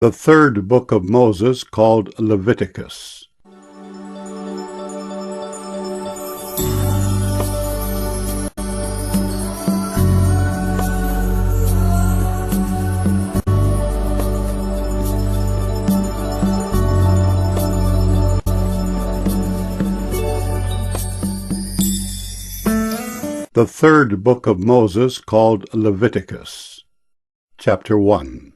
The third book of Moses, called Leviticus. The third book of Moses, called Leviticus. Chapter 1.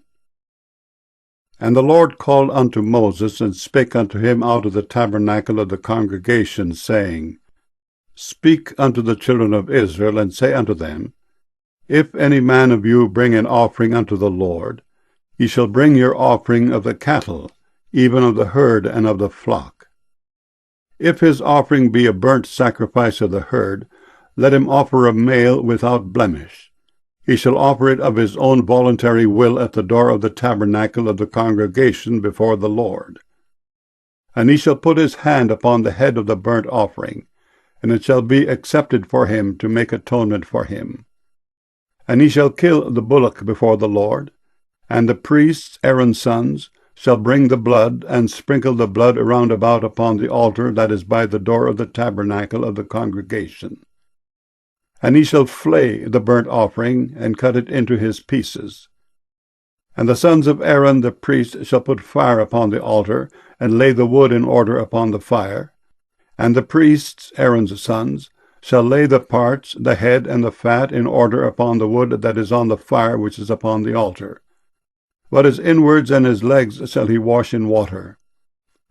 And the Lord called unto Moses, and spake unto him out of the tabernacle of the congregation, saying, Speak unto the children of Israel, and say unto them, If any man of you bring an offering unto the Lord, ye shall bring your offering of the cattle, even of the herd and of the flock. If his offering be a burnt sacrifice of the herd, let him offer a male without blemish. He shall offer it of his own voluntary will at the door of the tabernacle of the congregation before the Lord. And he shall put his hand upon the head of the burnt offering, and it shall be accepted for him to make atonement for him. And he shall kill the bullock before the Lord, and the priests, Aaron's sons, shall bring the blood, and sprinkle the blood round about upon the altar that is by the door of the tabernacle of the congregation. And he shall flay the burnt offering, and cut it into his pieces. And the sons of Aaron the priest shall put fire upon the altar, and lay the wood in order upon the fire. And the priests, Aaron's sons, shall lay the parts, the head, and the fat in order upon the wood that is on the fire which is upon the altar. But his inwards and his legs shall he wash in water.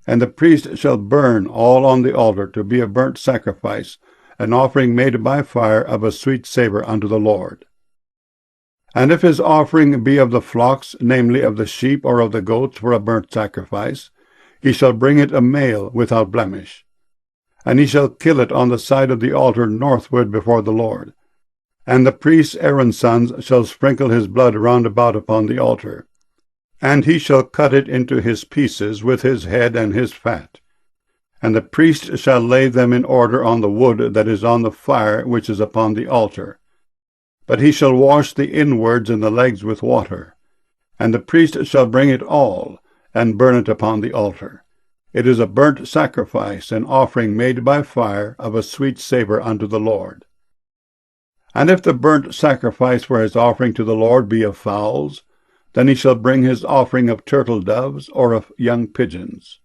And the priest shall burn all on the altar to be a burnt sacrifice, an offering made by fire of a sweet savour unto the Lord. And if his offering be of the flocks, namely of the sheep or of the goats for a burnt sacrifice, he shall bring it a male without blemish. And he shall kill it on the side of the altar northward before the Lord. And the priests Aaron's sons shall sprinkle his blood round about upon the altar. And he shall cut it into his pieces with his head and his fat. And the priest shall lay them in order on the wood that is on the fire which is upon the altar. But he shall wash the inwards and the legs with water. And the priest shall bring it all, and burn it upon the altar. It is a burnt sacrifice, an offering made by fire of a sweet savour unto the Lord. And if the burnt sacrifice for his offering to the Lord be of fowls, then he shall bring his offering of turtle doves or of young pigeons.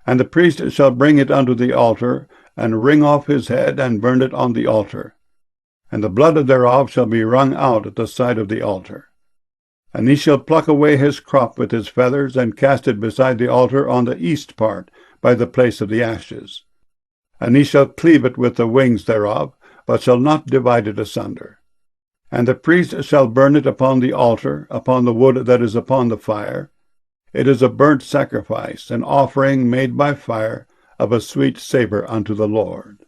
And the priest shall bring it unto the altar, and wring off his head, and burn it on the altar. And the blood thereof shall be wrung out at the side of the altar. And he shall pluck away his crop with his feathers, and cast it beside the altar on the east part, by the place of the ashes. And he shall cleave it with the wings thereof, but shall not divide it asunder. And the priest shall burn it upon the altar, upon the wood that is upon the fire. It is a burnt sacrifice, an offering made by fire of a sweet savour unto the Lord.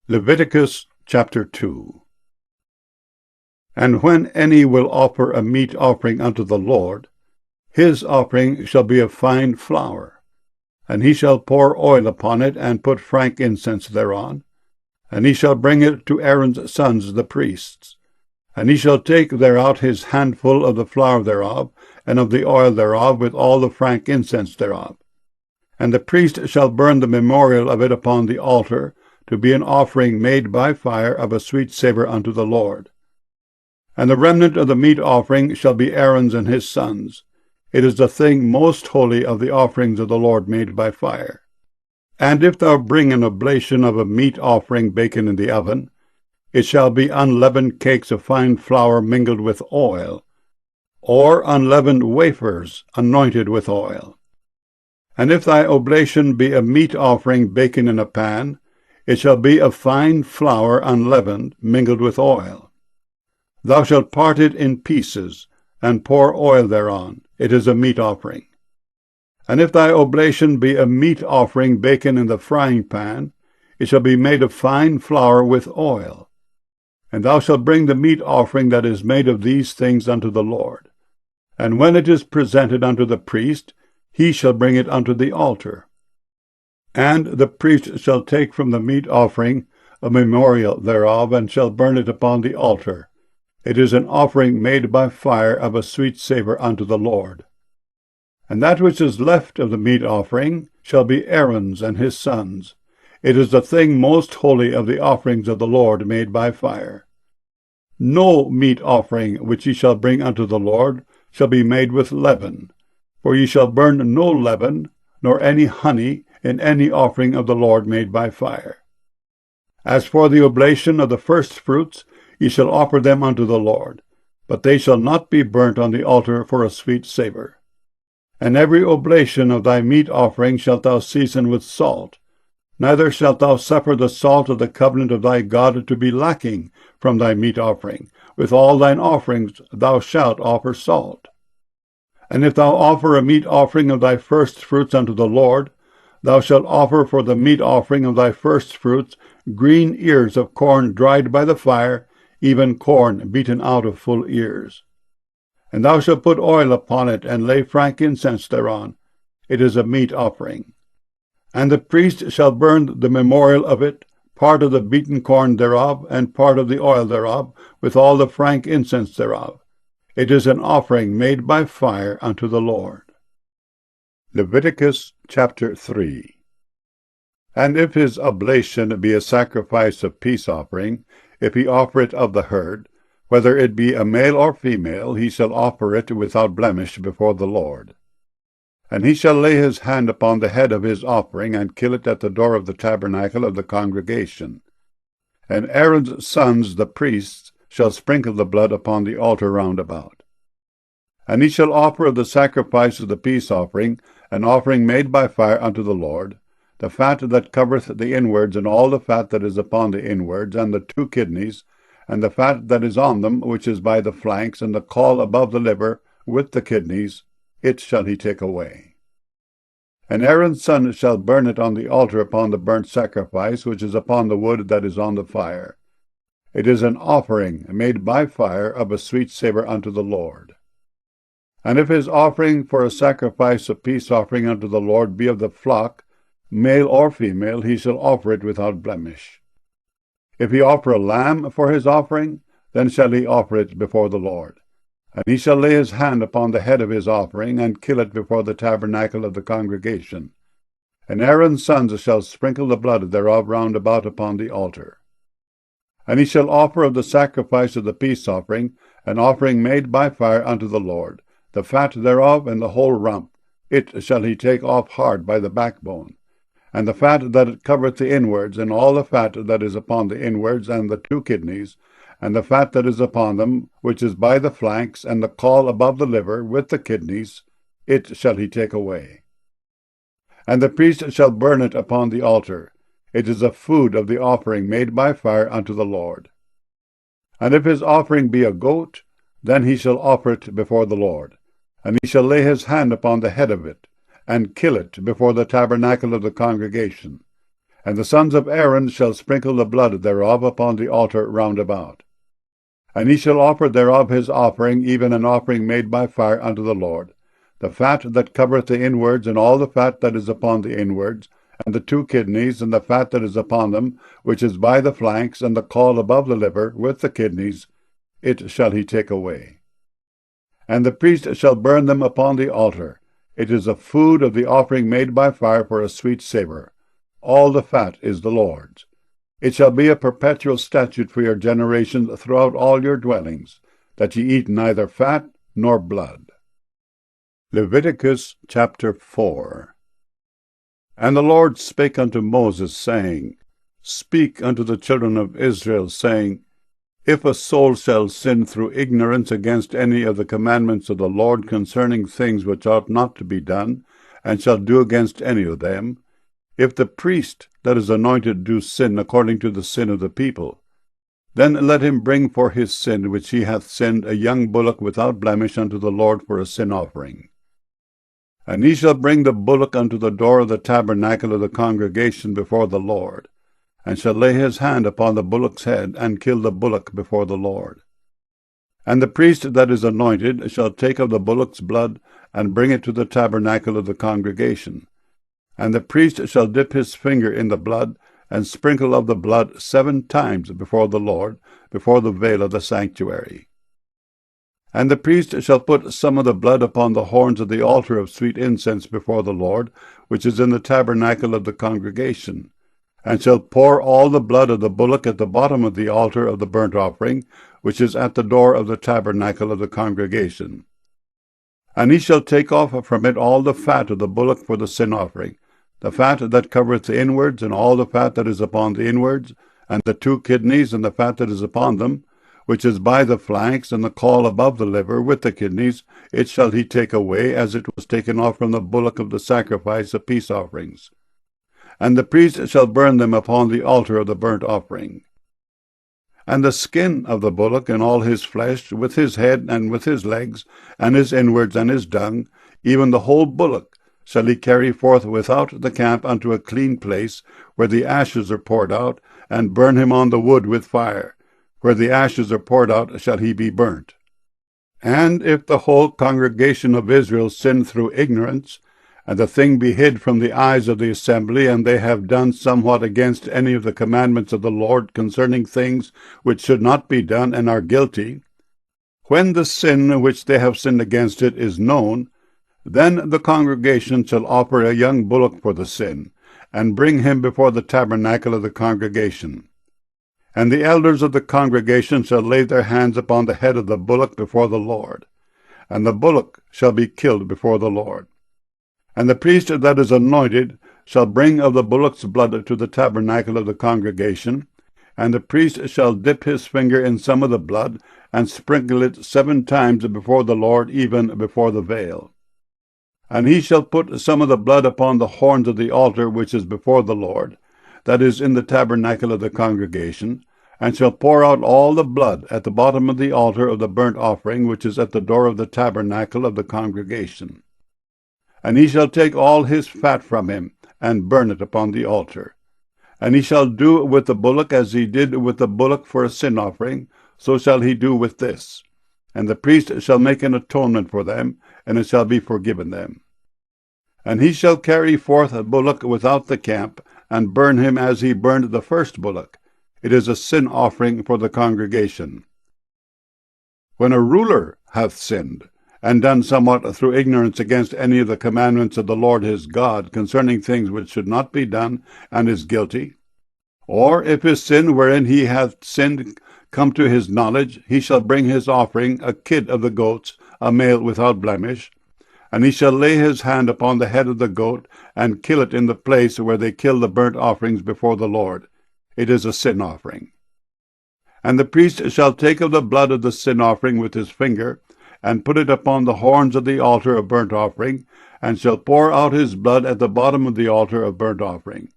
Leviticus chapter 2. And when any will offer a meat offering unto the Lord, his offering shall be of fine flour, and he shall pour oil upon it, and put frankincense thereon, and he shall bring it to Aaron's sons the priests. And he shall take thereout his handful of the flour thereof, and of the oil thereof, with all the frankincense thereof. And the priest shall burn the memorial of it upon the altar, to be an offering made by fire of a sweet savour unto the Lord. And the remnant of the meat offering shall be Aaron's and his sons. It is the thing most holy of the offerings of the Lord made by fire. And if thou bring an oblation of a meat offering baken in the oven, it shall be unleavened cakes of fine flour mingled with oil, or unleavened wafers anointed with oil. And if thy oblation be a meat offering baken in a pan, it shall be of fine flour unleavened, mingled with oil. Thou shalt part it in pieces, and pour oil thereon. It is a meat offering. And if thy oblation be a meat offering baken in the frying pan, it shall be made of fine flour with oil. And thou shalt bring the meat offering that is made of these things unto the Lord. And when it is presented unto the priest, he shall bring it unto the altar. And the priest shall take from the meat offering a memorial thereof, and shall burn it upon the altar. It is an offering made by fire of a sweet savour unto the Lord. And that which is left of the meat offering shall be Aaron's and his sons. It is the thing most holy of the offerings of the Lord made by fire. No meat offering which ye shall bring unto the Lord shall be made with leaven, for ye shall burn no leaven, nor any honey, in any offering of the Lord made by fire. As for the oblation of the firstfruits, ye shall offer them unto the Lord, but they shall not be burnt on the altar for a sweet savour. And every oblation of thy meat offering shalt thou season with salt, neither shalt thou suffer the salt of the covenant of thy God to be lacking from thy meat offering. With all thine offerings thou shalt offer salt. And if thou offer a meat offering of thy firstfruits unto the Lord, thou shalt offer for the meat offering of thy firstfruits green ears of corn dried by the fire, even corn beaten out of full ears. And thou shalt put oil upon it, and lay frankincense thereon. It is a meat offering. And the priest shall burn the memorial of it, part of the beaten corn thereof, and part of the oil thereof, with all the frankincense thereof. It is an offering made by fire unto the Lord. Leviticus chapter 3. And if his oblation be a sacrifice of peace offering, if he offer it of the herd, whether it be a male or female, he shall offer it without blemish before the Lord. And he shall lay his hand upon the head of his offering, and kill it at the door of the tabernacle of the congregation. And Aaron's sons, the priests, shall sprinkle the blood upon the altar round about. And he shall offer of the sacrifice of the peace offering, an offering made by fire unto the Lord, the fat that covereth the inwards, and all the fat that is upon the inwards, and the 2 kidneys, and the fat that is on them, which is by the flanks, and the caul above the liver, with the kidneys, it shall he take away. And Aaron's son shall burn it on the altar upon the burnt sacrifice, which is upon the wood that is on the fire. It is an offering made by fire of a sweet savour unto the Lord. And if his offering for a sacrifice of peace offering unto the Lord be of the flock, male or female, he shall offer it without blemish. If he offer a lamb for his offering, then shall he offer it before the Lord. And he shall lay his hand upon the head of his offering, and kill it before the tabernacle of the congregation. And Aaron's sons shall sprinkle the blood thereof round about upon the altar. And he shall offer of the sacrifice of the peace offering, an offering made by fire unto the Lord, the fat thereof and the whole rump, it shall he take off hard by the backbone. And the fat that covereth the inwards, and all the fat that is upon the inwards, and the 2 kidneys, and the fat that is upon them, which is by the flanks, and the caul above the liver, with the kidneys, it shall he take away. And the priest shall burn it upon the altar. It is a food of the offering made by fire unto the Lord. And if his offering be a goat, then he shall offer it before the Lord. And he shall lay his hand upon the head of it, and kill it before the tabernacle of the congregation. And the sons of Aaron shall sprinkle the blood thereof upon the altar round about. And he shall offer thereof his offering, even an offering made by fire unto the Lord, the fat that covereth the inwards, and all the fat that is upon the inwards, and the 2 kidneys, and the fat that is upon them, which is by the flanks, and the caul above the liver, with the kidneys, it shall he take away. And the priest shall burn them upon the altar. It is a food of the offering made by fire for a sweet savour. All the fat is the Lord's. It shall be a perpetual statute for your generations throughout all your dwellings, that ye eat neither fat nor blood. Leviticus chapter 4. And the Lord spake unto Moses, saying, Speak unto the children of Israel, saying, If a soul shall sin through ignorance against any of the commandments of the Lord concerning things which ought not to be done, and shall do against any of them, if the priest that is anointed do sin according to the sin of the people, then let him bring for his sin which he hath sinned a young bullock without blemish unto the Lord for a sin offering. And he shall bring the bullock unto the door of the tabernacle of the congregation before the Lord, and shall lay his hand upon the bullock's head, and kill the bullock before the Lord. And the priest that is anointed shall take of the bullock's blood, and bring it to the tabernacle of the congregation. And the priest shall dip his finger in the blood, and sprinkle of the blood 7 times before the Lord, before the veil of the sanctuary. And the priest shall put some of the blood upon the horns of the altar of sweet incense before the Lord, which is in the tabernacle of the congregation, and shall pour all the blood of the bullock at the bottom of the altar of the burnt offering, which is at the door of the tabernacle of the congregation. And he shall take off from it all the fat of the bullock for the sin offering, the fat that covereth the inwards, and all the fat that is upon the inwards, and the 2 kidneys, and the fat that is upon them, which is by the flanks, and the caul above the liver, with the kidneys, it shall he take away, as it was taken off from the bullock of the sacrifice of peace offerings. And the priest shall burn them upon the altar of the burnt offering. And the skin of the bullock, and all his flesh, with his head, and with his legs, and his inwards, and his dung, even the whole bullock, shall he carry forth without the camp unto a clean place, where the ashes are poured out, and burn him on the wood with fire. Where the ashes are poured out shall he be burnt. And if the whole congregation of Israel sin through ignorance, and the thing be hid from the eyes of the assembly, and they have done somewhat against any of the commandments of the Lord concerning things which should not be done, and are guilty, when the sin which they have sinned against it is known, then the congregation shall offer a young bullock for the sin, and bring him before the tabernacle of the congregation. And the elders of the congregation shall lay their hands upon the head of the bullock before the Lord, and the bullock shall be killed before the Lord. And the priest that is anointed shall bring of the bullock's blood to the tabernacle of the congregation, and the priest shall dip his finger in some of the blood, and sprinkle it 7 times before the Lord, even before the veil. And he shall put some of the blood upon the horns of the altar which is before the Lord, that is in the tabernacle of the congregation, and shall pour out all the blood at the bottom of the altar of the burnt offering which is at the door of the tabernacle of the congregation. And he shall take all his fat from him, and burn it upon the altar. And he shall do with the bullock as he did with the bullock for a sin offering, so shall he do with this. And the priest shall make an atonement for them, and it shall be forgiven them. And he shall carry forth a bullock without the camp, and burn him as he burned the first bullock. It is a sin offering for the congregation. When a ruler hath sinned, and done somewhat through ignorance against any of the commandments of the Lord his God concerning things which should not be done, and is guilty, or if his sin wherein he hath sinned come to his knowledge, he shall bring his offering, a kid of the goats, a male without blemish, and he shall lay his hand upon the head of the goat, and kill it in the place where they kill the burnt offerings before the Lord. It is a sin offering. And the priest shall take of the blood of the sin offering with his finger, and put it upon the horns of the altar of burnt offering, and shall pour out his blood at the bottom of the altar of burnt offering.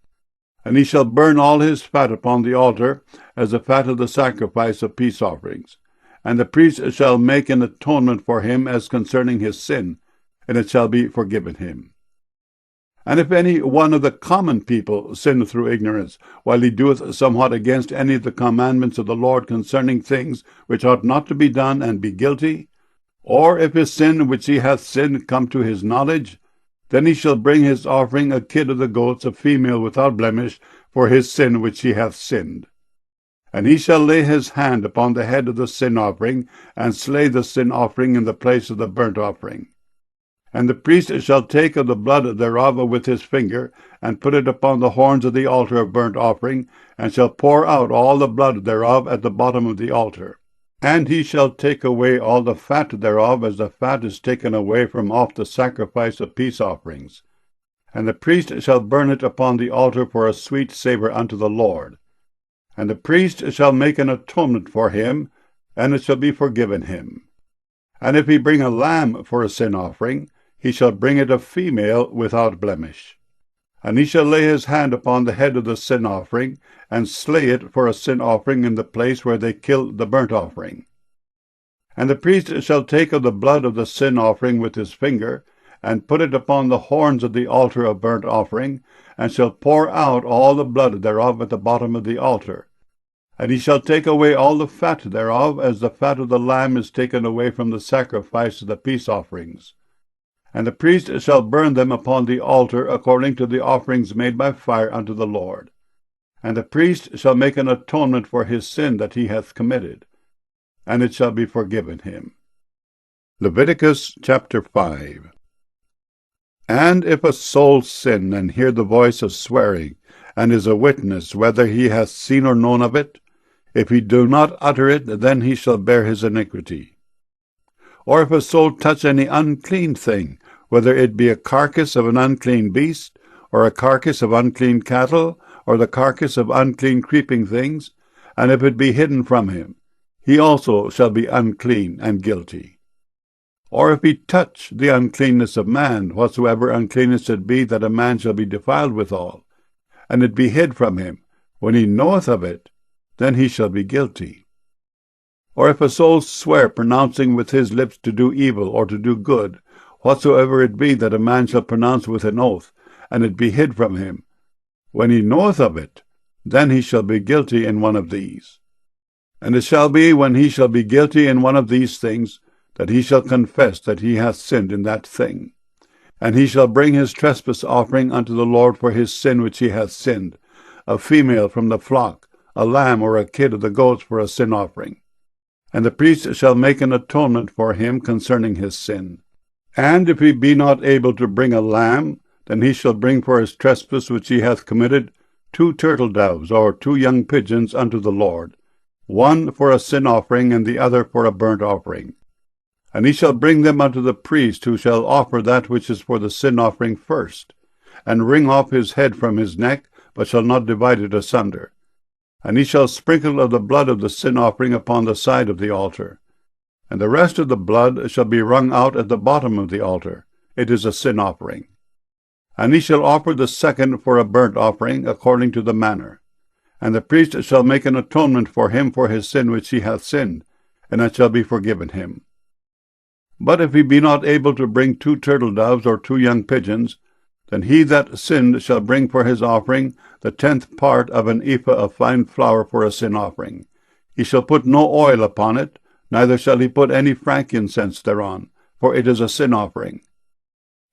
And he shall burn all his fat upon the altar, as the fat of the sacrifice of peace offerings. And the priest shall make an atonement for him as concerning his sin, and it shall be forgiven him. And if any one of the common people sin through ignorance, while he doeth somewhat against any of the commandments of the Lord concerning things which ought not to be done, and be guilty, or if his sin which he hath sinned come to his knowledge, then he shall bring his offering, a kid of the goats, a female without blemish, for his sin which he hath sinned. And he shall lay his hand upon the head of the sin offering, and slay the sin offering in the place of the burnt offering. And the priest shall take of the blood thereof with his finger, and put it upon the horns of the altar of burnt offering, and shall pour out all the blood thereof at the bottom of the altar. And he shall take away all the fat thereof, as the fat is taken away from off the sacrifice of peace offerings. And the priest shall burn it upon the altar for a sweet savour unto the Lord. And the priest shall make an atonement for him, and it shall be forgiven him. And if he bring a lamb for a sin offering, he shall bring it a female without blemish. And he shall lay his hand upon the head of the sin offering, and slay it for a sin offering in the place where they kill the burnt offering. And the priest shall take of the blood of the sin offering with his finger, and put it upon the horns of the altar of burnt offering, and shall pour out all the blood thereof at the bottom of the altar. And he shall take away all the fat thereof, as the fat of the lamb is taken away from the sacrifice of the peace offerings. And the priest shall burn them upon the altar according to the offerings made by fire unto the Lord. And the priest shall make an atonement for his sin that he hath committed, and it shall be forgiven him. Leviticus chapter 5. And if a soul sin, and hear the voice of swearing, and is a witness, whether he hath seen or known of it, if he do not utter it, then he shall bear his iniquity. Or if a soul touch any unclean thing, whether it be a carcass of an unclean beast, or a carcass of unclean cattle, or the carcass of unclean creeping things, and if it be hidden from him, he also shall be unclean and guilty. Or if he touch the uncleanness of man, whatsoever uncleanness it be, that a man shall be defiled withal, and it be hid from him, when he knoweth of it, then he shall be guilty. Or if a soul swear, pronouncing with his lips to do evil or to do good, whatsoever it be that a man shall pronounce with an oath, and it be hid from him, when he knoweth of it, then he shall be guilty in one of these. And it shall be, when he shall be guilty in one of these things, that he shall confess that he hath sinned in that thing. And he shall bring his trespass offering unto the Lord for his sin which he hath sinned, a female from the flock, a lamb or a kid of the goats for a sin offering. And the priest shall make an atonement for him concerning his sin. And if he be not able to bring a lamb, then he shall bring for his trespass which he hath committed 2 turtle doves or 2 young pigeons unto the Lord, one for a sin offering and the other for a burnt offering. And he shall bring them unto the priest, who shall offer that which is for the sin offering first, and wring off his head from his neck, but shall not divide it asunder. And he shall sprinkle of the blood of the sin offering upon the side of the altar. And the rest of the blood shall be wrung out at the bottom of the altar. It is a sin offering. And he shall offer the second for a burnt offering, according to the manner. And the priest shall make an atonement for him for his sin which he hath sinned, and it shall be forgiven him. But if he be not able to bring 2 turtle doves or 2 young pigeons, then he that sinned shall bring for his offering the 10th part of an ephah of fine flour for a sin offering. He shall put no oil upon it, neither shall he put any frankincense thereon, for it is a sin offering.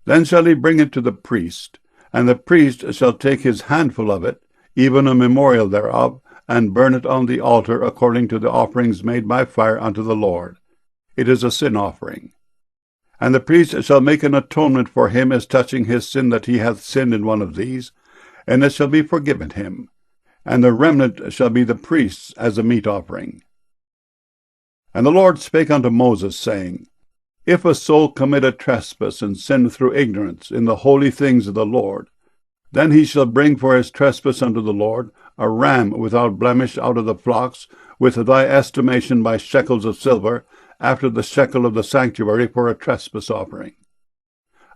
Then shall he bring it to the priest, and the priest shall take his handful of it, even a memorial thereof, and burn it on the altar according to the offerings made by fire unto the Lord. It is a sin offering. And the priest shall make an atonement for him as touching his sin that he hath sinned in one of these, and it shall be forgiven him. And the remnant shall be the priest's as a meat offering. And the Lord spake unto Moses, saying, If a soul commit a trespass and sin through ignorance in the holy things of the Lord, then he shall bring for his trespass unto the Lord a ram without blemish out of the flocks, with thy estimation by shekels of silver, after the shekel of the sanctuary, for a trespass offering.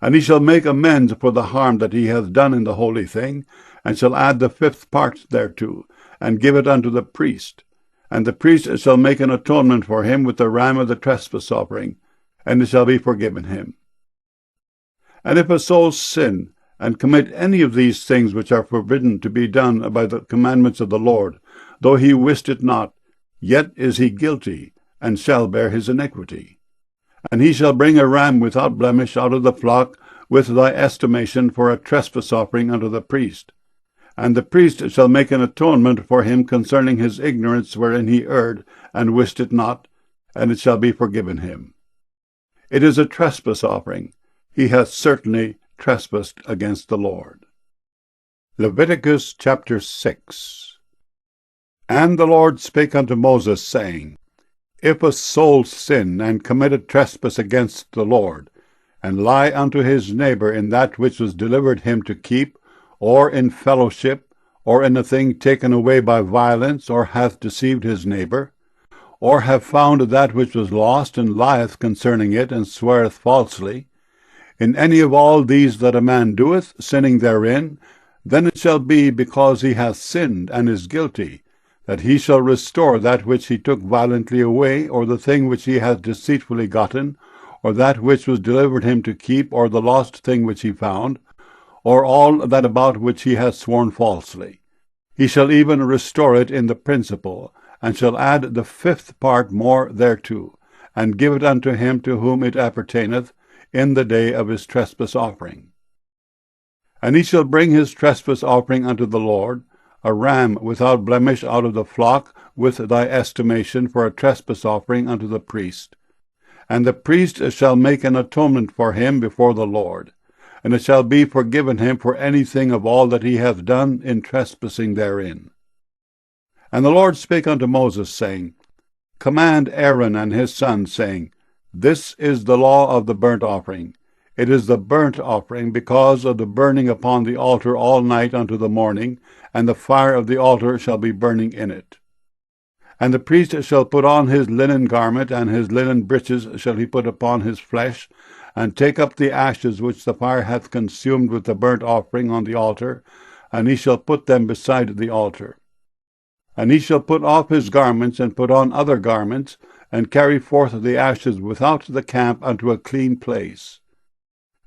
And he shall make amends for the harm that he hath done in the holy thing, and shall add the 5th part thereto, and give it unto the priest. And the priest shall make an atonement for him with the ram of the trespass offering, and it shall be forgiven him. And if a soul sin, and commit any of these things which are forbidden to be done by the commandments of the Lord, though he wist it not, yet is he guilty, and shall bear his iniquity. And he shall bring a ram without blemish out of the flock, with thy estimation, for a trespass offering unto the priest. And the priest shall make an atonement for him concerning his ignorance wherein he erred, and wist it not, and it shall be forgiven him. It is a trespass offering. He hath certainly trespassed against the Lord. Leviticus chapter 6. And the Lord spake unto Moses, saying, If a soul sin, and commit a trespass against the Lord, and lie unto his neighbor in that which was delivered him to keep, or in fellowship, or in a thing taken away by violence, or hath deceived his neighbor, or have found that which was lost, and lieth concerning it, and sweareth falsely, in any of all these that a man doeth, sinning therein, then it shall be, because he hath sinned, and is guilty, that he shall restore that which he took violently away, or the thing which he hath deceitfully gotten, or that which was delivered him to keep, or the lost thing which he found, or all that about which he hath sworn falsely. He shall even restore it in the principal, and shall add the 5th part more thereto, and give it unto him to whom it appertaineth, in the day of his trespass offering. And he shall bring his trespass offering unto the Lord, a ram without blemish out of the flock, with thy estimation, for a trespass offering unto the priest. And the priest shall make an atonement for him before the Lord, and it shall be forgiven him for anything of all that he hath done in trespassing therein. And the Lord spake unto Moses, saying, Command Aaron and his sons, saying, This is the law of the burnt offering. It is the burnt offering because of the burning upon the altar all night unto the morning, and the fire of the altar shall be burning in it. And the priest shall put on his linen garment, and his linen breeches shall he put upon his flesh, and take up the ashes which the fire hath consumed with the burnt offering on the altar, and he shall put them beside the altar. And he shall put off his garments, and put on other garments, and carry forth the ashes without the camp unto a clean place.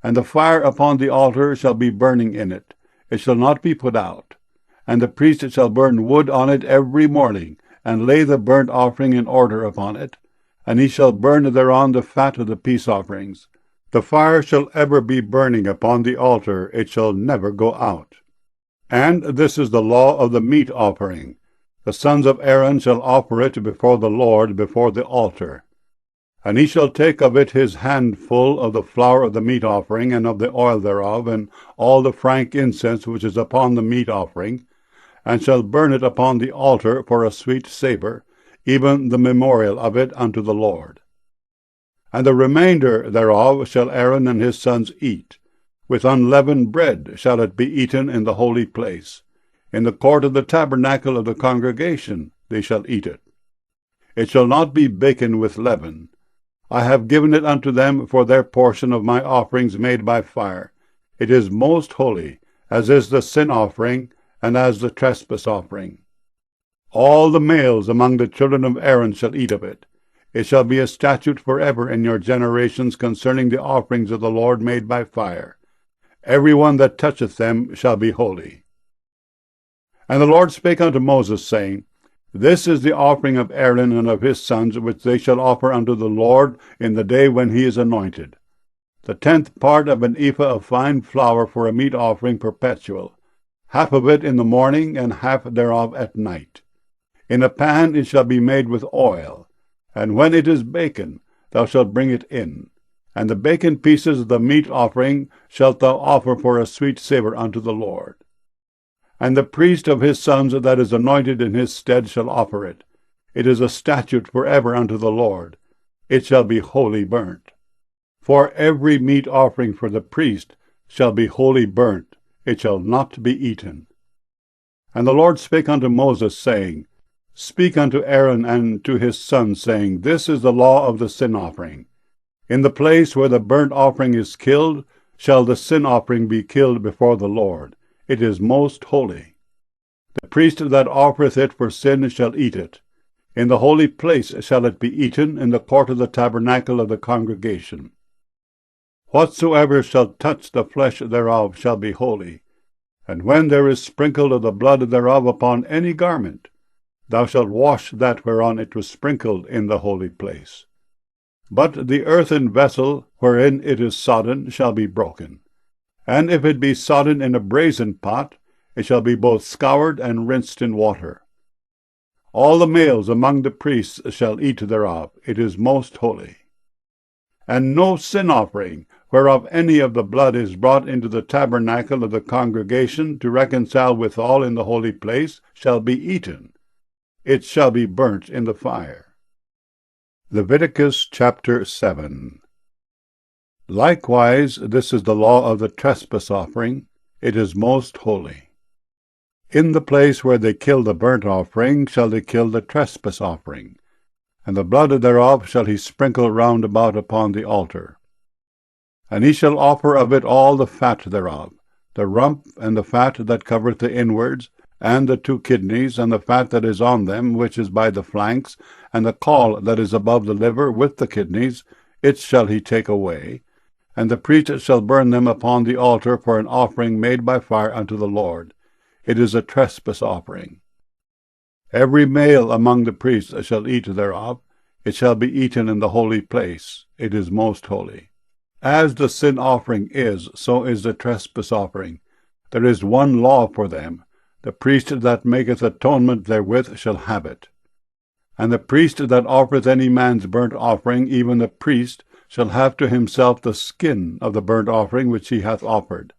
And the fire upon the altar shall be burning in it, it shall not be put out. And the priest shall burn wood on it every morning, and lay the burnt offering in order upon it, and he shall burn thereon the fat of the peace offerings. The fire shall ever be burning upon the altar, it shall never go out. And this is the law of the meat offering. The sons of Aaron shall offer it before the Lord before the altar. And he shall take of it his handful of the flour of the meat offering, and of the oil thereof, and all the frank incense which is upon the meat offering, and shall burn it upon the altar for a sweet savour, even the memorial of it unto the Lord. And the remainder thereof shall Aaron and his sons eat. With unleavened bread shall it be eaten in the holy place. In the court of the tabernacle of the congregation they shall eat it. It shall not be baken with leaven. I have given it unto them for their portion of my offerings made by fire. It is most holy, as is the sin offering, and as the trespass offering. All the males among the children of Aaron shall eat of it. It shall be a statute forever in your generations concerning the offerings of the Lord made by fire. Every one that toucheth them shall be holy. And the Lord spake unto Moses, saying, This is the offering of Aaron and of his sons, which they shall offer unto the Lord in the day when he is anointed. The 10th part of an ephah of fine flour for a meat offering perpetual, half of it in the morning, and half thereof at night. In a pan it shall be made with oil, and when it is baken, thou shalt bring it in. And the baken pieces of the meat offering shalt thou offer for a sweet savour unto the Lord. And the priest of his sons that is anointed in his stead shall offer it. It is a statute forever unto the Lord. It shall be wholly burnt. For every meat offering for the priest shall be wholly burnt. It shall not be eaten. And the Lord spake unto Moses, saying, Speak unto Aaron and to his sons, saying, This is the law of the sin offering. In the place where the burnt offering is killed, shall the sin offering be killed before the Lord. It is most holy. The priest that offereth it for sin shall eat it. In the holy place shall it be eaten, in the court of the tabernacle of the congregation. Whatsoever shall touch the flesh thereof shall be holy. And when there is sprinkled of the blood thereof upon any garment, thou shalt wash that whereon it was sprinkled in the holy place. But the earthen vessel wherein it is sodden shall be broken. And if it be sodden in a brazen pot, it shall be both scoured and rinsed in water. All the males among the priests shall eat thereof. It is most holy. And no sin offering, whereof any of the blood is brought into the tabernacle of the congregation to reconcile withal in the holy place, shall be eaten. It shall be burnt in the fire. Leviticus chapter 7. Likewise, this is the law of the trespass offering. It is most holy. In the place where they kill the burnt offering shall they kill the trespass offering, and the blood thereof shall he sprinkle round about upon the altar. And he shall offer of it all the fat thereof, the rump, and the fat that covereth the inwards, and the 2 kidneys, and the fat that is on them, which is by the flanks, and the caul that is above the liver with the kidneys, it shall he take away. And the priest shall burn them upon the altar for an offering made by fire unto the Lord. It is a trespass offering. Every male among the priests shall eat thereof. It shall be eaten in the holy place. It is most holy. As the sin offering is, so is the trespass offering. There is one law for them. The priest that maketh atonement therewith shall have it. And the priest that offereth any man's burnt offering, even the priest, shall have to himself the skin of the burnt offering which he hath offered.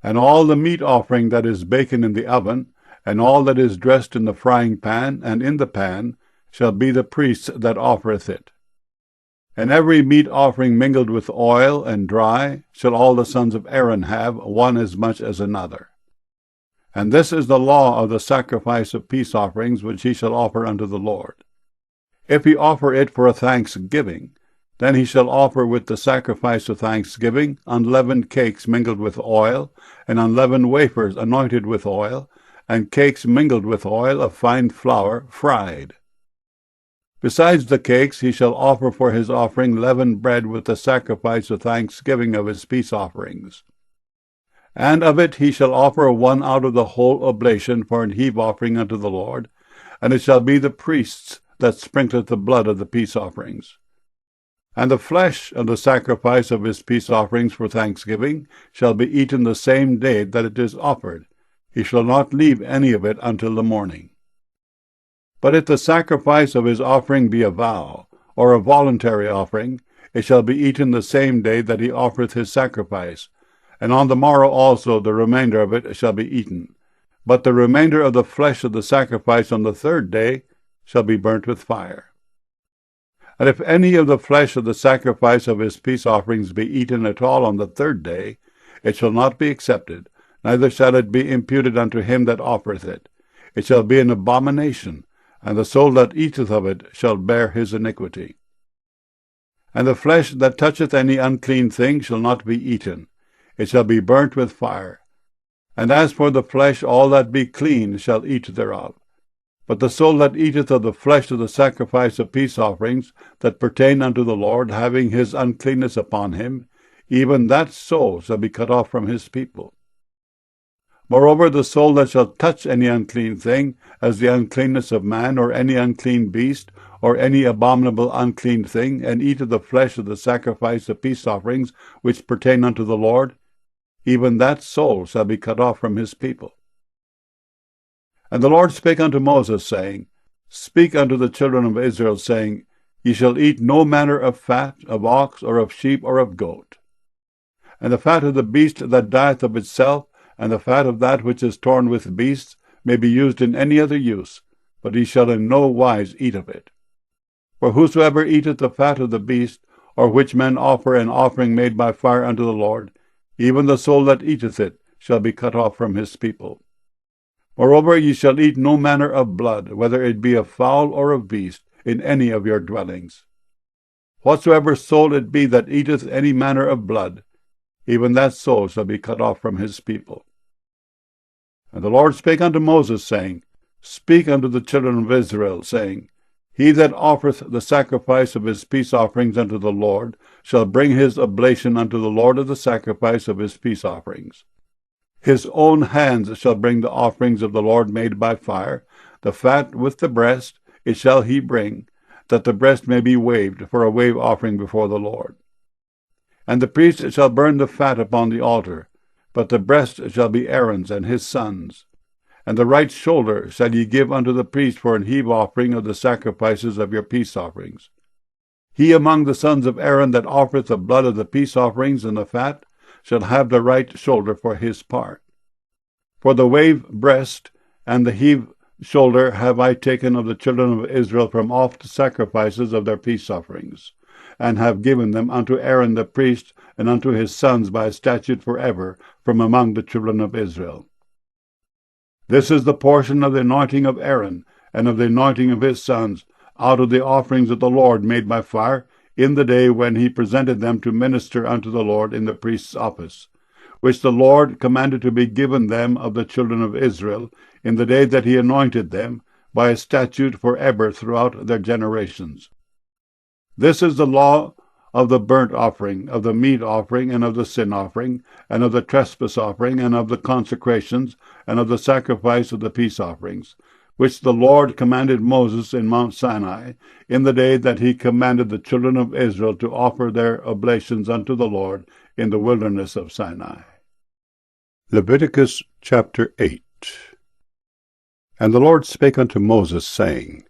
And all the meat offering that is baken in the oven, and all that is dressed in the frying pan and in the pan, shall be the priest's that offereth it. And every meat offering mingled with oil and dry shall all the sons of Aaron have, one as much as another. And this is the law of the sacrifice of peace offerings which he shall offer unto the Lord. If he offer it for a thanksgiving, then he shall offer with the sacrifice of thanksgiving unleavened cakes mingled with oil, and unleavened wafers anointed with oil, and cakes mingled with oil of fine flour fried. Besides the cakes, he shall offer for his offering leavened bread with the sacrifice of thanksgiving of his peace offerings. And of it he shall offer one out of the whole oblation for an heave offering unto the Lord, and it shall be the priest's that sprinkleth the blood of the peace offerings. And the flesh of the sacrifice of his peace offerings for thanksgiving shall be eaten the same day that it is offered. He shall not leave any of it until the morning. But if the sacrifice of his offering be a vow, or a voluntary offering, it shall be eaten the same day that he offereth his sacrifice, and on the morrow also the remainder of it shall be eaten. But the remainder of the flesh of the sacrifice on the third day shall be burnt with fire. And if any of the flesh of the sacrifice of his peace offerings be eaten at all on the third day, it shall not be accepted, neither shall it be imputed unto him that offereth it. It shall be an abomination, and the soul that eateth of it shall bear his iniquity. And the flesh that toucheth any unclean thing shall not be eaten. It shall be burnt with fire. And as for the flesh, all that be clean shall eat thereof. But the soul that eateth of the flesh of the sacrifice of peace offerings that pertain unto the Lord, having his uncleanness upon him, even that soul shall be cut off from his people. Moreover, the soul that shall touch any unclean thing, as the uncleanness of man, or any unclean beast, or any abominable unclean thing, and eat of the flesh of the sacrifice of peace offerings which pertain unto the Lord, even that soul shall be cut off from his people. And the Lord spake unto Moses, saying, Speak unto the children of Israel, saying, Ye shall eat no manner of fat, of ox, or of sheep, or of goat. And the fat of the beast that dieth of itself, and the fat of that which is torn with beasts, may be used in any other use, but he shall in no wise eat of it. For whosoever eateth the fat of the beast, or which men offer an offering made by fire unto the Lord, even the soul that eateth it shall be cut off from his people. Moreover, ye shall eat no manner of blood, whether it be of fowl or of beast, in any of your dwellings. Whatsoever soul it be that eateth any manner of blood, even that soul shall be cut off from his people. And the Lord spake unto Moses, saying, Speak unto the children of Israel, saying, He that offereth the sacrifice of his peace offerings unto the Lord shall bring his oblation unto the Lord of the sacrifice of his peace offerings. His own hands shall bring the offerings of the Lord made by fire, the fat with the breast, it shall he bring, that the breast may be waved for a wave offering before the Lord. And the priest shall burn the fat upon the altar, but the breast shall be Aaron's and his sons'. And the right shoulder shall ye give unto the priest for an heave offering of the sacrifices of your peace offerings. He among the sons of Aaron that offereth the blood of the peace offerings and the fat shall have the right shoulder for his part. For the wave breast and the heave shoulder have I taken of the children of Israel from off the sacrifices of their peace offerings, and have given them unto Aaron the priest and unto his sons by a statute forever from among the children of Israel. This is the portion of the anointing of Aaron, and of the anointing of his sons, out of the offerings of the Lord made by fire, in the day when he presented them to minister unto the Lord in the priest's office, which the Lord commanded to be given them of the children of Israel, in the day that he anointed them, by a statute forever throughout their generations. This is the law of the burnt offering, of the meat offering, and of the sin offering, and of the trespass offering, and of the consecrations, and of the sacrifice of the peace offerings, which the Lord commanded Moses in Mount Sinai, in the day that he commanded the children of Israel to offer their oblations unto the Lord in the wilderness of Sinai. Leviticus chapter 8. And the Lord spake unto Moses, saying,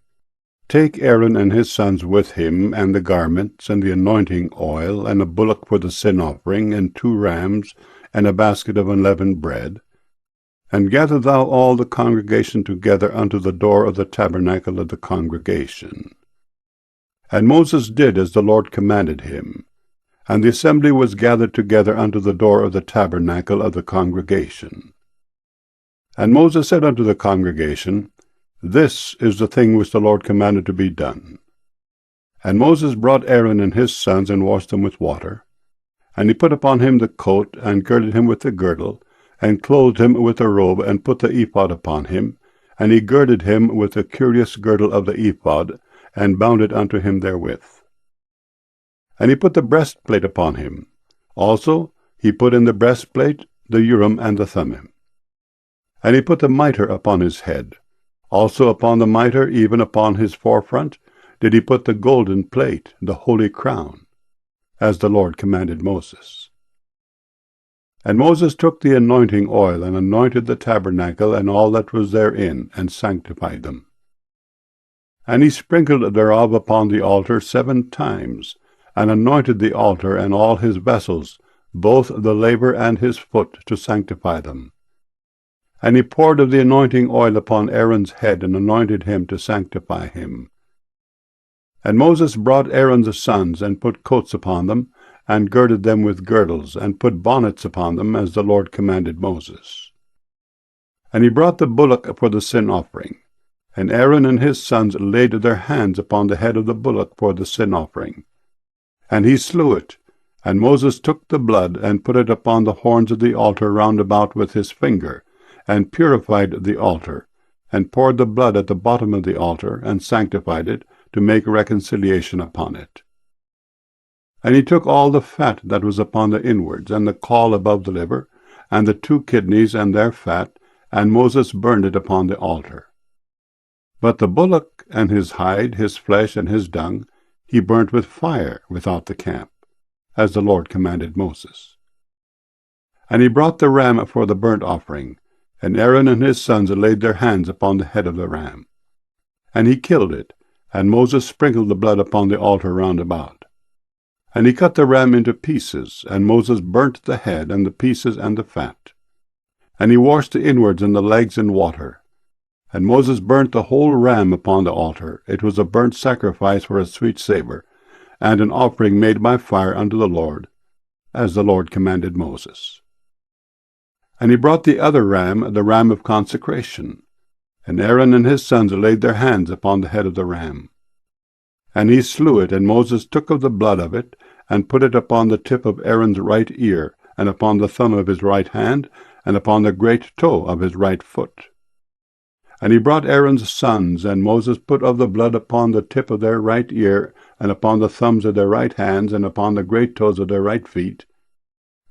Take Aaron and his sons with him, and the garments, and the anointing oil, and a bullock for the sin offering, and 2 rams, and a basket of unleavened bread. And gather thou all the congregation together unto the door of the tabernacle of the congregation. And Moses did as the Lord commanded him. And the assembly was gathered together unto the door of the tabernacle of the congregation. And Moses said unto the congregation, This is the thing which the Lord commanded to be done. And Moses brought Aaron and his sons, and washed them with water. And he put upon him the coat, and girded him with the girdle, and clothed him with a robe, and put the ephod upon him. And he girded him with the curious girdle of the ephod, and bound it unto him therewith. And he put the breastplate upon him. Also he put in the breastplate the Urim and the Thummim. And he put the mitre upon his head. Also upon the mitre, even upon his forefront, did he put the golden plate, the holy crown, as the Lord commanded Moses. And Moses took the anointing oil, and anointed the tabernacle, and all that was therein, and sanctified them. And he sprinkled thereof upon the altar 7 times, and anointed the altar and all his vessels, both the laver and his foot, to sanctify them. And he poured of the anointing oil upon Aaron's head, and anointed him to sanctify him. And Moses brought Aaron's sons, and put coats upon them, and girded them with girdles, and put bonnets upon them, as the Lord commanded Moses. And he brought the bullock for the sin offering. And Aaron and his sons laid their hands upon the head of the bullock for the sin offering. And he slew it. And Moses took the blood, and put it upon the horns of the altar round about with his finger, and purified the altar, and poured the blood at the bottom of the altar, and sanctified it, to make reconciliation upon it. And he took all the fat that was upon the inwards, and the caul above the liver, and the 2 kidneys and their fat, and Moses burned it upon the altar. But the bullock and his hide, his flesh, and his dung, he burnt with fire without the camp, as the Lord commanded Moses. And he brought the ram for the burnt offering, and Aaron and his sons laid their hands upon the head of the ram. And he killed it, and Moses sprinkled the blood upon the altar round about. And he cut the ram into pieces, and Moses burnt the head, and the pieces, and the fat. And he washed the inwards and the legs in water. And Moses burnt the whole ram upon the altar. It was a burnt sacrifice for a sweet savour, and an offering made by fire unto the Lord, as the Lord commanded Moses. And he brought the other ram, the ram of consecration. And Aaron and his sons laid their hands upon the head of the ram. And he slew it, and Moses took of the blood of it, and put it upon the tip of Aaron's right ear, and upon the thumb of his right hand, and upon the great toe of his right foot. And he brought Aaron's sons, and Moses put of the blood upon the tip of their right ear, and upon the thumbs of their right hands, and upon the great toes of their right feet.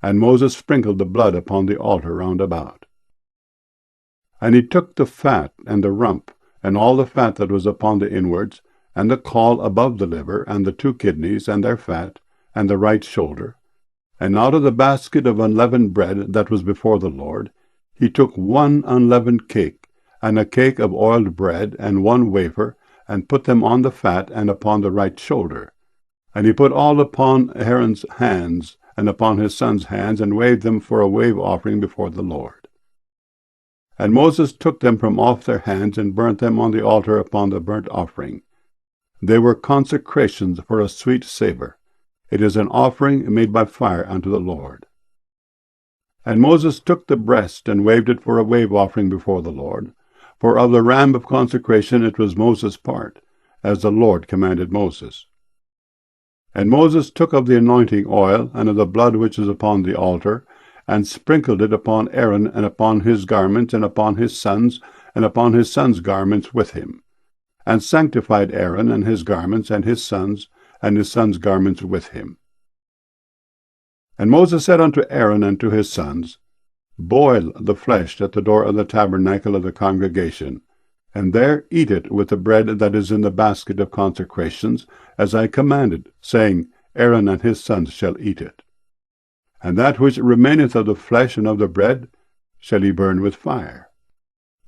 And Moses sprinkled the blood upon the altar round about. And he took the fat, and the rump, and all the fat that was upon the inwards, and the caul above the liver, and the 2 kidneys, and their fat, and the right shoulder. And out of the basket of unleavened bread that was before the Lord, he took 1 unleavened cake, and a cake of oiled bread, and 1 wafer, and put them on the fat, and upon the right shoulder. And he put all upon Aaron's hands, and upon his sons' hands, and waved them for a wave offering before the Lord. And Moses took them from off their hands, and burnt them on the altar upon the burnt offering. They were consecrations for a sweet savour. It is an offering made by fire unto the Lord. And Moses took the breast, and waved it for a wave offering before the Lord. For of the ram of consecration it was Moses' part, as the Lord commanded Moses. And Moses took of the anointing oil, and of the blood which is upon the altar, and sprinkled it upon Aaron, and upon his garments, and upon his sons, and upon his sons' garments with him, and sanctified Aaron and his garments, and his sons' garments with him. And Moses said unto Aaron and to his sons, Boil the flesh at the door of the tabernacle of the congregation, and there eat it with the bread that is in the basket of consecrations, as I commanded, saying, Aaron and his sons shall eat it. And that which remaineth of the flesh and of the bread shall he burn with fire.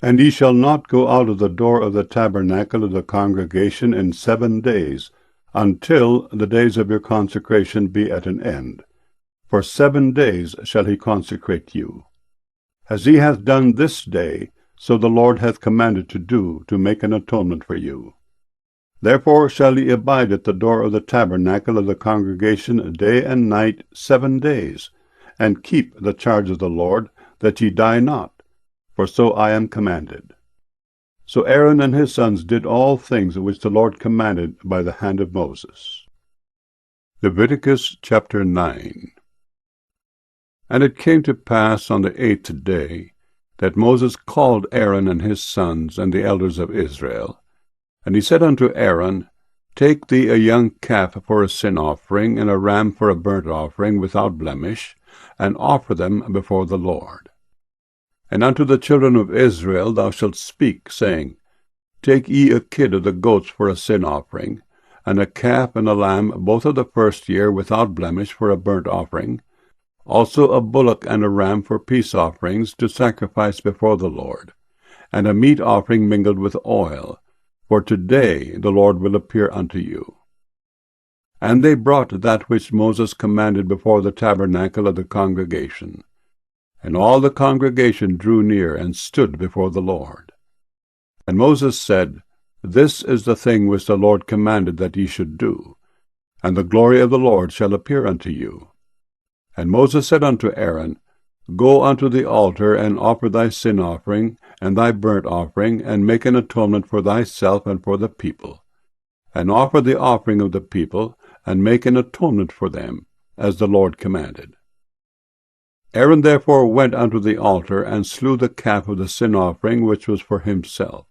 And ye shall not go out of the door of the tabernacle of the congregation in 7 days, until the days of your consecration be at an end. For 7 days shall he consecrate you. As he hath done this day, so the Lord hath commanded to do, to make an atonement for you. Therefore shall ye abide at the door of the tabernacle of the congregation day and night 7 days, and keep the charge of the Lord, that ye die not, for so I am commanded. So Aaron and his sons did all things which the Lord commanded by the hand of Moses. Leviticus chapter 9. And it came to pass on the 8th day, that Moses called Aaron and his sons and the elders of Israel. And he said unto Aaron, Take thee a young calf for a sin offering, and a ram for a burnt offering without blemish, and offer them before the Lord. And unto the children of Israel thou shalt speak, saying, Take ye a kid of the goats for a sin offering, and a calf and a lamb both of the first year without blemish for a burnt offering, also a bullock and a ram for peace offerings to sacrifice before the Lord, and a meat offering mingled with oil, for today the Lord will appear unto you. And they brought that which Moses commanded before the tabernacle of the congregation. And all the congregation drew near and stood before the Lord. And Moses said, This is the thing which the Lord commanded that ye should do, and the glory of the Lord shall appear unto you. And Moses said unto Aaron, Go unto the altar, and offer thy sin offering, and thy burnt offering, and make an atonement for thyself and for the people. And offer the offering of the people, and make an atonement for them, as the Lord commanded. Aaron therefore went unto the altar, and slew the calf of the sin offering, which was for himself.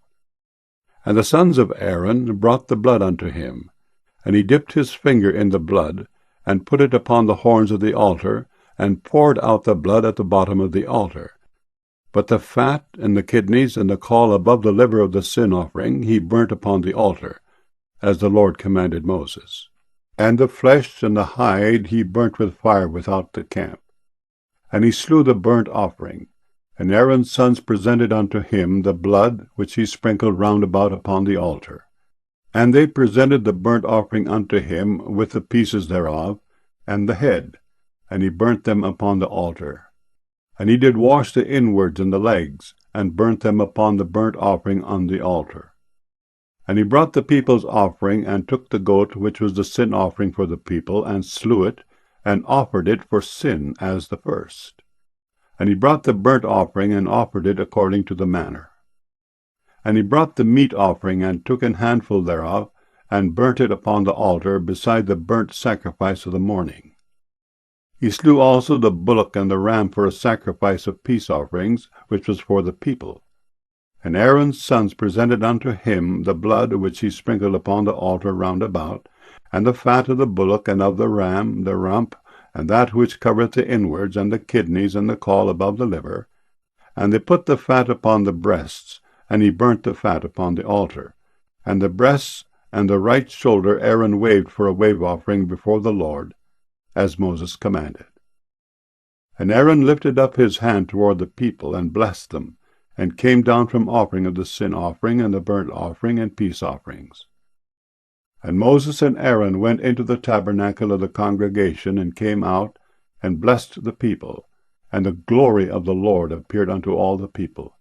And the sons of Aaron brought the blood unto him, and he dipped his finger in the blood, and put it upon the horns of the altar, and poured out the blood at the bottom of the altar. But the fat and the kidneys and the caul above the liver of the sin offering he burnt upon the altar, as the Lord commanded Moses. And the flesh and the hide he burnt with fire without the camp. And he slew the burnt offering, and Aaron's sons presented unto him the blood which he sprinkled round about upon the altar. And they presented the burnt offering unto him with the pieces thereof, and the head, and he burnt them upon the altar. And he did wash the inwards and the legs, and burnt them upon the burnt offering on the altar. And he brought the people's offering, and took the goat which was the sin offering for the people, and slew it, and offered it for sin as the first. And he brought the burnt offering, and offered it according to the manner. And he brought the meat offering, and took an handful thereof, and burnt it upon the altar beside the burnt sacrifice of the morning. He slew also the bullock and the ram for a sacrifice of peace offerings, which was for the people. And Aaron's sons presented unto him the blood which he sprinkled upon the altar round about, and the fat of the bullock and of the ram, the rump, and that which covereth the inwards, and the kidneys, and the caul above the liver. And they put the fat upon the breasts, and he burnt the fat upon the altar. And the breasts and the right shoulder Aaron waved for a wave offering before the Lord, as Moses commanded. And Aaron lifted up his hand toward the people, and blessed them, and came down from offering of the sin offering, and the burnt offering, and peace offerings. And Moses and Aaron went into the tabernacle of the congregation, and came out, and blessed the people, and the glory of the Lord appeared unto all the people.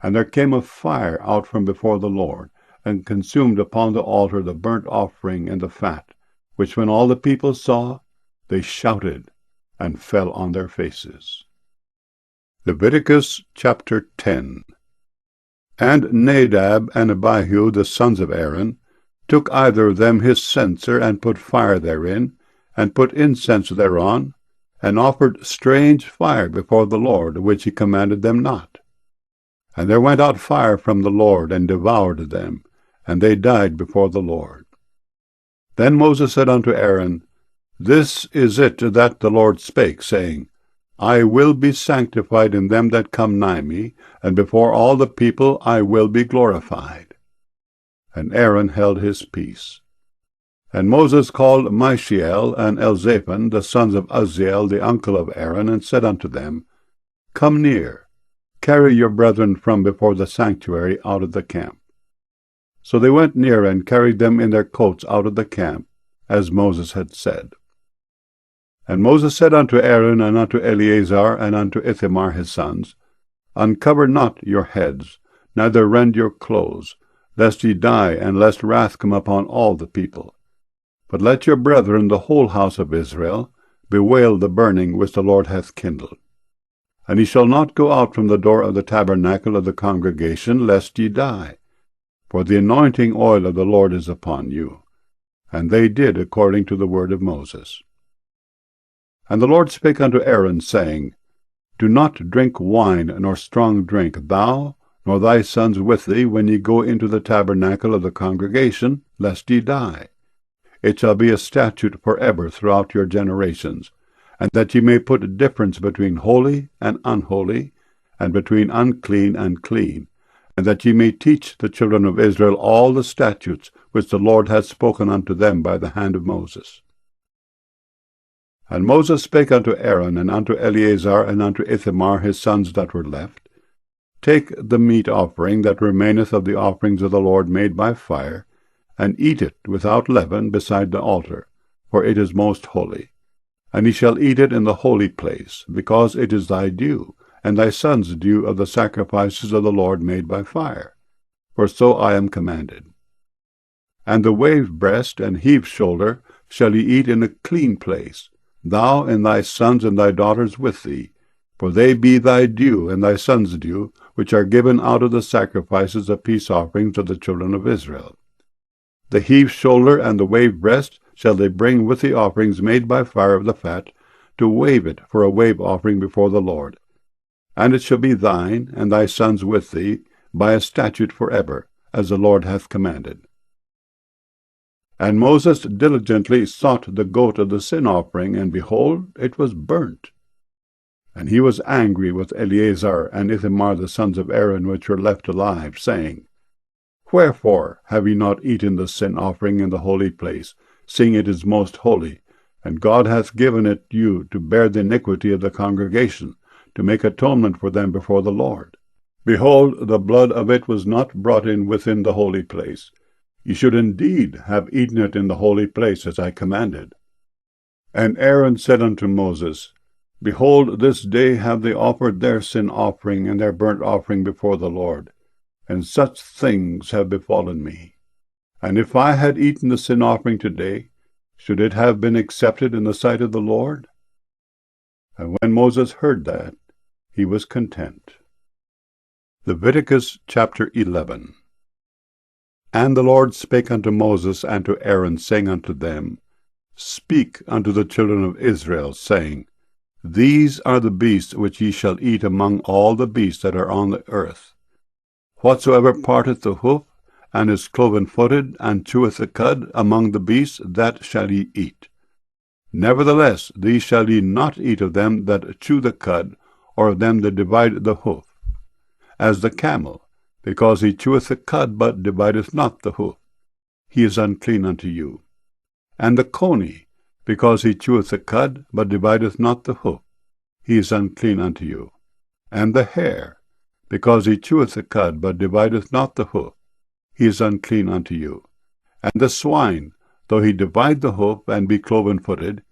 And there came a fire out from before the Lord, and consumed upon the altar the burnt offering and the fat, which when all the people saw, they shouted, and fell on their faces. Leviticus chapter 10. And Nadab and Abihu, the sons of Aaron, took either of them his censer, and put fire therein, and put incense thereon, and offered strange fire before the Lord, which he commanded them not. And there went out fire from the Lord, and devoured them, and they died before the Lord. Then Moses said unto Aaron, This is it that the Lord spake, saying, I will be sanctified in them that come nigh me, and before all the people I will be glorified. And Aaron held his peace. And Moses called Mishael and Elzaphan, the sons of Uzziel, the uncle of Aaron, and said unto them, Come near. Carry your brethren from before the sanctuary out of the camp. So they went near and carried them in their coats out of the camp, as Moses had said. And Moses said unto Aaron, and unto Eleazar, and unto Ithamar his sons, Uncover not your heads, neither rend your clothes, lest ye die, and lest wrath come upon all the people. But let your brethren, the whole house of Israel, bewail the burning which the Lord hath kindled. And ye shall not go out from the door of the tabernacle of the congregation, lest ye die. For the anointing oil of the Lord is upon you. And they did according to the word of Moses. And the Lord spake unto Aaron, saying, Do not drink wine nor strong drink, thou, nor thy sons with thee, when ye go into the tabernacle of the congregation, lest ye die. It shall be a statute forever throughout your generations, and that ye may put a difference between holy and unholy, and between unclean and clean, and that ye may teach the children of Israel all the statutes which the Lord hath spoken unto them by the hand of Moses. And Moses spake unto Aaron, and unto Eleazar, and unto Ithamar his sons that were left, Take the meat offering that remaineth of the offerings of the Lord made by fire, and eat it without leaven beside the altar, for it is most holy. And ye shall eat it in the holy place, because it is thy due, and thy son's due of the sacrifices of the Lord made by fire. For so I am commanded. And the wave breast and heave shoulder shall ye eat in a clean place, thou and thy sons and thy daughters with thee, for they be thy due and thy sons' due, which are given out of the sacrifices of peace offerings of the children of Israel. The heave shoulder and the wave breast shall they bring with the offerings made by fire of the fat, to wave it for a wave offering before the Lord. And it shall be thine, and thy sons with thee, by a statute forever, as the Lord hath commanded. And Moses diligently sought the goat of the sin offering, and behold, it was burnt. And he was angry with Eleazar and Ithamar the sons of Aaron, which were left alive, saying, Wherefore have ye not eaten the sin offering in the holy place, seeing it is most holy, and God hath given it you to bear the iniquity of the congregation, to make atonement for them before the Lord? Behold, the blood of it was not brought in within the holy place. Ye should indeed have eaten it in the holy place, as I commanded. And Aaron said unto Moses, Behold, this day have they offered their sin offering and their burnt offering before the Lord, and such things have befallen me. And if I had eaten the sin offering today, should it have been accepted in the sight of the Lord? And when Moses heard that, he was content. Leviticus chapter 11. And the Lord spake unto Moses and to Aaron, saying unto them, Speak unto the children of Israel, saying, These are the beasts which ye shall eat among all the beasts that are on the earth. Whatsoever parteth the hoof, and is cloven-footed, and cheweth the cud among the beasts, that shall ye eat. Nevertheless, these shall ye not eat of them that chew the cud, or of them that divide the hoof. As the camel, because he cheweth the cud, but divideth not the hoof, he is unclean unto you. And the coney, because he cheweth the cud, but divideth not the hoof, he is unclean unto you. And the hare, because he cheweth the cud, but divideth not the hoof, he is unclean unto you. And the swine, though he divide the hoof, and be cloven-footed,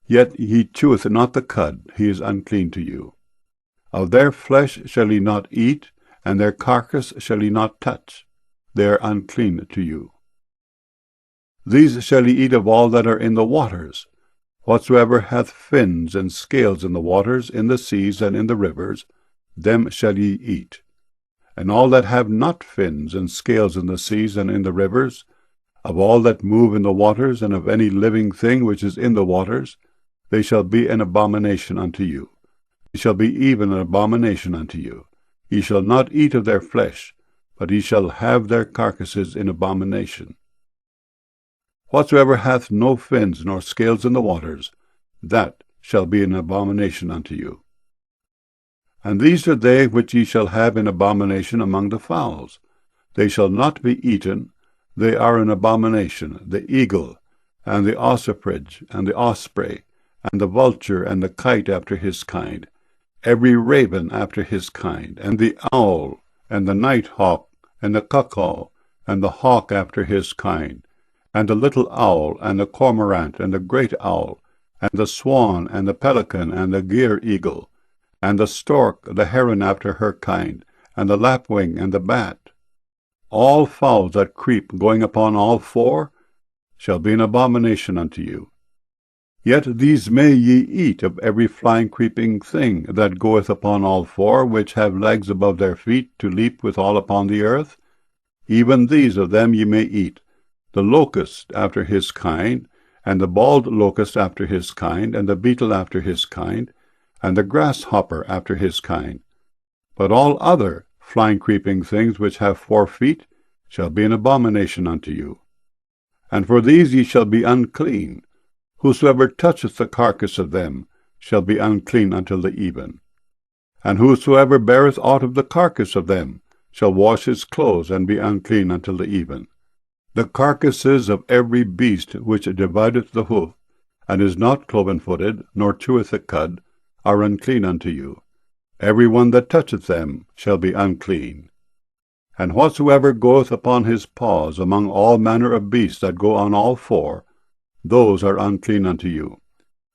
yet he cheweth not the cud, he is unclean to you. Of their flesh shall ye not eat, and their carcass shall ye not touch, they are unclean to you. These shall ye eat of all that are in the waters. Whatsoever hath fins and scales in the waters, in the seas, and in the rivers, them shall ye eat. And all that have not fins and scales in the seas and in the rivers, of all that move in the waters, and of any living thing which is in the waters, they shall be an abomination unto you. They shall be even an abomination unto you. Ye shall not eat of their flesh, but ye shall have their carcasses in abomination. Whatsoever hath no fins nor scales in the waters, that shall be an abomination unto you. And these are they which ye shall have in abomination among the fowls. They shall not be eaten, they are an abomination, the eagle, and the ossifrage, and the osprey, and the vulture, and the kite after his kind. every raven after his kind, and the owl, and the night hawk, and the cuckoo, and the hawk after his kind, and the little owl, and the cormorant, and the great owl, and the swan, and the pelican, and the gier eagle, and the stork, the heron after her kind, and the lapwing, and the bat. All fowls that creep, going upon all four, shall be an abomination unto you. Yet these may ye eat of every flying creeping thing that goeth upon all four, which have legs above their feet, to leap withal upon the earth. Even these of them ye may eat, the locust after his kind, and the bald locust after his kind, and the beetle after his kind, and the grasshopper after his kind. But all other flying creeping things which have 4 feet shall be an abomination unto you. And for these ye shall be unclean. Whosoever toucheth the carcass of them shall be unclean until the even. And whosoever beareth aught of the carcass of them shall wash his clothes, and be unclean until the even. The carcasses of every beast which divideth the hoof, and is not cloven-footed, nor cheweth the cud, are unclean unto you. Every one that toucheth them shall be unclean. And whatsoever goeth upon his paws among all manner of beasts that go on all four, those are unclean unto you.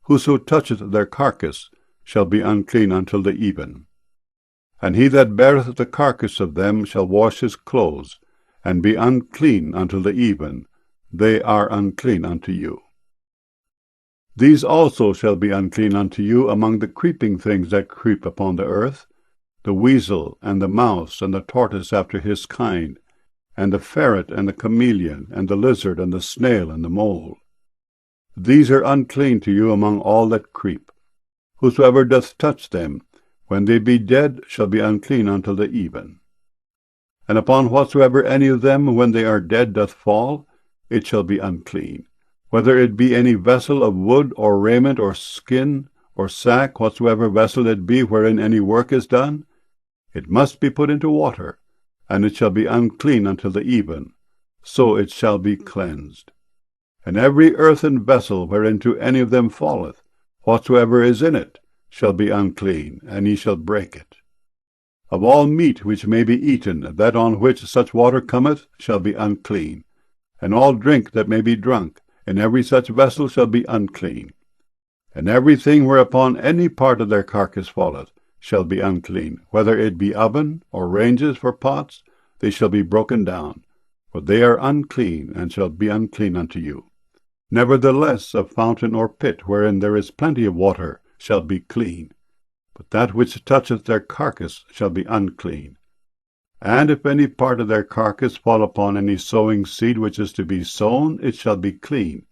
Whoso toucheth their carcass shall be unclean until the even. And he that beareth the carcass of them shall wash his clothes, and be unclean until the even. They are unclean unto you. These also shall be unclean unto you among the creeping things that creep upon the earth, the weasel, and the mouse, and the tortoise after his kind, and the ferret, and the chameleon, and the lizard, and the snail, and the mole. These are unclean to you among all that creep. Whosoever doth touch them, when they be dead, shall be unclean until the even. And upon whatsoever any of them, when they are dead, doth fall, it shall be unclean. Whether it be any vessel of wood, or raiment, or skin, or sack, whatsoever vessel it be wherein any work is done, it must be put into water, and it shall be unclean until the even, so it shall be cleansed. And every earthen vessel whereinto any of them falleth, whatsoever is in it, shall be unclean, and ye shall break it. Of all meat which may be eaten, that on which such water cometh, shall be unclean, and all drink that may be drunk, in every such vessel shall be unclean. And everything whereupon any part of their carcass falleth shall be unclean, whether it be oven, or ranges for pots, they shall be broken down, for they are unclean, and shall be unclean unto you. Nevertheless, a fountain or pit, wherein there is plenty of water, shall be clean, but that which toucheth their carcass shall be unclean. And if any part of their carcass fall upon any sowing seed which is to be sown, it shall be clean.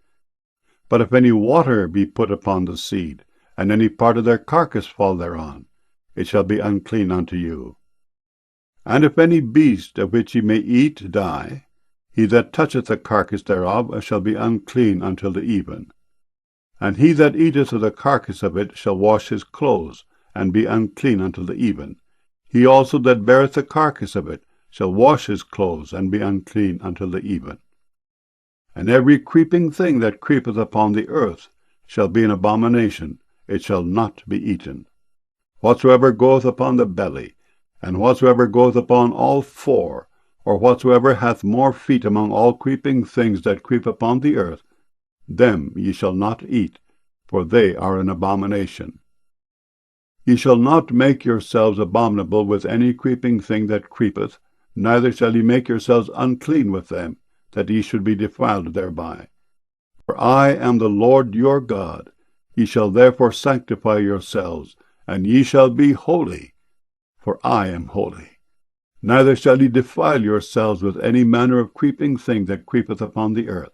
But if any water be put upon the seed, and any part of their carcass fall thereon, it shall be unclean unto you. And if any beast of which ye may eat die, he that toucheth the carcass thereof shall be unclean until the even. And he that eateth of the carcass of it shall wash his clothes, and be unclean until the even. He also that beareth the carcass of it shall wash his clothes, and be unclean until the even. And every creeping thing that creepeth upon the earth shall be an abomination, it shall not be eaten. Whatsoever goeth upon the belly, and whatsoever goeth upon all four, or whatsoever hath more feet among all creeping things that creep upon the earth, them ye shall not eat, for they are an abomination. Ye shall not make yourselves abominable with any creeping thing that creepeth, neither shall ye make yourselves unclean with them, that ye should be defiled thereby. For I am the Lord your God. Ye shall therefore sanctify yourselves, and ye shall be holy, for I am holy. Neither shall ye defile yourselves with any manner of creeping thing that creepeth upon the earth.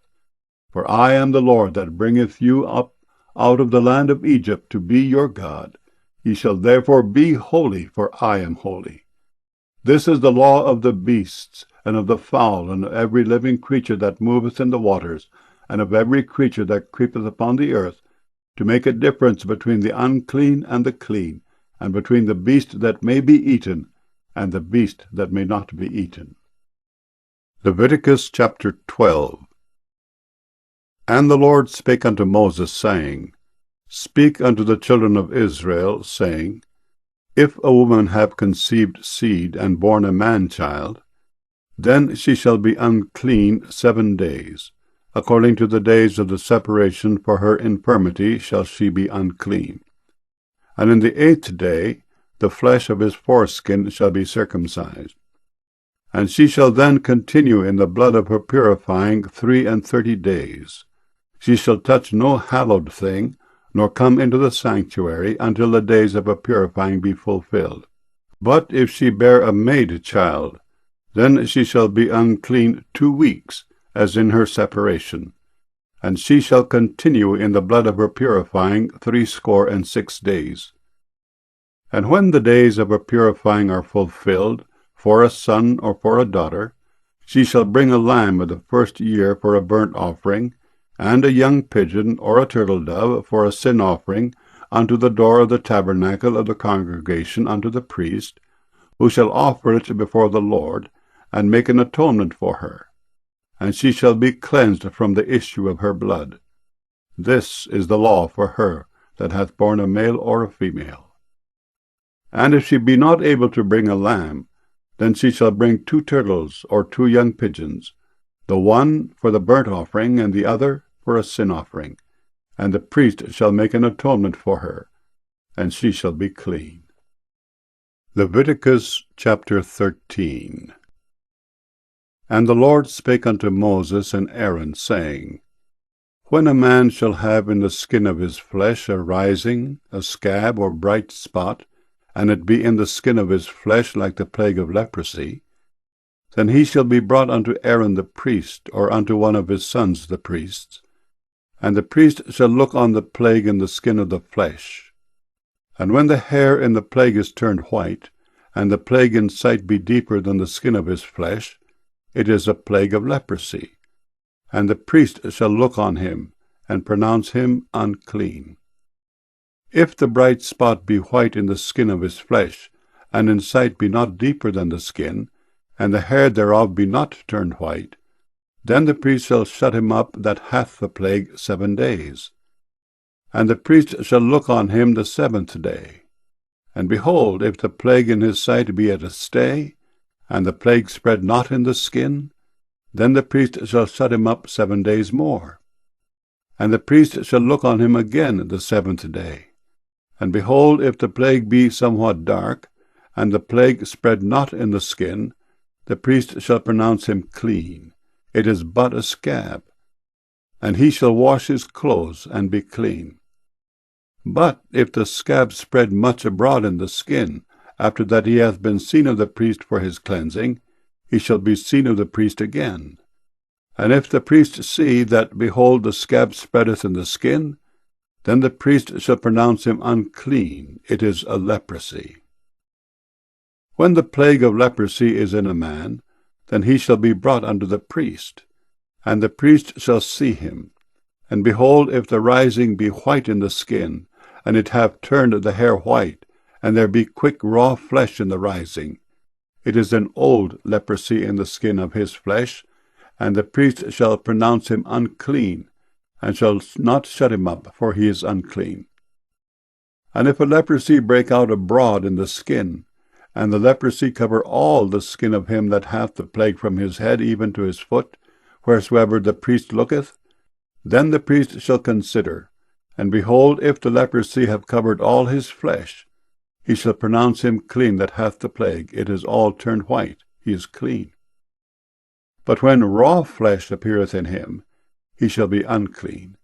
For I am the Lord that bringeth you up out of the land of Egypt to be your God. Ye shall therefore be holy, for I am holy. This is the law of the beasts, and of the fowl, and of every living creature that moveth in the waters, and of every creature that creepeth upon the earth, to make a difference between the unclean and the clean, and between the beast that may be eaten, and the beast that may not be eaten. Leviticus chapter 12. And the Lord spake unto Moses, saying, Speak unto the children of Israel, saying, If a woman have conceived seed and borne a man-child, then she shall be unclean 7 days. According to the days of the separation for her infirmity shall she be unclean. And in the 8th day the flesh of his foreskin shall be circumcised. And she shall then continue in the blood of her purifying 33 days. She shall touch no hallowed thing, nor come into the sanctuary, until the days of her purifying be fulfilled. But if she bear a maid child, then she shall be unclean 2 weeks, as in her separation. And she shall continue in the blood of her purifying 66 days. And when the days of her purifying are fulfilled, for a son or for a daughter, she shall bring a lamb of the 1st year for a burnt offering, and a young pigeon or a turtle-dove for a sin offering, unto the door of the tabernacle of the congregation unto the priest, who shall offer it before the Lord, and make an atonement for her. And she shall be cleansed from the issue of her blood. This is the law for her that hath borne a male or a female. And if she be not able to bring a lamb, then she shall bring 2 turtles or 2 young pigeons, the one for the burnt offering, and the other for a sin offering. And the priest shall make an atonement for her, and she shall be clean. Leviticus chapter 13. And the Lord spake unto Moses and Aaron, saying, When a man shall have in the skin of his flesh a rising, a scab, or bright spot, and it be in the skin of his flesh like the plague of leprosy, then he shall be brought unto Aaron the priest, or unto one of his sons the priests. And the priest shall look on the plague in the skin of the flesh. And when the hair in the plague is turned white, and the plague in sight be deeper than the skin of his flesh, it is a plague of leprosy. And the priest shall look on him, and pronounce him unclean. If the bright spot be white in the skin of his flesh, and in sight be not deeper than the skin, and the hair thereof be not turned white, then the priest shall shut him up that hath the plague 7 days. And the priest shall look on him the 7th day. And behold, if the plague in his sight be at a stay, and the plague spread not in the skin, then the priest shall shut him up 7 days more. And the priest shall look on him again the 7th day. And behold, if the plague be somewhat dark, and the plague spread not in the skin, the priest shall pronounce him clean. It is but a scab. And he shall wash his clothes, and be clean. But if the scab spread much abroad in the skin, after that he hath been seen of the priest for his cleansing, he shall be seen of the priest again. And if the priest see that, behold, the scab spreadeth in the skin, then the priest shall pronounce him unclean. It is a leprosy. When the plague of leprosy is in a man, then he shall be brought unto the priest, and the priest shall see him. And behold, if the rising be white in the skin, and it have turned the hair white, and there be quick raw flesh in the rising, it is an old leprosy in the skin of his flesh, and the priest shall pronounce him unclean, and shall not shut him up, for he is unclean. And if a leprosy break out abroad in the skin, and the leprosy cover all the skin of him that hath the plague from his head even to his foot, wheresoever the priest looketh, then the priest shall consider, and behold, if the leprosy have covered all his flesh, he shall pronounce him clean that hath the plague. It is all turned white. He is clean. But when raw flesh appeareth in him, he shall be unclean.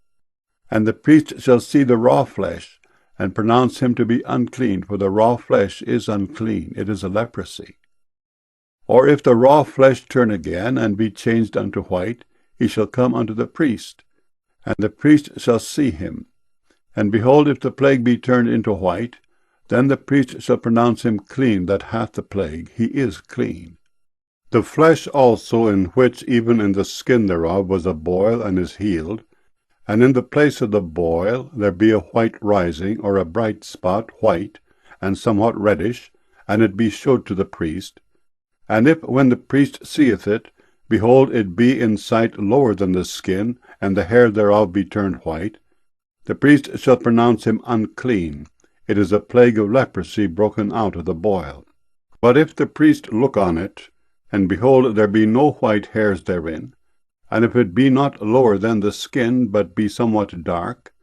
And the priest shall see the raw flesh, and pronounce him to be unclean, for the raw flesh is unclean. It is a leprosy. Or if the raw flesh turn again, and be changed unto white, he shall come unto the priest, and the priest shall see him. And behold, if the plague be turned into white, then the priest shall pronounce him clean that hath the plague. He is clean. The flesh also, in which even in the skin thereof was a boil, and is healed, and in the place of the boil there be a white rising, or a bright spot, white, and somewhat reddish, and it be showed to the priest. And if, when the priest seeth it, behold, it be in sight lower than the skin, and the hair thereof be turned white, the priest shall pronounce him unclean. it is a plague of leprosy broken out of the boil. But if the priest look on it, and behold, there be no white hairs therein, and if it be not lower than the skin, but be somewhat dark,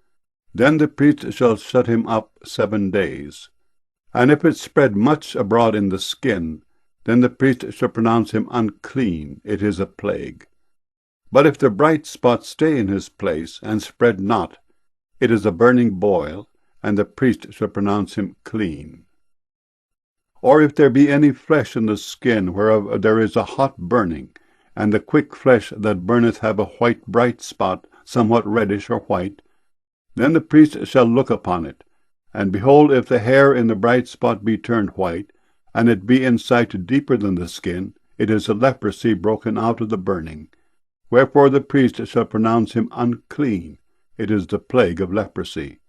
then the priest shall shut him up 7 days. And if it spread much abroad in the skin, then the priest shall pronounce him unclean, it is a plague. But if the bright spot stay in his place, and spread not, it is a burning boil, and the priest shall pronounce him clean. Or if there be any flesh in the skin, whereof there is a hot burning, and the quick flesh that burneth have a white bright spot, somewhat reddish or white, then the priest shall look upon it, and behold, if the hair in the bright spot be turned white, and it be in sight deeper than the skin, it is a leprosy broken out of the burning. Wherefore the priest shall pronounce him unclean, it is the plague of leprosy.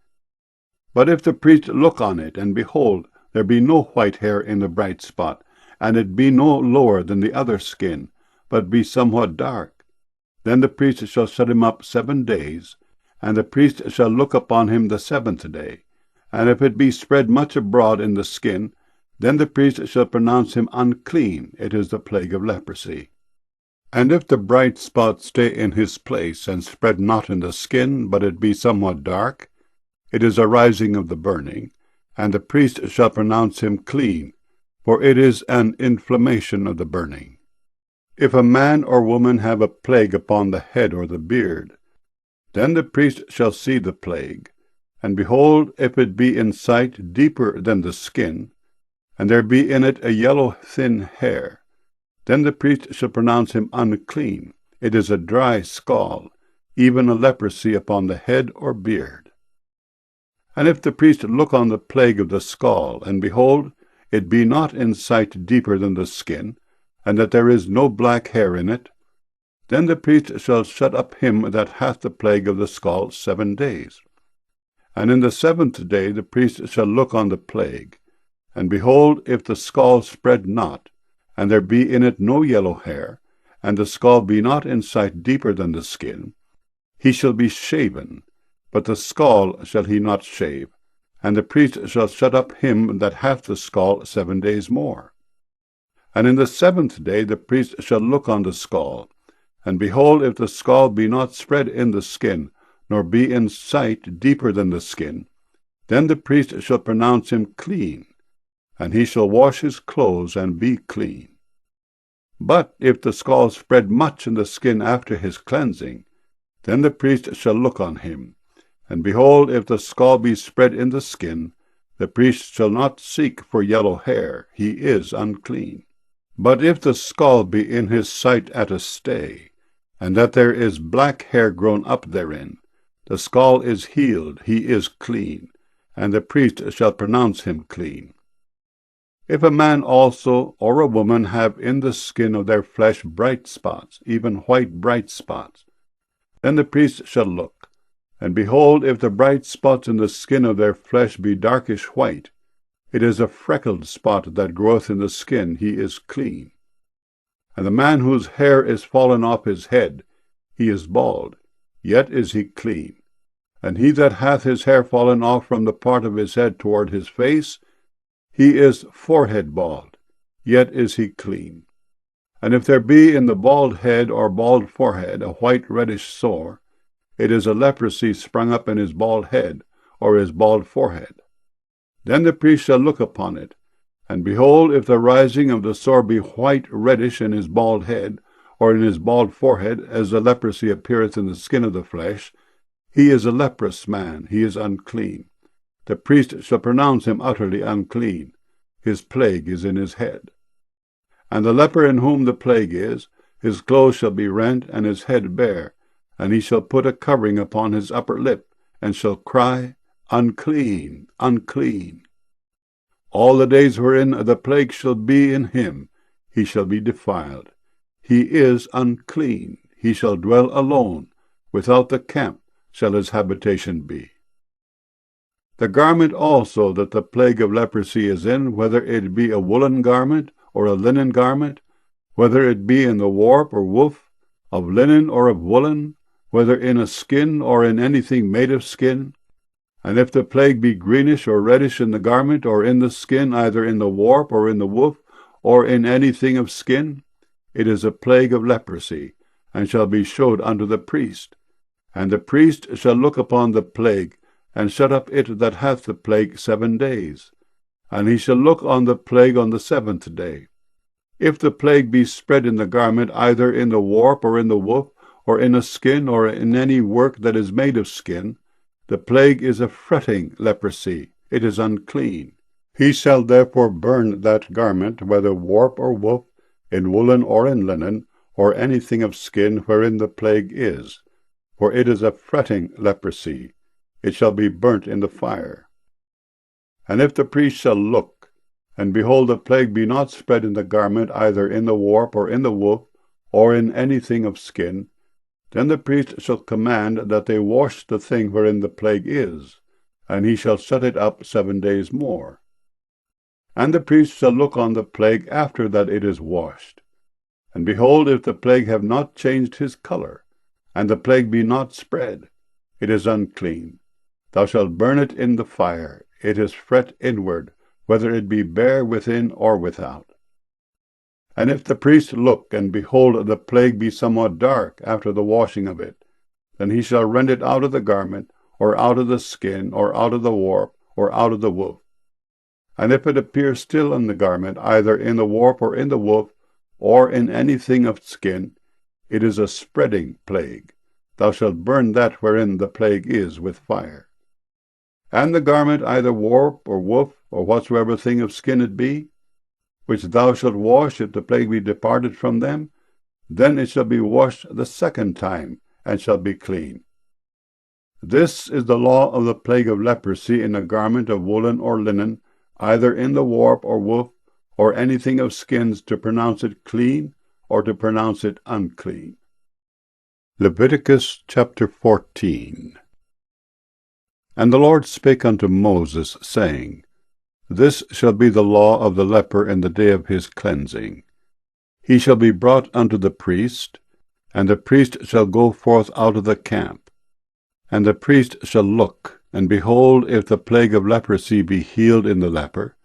But if the priest look on it, and behold, there be no white hair in the bright spot, and it be no lower than the other skin, but be somewhat dark, then the priest shall shut him up 7 days, and the priest shall look upon him the 7th day. And if it be spread much abroad in the skin, then the priest shall pronounce him unclean, it is the plague of leprosy. And if the bright spot stay in his place, and spread not in the skin, but it be somewhat dark, it is a rising of the burning, and the priest shall pronounce him clean, for it is an inflammation of the burning. If a man or woman have a plague upon the head or the beard, then the priest shall see the plague, and behold, if it be in sight deeper than the skin, and there be in it a yellow thin hair, then the priest shall pronounce him unclean. It is a dry scald, even a leprosy upon the head or beard. And if the priest look on the plague of the scald, and behold, it be not in sight deeper than the skin, and that there is no black hair in it, then the priest shall shut up him that hath the plague of the scald 7 days. And in the 7th day the priest shall look on the plague, and behold, if the scald spread not, and there be in it no yellow hair, and the scald be not in sight deeper than the skin, he shall be shaven, but the scald shall he not shave, and the priest shall shut up him that hath the scald 7 days more. And in the 7th day the priest shall look on the scald, and behold, if the scald be not spread in the skin, nor be in sight deeper than the skin, then the priest shall pronounce him clean, and he shall wash his clothes and be clean. But if the scald spread much in the skin after his cleansing, then the priest shall look on him, and behold, if the scald be spread in the skin, the priest shall not seek for yellow hair, he is unclean. But if the scald be in his sight at a stay, and that there is black hair grown up therein, the scald is healed, he is clean, and the priest shall pronounce him clean. If a man also or a woman have in the skin of their flesh bright spots, even white bright spots, then the priest shall look, and behold, if the bright spots in the skin of their flesh be darkish white, it is a freckled spot that groweth in the skin, he is clean. And the man whose hair is fallen off his head, he is bald, yet is he clean. And he that hath his hair fallen off from the part of his head toward his face, he is forehead bald, yet is he clean. And if there be in the bald head or bald forehead a white reddish sore, it is a leprosy sprung up in his bald head or his bald forehead. Then the priest shall look upon it, and behold, if the rising of the sore be white reddish in his bald head, or in his bald forehead, as the leprosy appeareth in the skin of the flesh, he is a leprous man, he is unclean. The priest shall pronounce him utterly unclean. His plague is in his head. And the leper in whom the plague is, his clothes shall be rent, and his head bare, and he shall put a covering upon his upper lip, and shall cry, Unclean, unclean. All the days wherein the plague shall be in him, he shall be defiled. He is unclean, he shall dwell alone, without the camp shall his habitation be. The garment also that the plague of leprosy is in, whether it be a woolen garment or a linen garment, whether it be in the warp or woof, of linen or of woolen, whether in a skin or in anything made of skin, And if the plague be greenish or reddish in the garment, or in the skin, either in the warp, or in the woof, or in anything of skin, it is a plague of leprosy, and shall be showed unto the priest. And the priest shall look upon the plague, and shut up it that hath the plague 7 days. And he shall look on the plague on the 7th day. If the plague be spread in the garment, either in the warp, or in the woof, or in a skin, or in any work that is made of skin, the plague is a fretting leprosy, it is unclean. He shall therefore burn that garment, whether warp or woof, in woolen or in linen, or anything of skin wherein the plague is, for it is a fretting leprosy, it shall be burnt in the fire. And if the priest shall look, and behold the plague be not spread in the garment, either in the warp, or in the woof, or in anything of skin, then the priest shall command that they wash the thing wherein the plague is, and he shall shut it up 7 days more. And the priest shall look on the plague after that it is washed. And behold, if the plague have not changed his colour, and the plague be not spread, it is unclean. Thou shalt burn it in the fire, it is fret inward, whether it be bare within or without. And if the priest look, and behold, the plague be somewhat dark after the washing of it, then he shall rend it out of the garment, or out of the skin, or out of the warp, or out of the woof. And if it appear still in the garment, either in the warp, or in the woof, or in anything of skin, it is a spreading plague. Thou shalt burn that wherein the plague is with fire. And the garment, either warp, or woof, or whatsoever thing of skin it be, which thou shalt wash if the plague be departed from them, then it shall be washed the 2nd time, and shall be clean. This is the law of the plague of leprosy in a garment of woolen or linen, either in the warp or woof, or anything of skins, to pronounce it clean, or to pronounce it unclean. Leviticus chapter 14. And the Lord spake unto Moses, saying, This shall be the law of the leper in the day of his cleansing. He shall be brought unto the priest, and the priest shall go forth out of the camp. And the priest shall look, and behold, if the plague of leprosy be healed in the leper,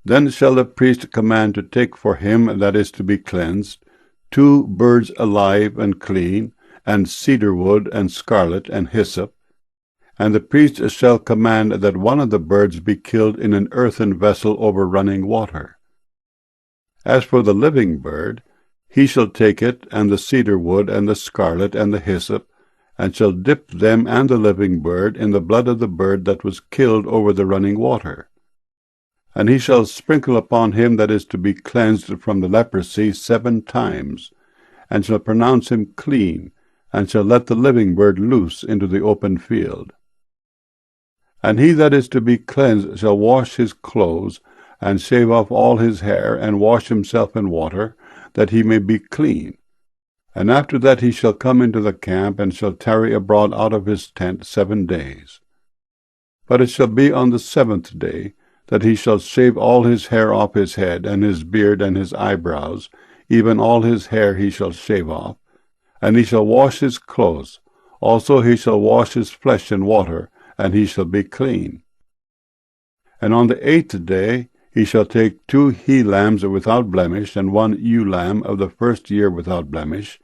then shall the priest command to take for him that is to be cleansed 2 birds alive and clean, and cedar wood, and scarlet, and hyssop. And the priest shall command that one of the birds be killed in an earthen vessel over running water. As for the living bird, he shall take it, and the cedar wood, and the scarlet, and the hyssop, and shall dip them and the living bird in the blood of the bird that was killed over the running water. And he shall sprinkle upon him that is to be cleansed from the leprosy 7 times, and shall pronounce him clean, and shall let the living bird loose into the open field. And he that is to be cleansed shall wash his clothes, and shave off all his hair, and wash himself in water, that he may be clean. And after that he shall come into the camp, and shall tarry abroad out of his tent 7 days. But it shall be on the 7th day that he shall shave all his hair off his head, and his beard, and his eyebrows, even all his hair he shall shave off, and he shall wash his clothes. Also he shall wash his flesh in water, and he shall be clean. And on the 8th day he shall take 2 he-lambs without blemish, and 1 ewe-lamb of the 1st year without blemish,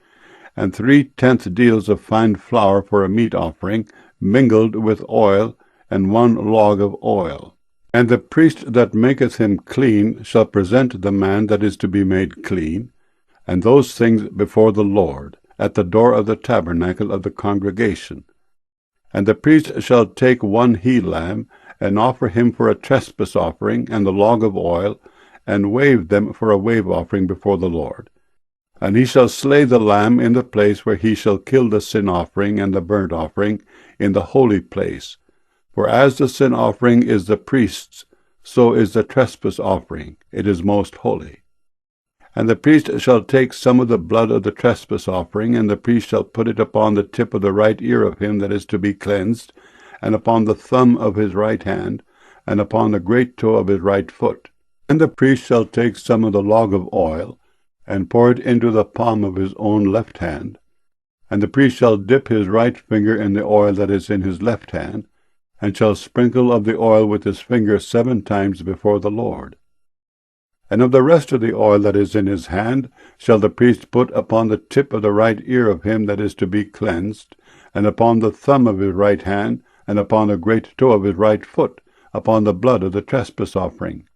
and 3/10 deals of fine flour for a meat offering, mingled with oil, and 1 log of oil. And the priest that maketh him clean shall present the man that is to be made clean, and those things before the Lord, at the door of the tabernacle of the congregation. And the priest shall take 1 he-lamb, and offer him for a trespass offering, and the log of oil, and wave them for a wave offering before the Lord. And he shall slay the lamb in the place where he shall kill the sin offering and the burnt offering, in the holy place. For as the sin offering is the priest's, so is the trespass offering, it is most holy. And the priest shall take some of the blood of the trespass offering, and the priest shall put it upon the tip of the right ear of him that is to be cleansed, and upon the thumb of his right hand, and upon the great toe of his right foot. And the priest shall take some of the log of oil, and pour it into the palm of his own left hand. And the priest shall dip his right finger in the oil that is in his left hand, and shall sprinkle of the oil with his finger 7 times before the Lord. And of the rest of the oil that is in his hand shall the priest put upon the tip of the right ear of him that is to be cleansed, and upon the thumb of his right hand, and upon the great toe of his right foot, upon the blood of the trespass offering.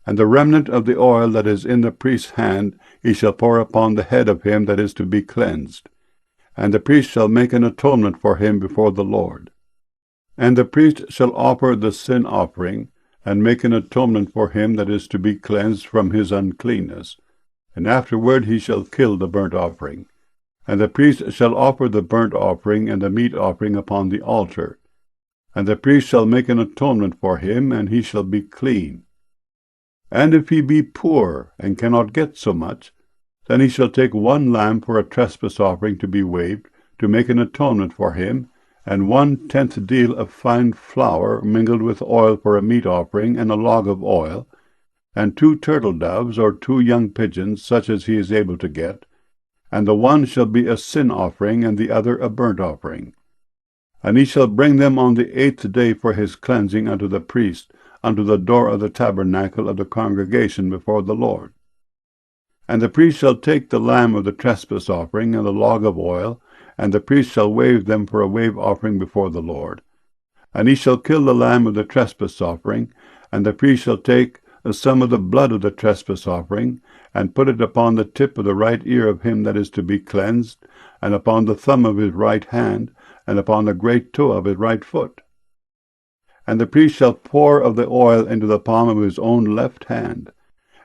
And the remnant of the oil that is in the priest's hand he shall pour upon the head of him that is to be cleansed. And the priest shall make an atonement for him before the Lord. And the priest shall offer the sin offering, and make an atonement for him that is to be cleansed from his uncleanness. And afterward he shall kill the burnt offering. And the priest shall offer the burnt offering and the meat offering upon the altar. And the priest shall make an atonement for him, and he shall be clean. And if he be poor, and cannot get so much, then he shall take 1 lamb for a trespass offering to be waved, to make an atonement for him, and 1/10 deal of fine flour mingled with oil for a meat offering, and a log of oil, and 2 turtle doves or 2 young pigeons, such as he is able to get, and the one shall be a sin offering, and the other a burnt offering. And he shall bring them on the 8th day for his cleansing unto the priest, unto the door of the tabernacle of the congregation before the Lord. And the priest shall take the lamb of the trespass offering, and the log of oil, and the priest shall wave them for a wave offering before the Lord. And he shall kill the lamb of the trespass offering, and the priest shall take some of the blood of the trespass offering, and put it upon the tip of the right ear of him that is to be cleansed, and upon the thumb of his right hand, and upon the great toe of his right foot. And the priest shall pour of the oil into the palm of his own left hand,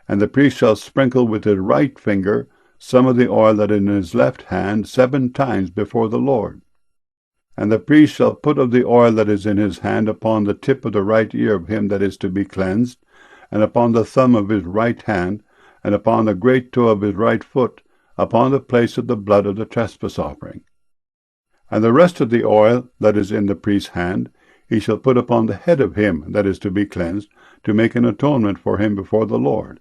and the priest shall sprinkle with his right finger some of the oil that is in his left hand 7 times before the Lord. And the priest shall put of the oil that is in his hand upon the tip of the right ear of him that is to be cleansed, and upon the thumb of his right hand, and upon the great toe of his right foot, upon the place of the blood of the trespass offering. And the rest of the oil that is in the priest's hand he shall put upon the head of him that is to be cleansed, to make an atonement for him before the Lord.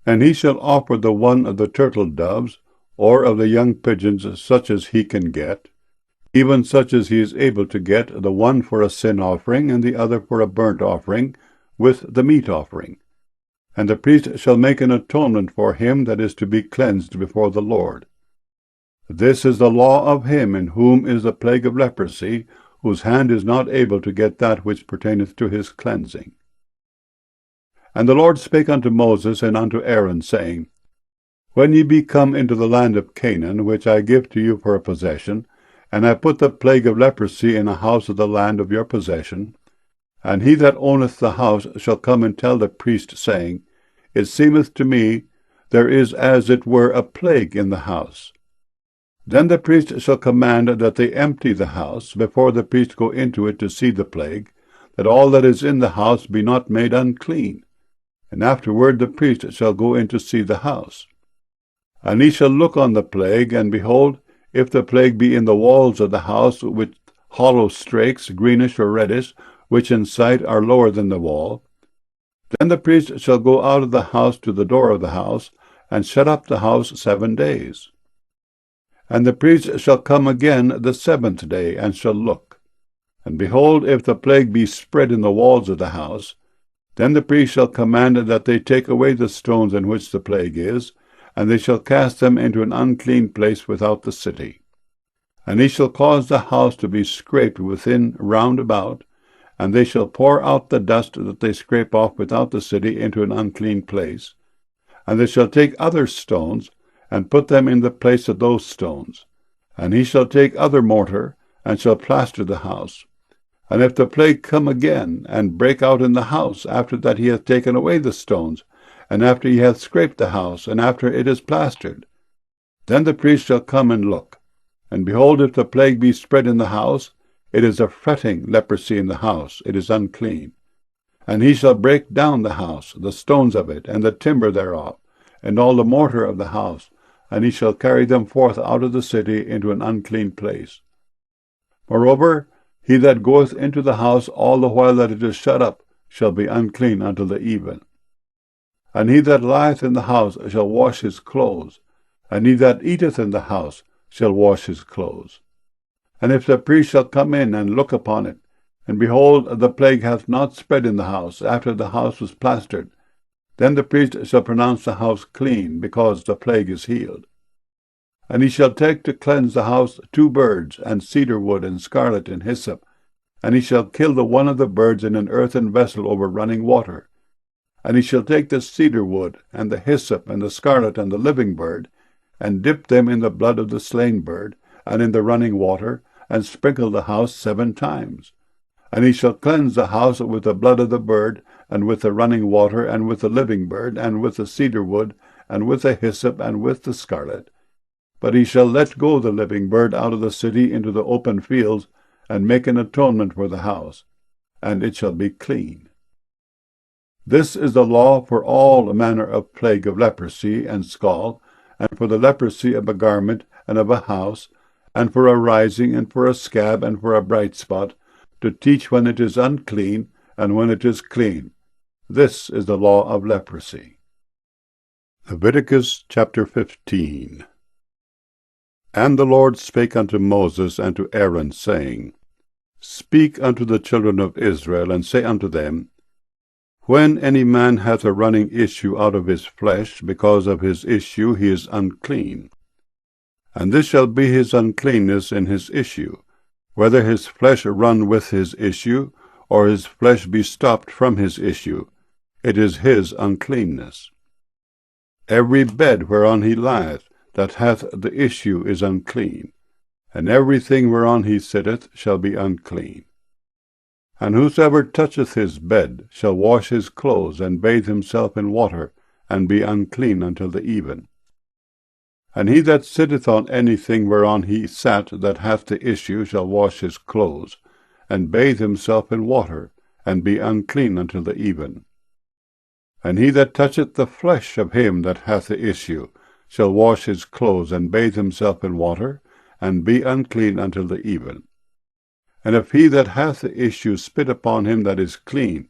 And he shall offer the one of the turtle doves, or of the young pigeons, such as he can get, even such as he is able to get, the one for a sin offering, and the other for a burnt offering, with the meat offering. And the priest shall make an atonement for him that is to be cleansed before the Lord. This is the law of him in whom is the plague of leprosy, whose hand is not able to get that which pertaineth to his cleansing. And the Lord spake unto Moses and unto Aaron, saying, When ye be come into the land of Canaan, which I give to you for a possession, and I put the plague of leprosy in a house of the land of your possession, and he that owneth the house shall come and tell the priest, saying, It seemeth to me there is as it were a plague in the house. Then the priest shall command that they empty the house, before the priest go into it to see the plague, that all that is in the house be not made unclean. And afterward the priest shall go in to see the house. And he shall look on the plague, and behold, if the plague be in the walls of the house, with hollow strakes, greenish or reddish, which in sight are lower than the wall, then the priest shall go out of the house to the door of the house, and shut up the house 7 days. And the priest shall come again the 7th day, and shall look. And behold, if the plague be spread in the walls of the house, then the priest shall command that they take away the stones in which the plague is, and they shall cast them into an unclean place without the city. And he shall cause the house to be scraped within round about, and they shall pour out the dust that they scrape off without the city into an unclean place. And they shall take other stones, and put them in the place of those stones. And he shall take other mortar, and shall plaster the house. And if the plague come again, and break out in the house, after that he hath taken away the stones, and after he hath scraped the house, and after it is plastered, then the priest shall come and look. And behold, if the plague be spread in the house, it is a fretting leprosy in the house, it is unclean. And he shall break down the house, the stones of it, and the timber thereof, and all the mortar of the house, and he shall carry them forth out of the city into an unclean place. Moreover, he that goeth into the house all the while that it is shut up shall be unclean until the even. And he that lieth in the house shall wash his clothes, and he that eateth in the house shall wash his clothes. And if the priest shall come in and look upon it, and behold, the plague hath not spread in the house, after the house was plastered, then the priest shall pronounce the house clean, because the plague is healed. And he shall take to cleanse the house 2 birds, and cedar wood, and scarlet, and hyssop, and he shall kill the one of the birds in an earthen vessel over running water. And he shall take the cedar wood, and the hyssop, and the scarlet, and the living bird, and dip them in the blood of the slain bird, and in the running water, and sprinkle the house 7 times. And he shall cleanse the house with the blood of the bird, and with the running water, and with the living bird, and with the cedar wood, and with the hyssop, and with the scarlet. But he shall let go the living bird out of the city into the open fields, and make an atonement for the house, and it shall be clean. This is the law for all manner of plague of leprosy and scald, and for the leprosy of a garment and of a house, and for a rising, and for a scab, and for a bright spot, to teach when it is unclean, and when it is clean. This is the law of leprosy. Leviticus chapter 15. And the Lord spake unto Moses and to Aaron, saying, Speak unto the children of Israel, and say unto them, When any man hath a running issue out of his flesh, because of his issue he is unclean. And this shall be his uncleanness in his issue, whether his flesh run with his issue, or his flesh be stopped from his issue, it is his uncleanness. Every bed whereon he lieth, that hath the issue, is unclean, and everything whereon he sitteth shall be unclean. And whosoever toucheth his bed shall wash his clothes, and bathe himself in water, and be unclean until the even. And he that sitteth on anything whereon he sat that hath the issue shall wash his clothes, and bathe himself in water, and be unclean until the even. And he that toucheth the flesh of him that hath the issue shall wash his clothes, and bathe himself in water, and be unclean until the even. And if he that hath the issue spit upon him that is clean,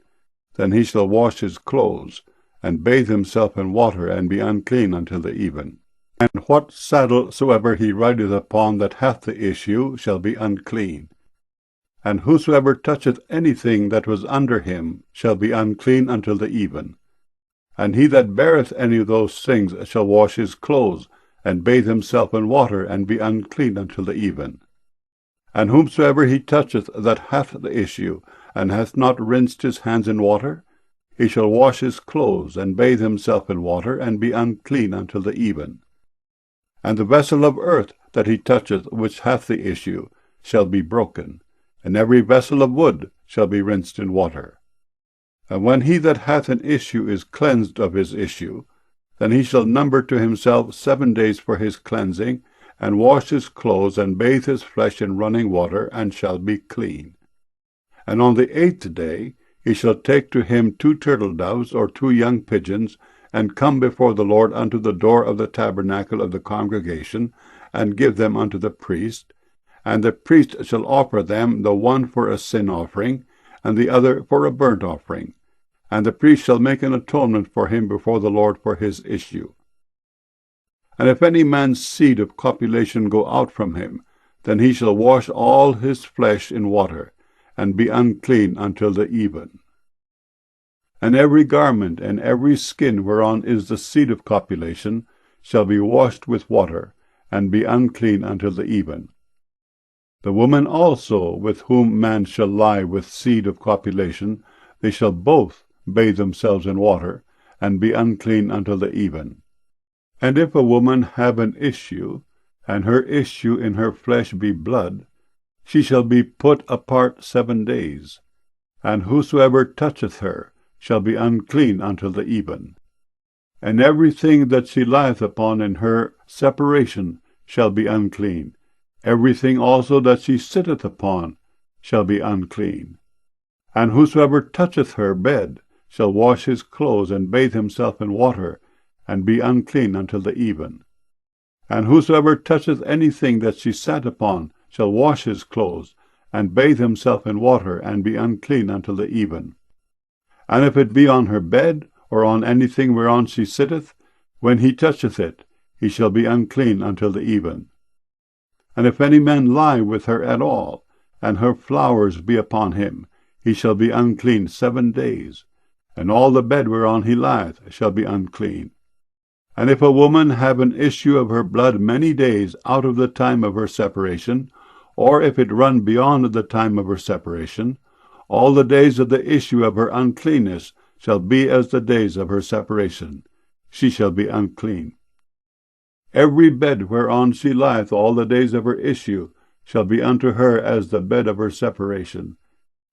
then he shall wash his clothes, and bathe himself in water, and be unclean until the even. And what saddle soever he rideth upon that hath the issue shall be unclean. And whosoever toucheth anything that was under him shall be unclean until the even. And he that beareth any of those things shall wash his clothes, and bathe himself in water, and be unclean until the even. And whomsoever he toucheth that hath the issue, and hath not rinsed his hands in water, he shall wash his clothes, and bathe himself in water, and be unclean until the even. And the vessel of earth that he toucheth which hath the issue shall be broken, and every vessel of wood shall be rinsed in water. And when he that hath an issue is cleansed of his issue, then he shall number to himself 7 days for his cleansing, and wash his clothes, and bathe his flesh in running water, and shall be clean. And on the 8th day he shall take to him 2 turtle doves, or 2 young pigeons, and come before the Lord unto the door of the tabernacle of the congregation, and give them unto the priest. And the priest shall offer them, the one for a sin offering, and the other for a burnt offering. And the priest shall make an atonement for him before the Lord for his issue. And if any man's seed of copulation go out from him, then he shall wash all his flesh in water, and be unclean until the even. And every garment and every skin whereon is the seed of copulation shall be washed with water, and be unclean until the even. The woman also with whom man shall lie with seed of copulation, they shall both bathe themselves in water, and be unclean until the even. And if a woman have an issue, and her issue in her flesh be blood, she shall be put apart 7 days, and whosoever toucheth her shall be unclean until the even. And everything that she lieth upon in her separation shall be unclean. Everything also that she sitteth upon shall be unclean. And whosoever toucheth her bed shall wash his clothes, and bathe himself in water, and be unclean until the even. And whosoever toucheth anything that she sat upon shall wash his clothes, and bathe himself in water, and be unclean until the even. And if it be on her bed, or on anything whereon she sitteth, when he toucheth it, he shall be unclean until the even. And if any man lie with her at all, and her flowers be upon him, he shall be unclean 7 days, and all the bed whereon he lieth shall be unclean. And if a woman have an issue of her blood many days out of the time of her separation, or if it run beyond the time of her separation, all the days of the issue of her uncleanness shall be as the days of her separation. She shall be unclean. Every bed whereon she lieth all the days of her issue shall be unto her as the bed of her separation.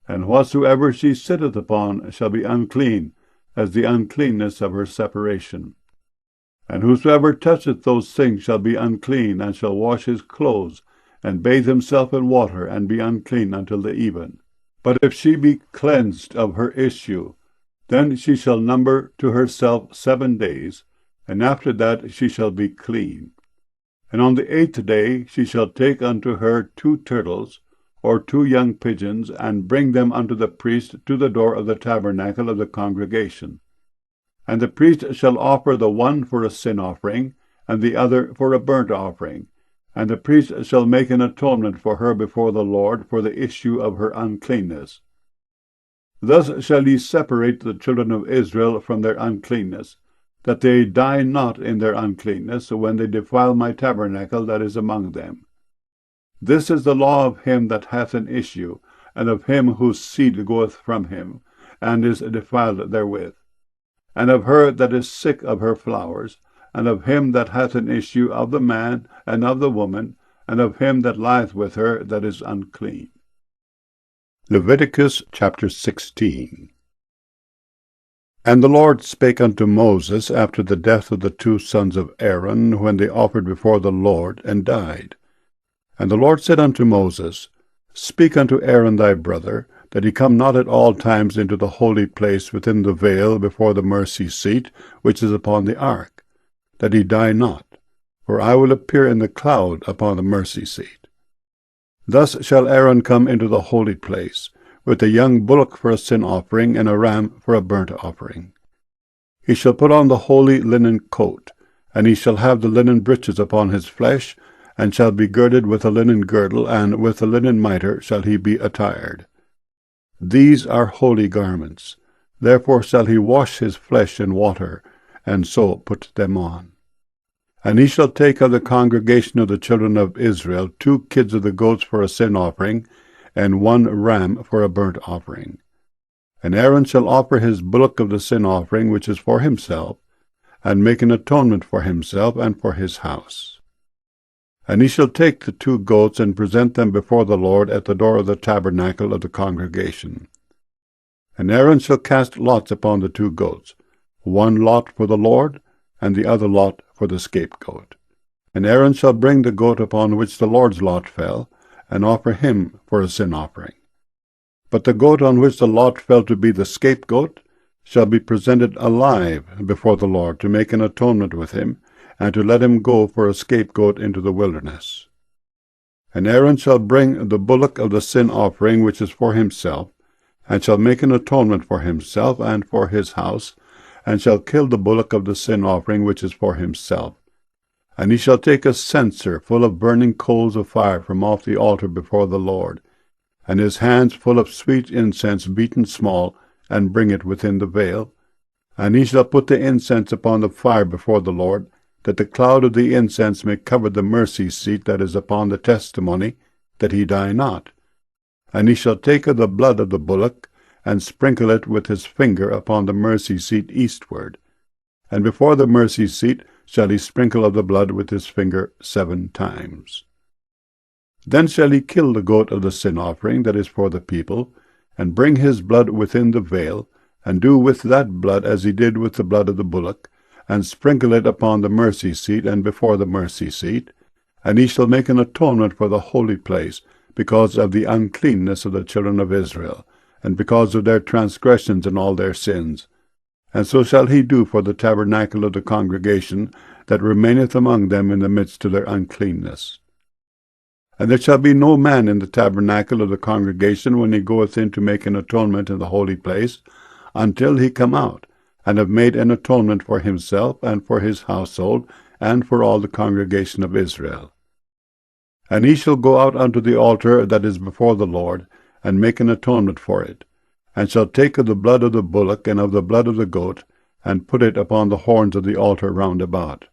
And whatsoever she sitteth upon shall be unclean, as the uncleanness of her separation. And whosoever toucheth those things shall be unclean, and shall wash his clothes, and bathe himself in water, and be unclean until the even. But if she be cleansed of her issue, then she shall number to herself 7 days, and after that she shall be clean. And on the 8th day she shall take unto her 2 turtles, or 2 young pigeons, and bring them unto the priest to the door of the tabernacle of the congregation. And the priest shall offer the one for a sin offering, and the other for a burnt offering. And the priest shall make an atonement for her before the Lord for the issue of her uncleanness. Thus shall ye separate the children of Israel from their uncleanness, that they die not in their uncleanness when they defile my tabernacle that is among them. This is the law of him that hath an issue, and of him whose seed goeth from him, and is defiled therewith, and of her that is sick of her flowers, and of him that hath an issue, of the man and of the woman, and of him that lieth with her that is unclean. Leviticus chapter 16. And the Lord spake unto Moses after the death of the 2 sons of Aaron, when they offered before the Lord, and died. And the Lord said unto Moses, Speak unto Aaron thy brother, that he come not at all times into the holy place within the veil before the mercy seat, which is upon the ark, that he die not, for I will appear in the cloud upon the mercy seat. Thus shall Aaron come into the holy place, with a young bullock for a sin offering, and a ram for a burnt offering. He shall put on the holy linen coat, and he shall have the linen breeches upon his flesh, and shall be girded with a linen girdle, and with a linen mitre shall he be attired. These are holy garments. Therefore shall he wash his flesh in water, and so put them on. And he shall take of the congregation of the children of Israel 2 kids of the goats for a sin offering, and 1 ram for a burnt offering. And Aaron shall offer his bullock of the sin offering, which is for himself, and make an atonement for himself and for his house. And he shall take the 2 goats, and present them before the Lord at the door of the tabernacle of the congregation. And Aaron shall cast lots upon the 2 goats, 1 lot for the Lord, and the other lot for the scapegoat. And Aaron shall bring the goat upon which the Lord's lot fell, and offer him for a sin offering. But the goat on which the lot fell to be the scapegoat shall be presented alive before the Lord, to make an atonement with him, and to let him go for a scapegoat into the wilderness. And Aaron shall bring the bullock of the sin offering, which is for himself, and shall make an atonement for himself and for his house, and shall kill the bullock of the sin offering, which is for himself. And he shall take a censer full of burning coals of fire from off the altar before the Lord, and his hands full of sweet incense beaten small, and bring it within the veil. And he shall put the incense upon the fire before the Lord, that the cloud of the incense may cover the mercy seat that is upon the testimony, that he die not. And he shall take of the blood of the bullock, and sprinkle it with his finger upon the mercy seat eastward. And before the mercy seat shall he sprinkle of the blood with his finger 7 times. Then shall he kill the goat of the sin offering that is for the people, and bring his blood within the veil, and do with that blood as he did with the blood of the bullock, and sprinkle it upon the mercy seat and before the mercy seat. And he shall make an atonement for the holy place, because of the uncleanness of the children of Israel, and because of their transgressions and all their sins. And so shall he do for the tabernacle of the congregation that remaineth among them in the midst of their uncleanness. And there shall be no man in the tabernacle of the congregation when he goeth in to make an atonement in the holy place, until he come out, and have made an atonement for himself and for his household, and for all the congregation of Israel. And he shall go out unto the altar that is before the Lord, and make an atonement for it, and shall take of the blood of the bullock and of the blood of the goat, and put it upon the horns of the altar round about.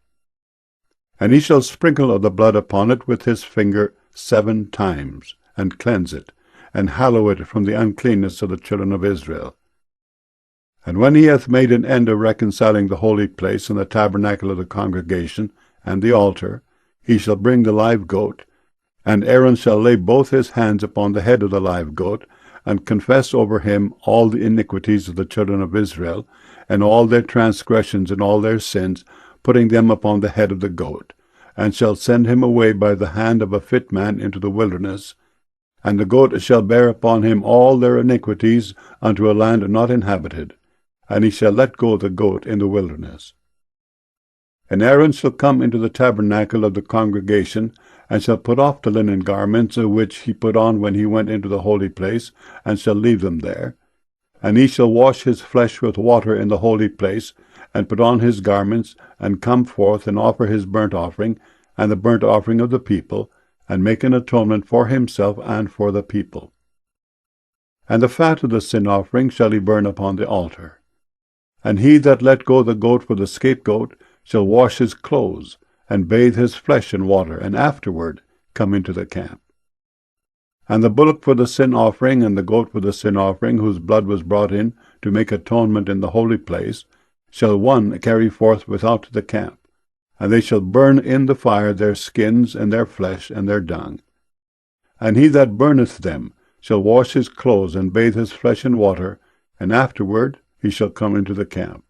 And he shall sprinkle of the blood upon it with his finger 7 times, and cleanse it, and hallow it from the uncleanness of the children of Israel. And when he hath made an end of reconciling the holy place and the tabernacle of the congregation and the altar, he shall bring the live goat, and Aaron shall lay both his hands upon the head of the live goat, and confess over him all the iniquities of the children of Israel, and all their transgressions and all their sins, putting them upon the head of the goat, and shall send him away by the hand of a fit man into the wilderness. And the goat shall bear upon him all their iniquities unto a land not inhabited, and he shall let go the goat in the wilderness. And Aaron shall come into the tabernacle of the congregation, and shall put off the linen garments which he put on when he went into the holy place, and shall leave them there. And he shall wash his flesh with water in the holy place, and put on his garments, and come forth and offer his burnt offering, and the burnt offering of the people, and make an atonement for himself and for the people. And the fat of the sin offering shall he burn upon the altar. And he that let go the goat for the scapegoat shall wash his clothes, and bathe his flesh in water, and afterward come into the camp. And the bullock for the sin offering, and the goat for the sin offering, whose blood was brought in to make atonement in the holy place, shall one carry forth without the camp, and they shall burn in the fire their skins, and their flesh, and their dung. And he that burneth them shall wash his clothes, and bathe his flesh in water, and afterward he shall come into the camp.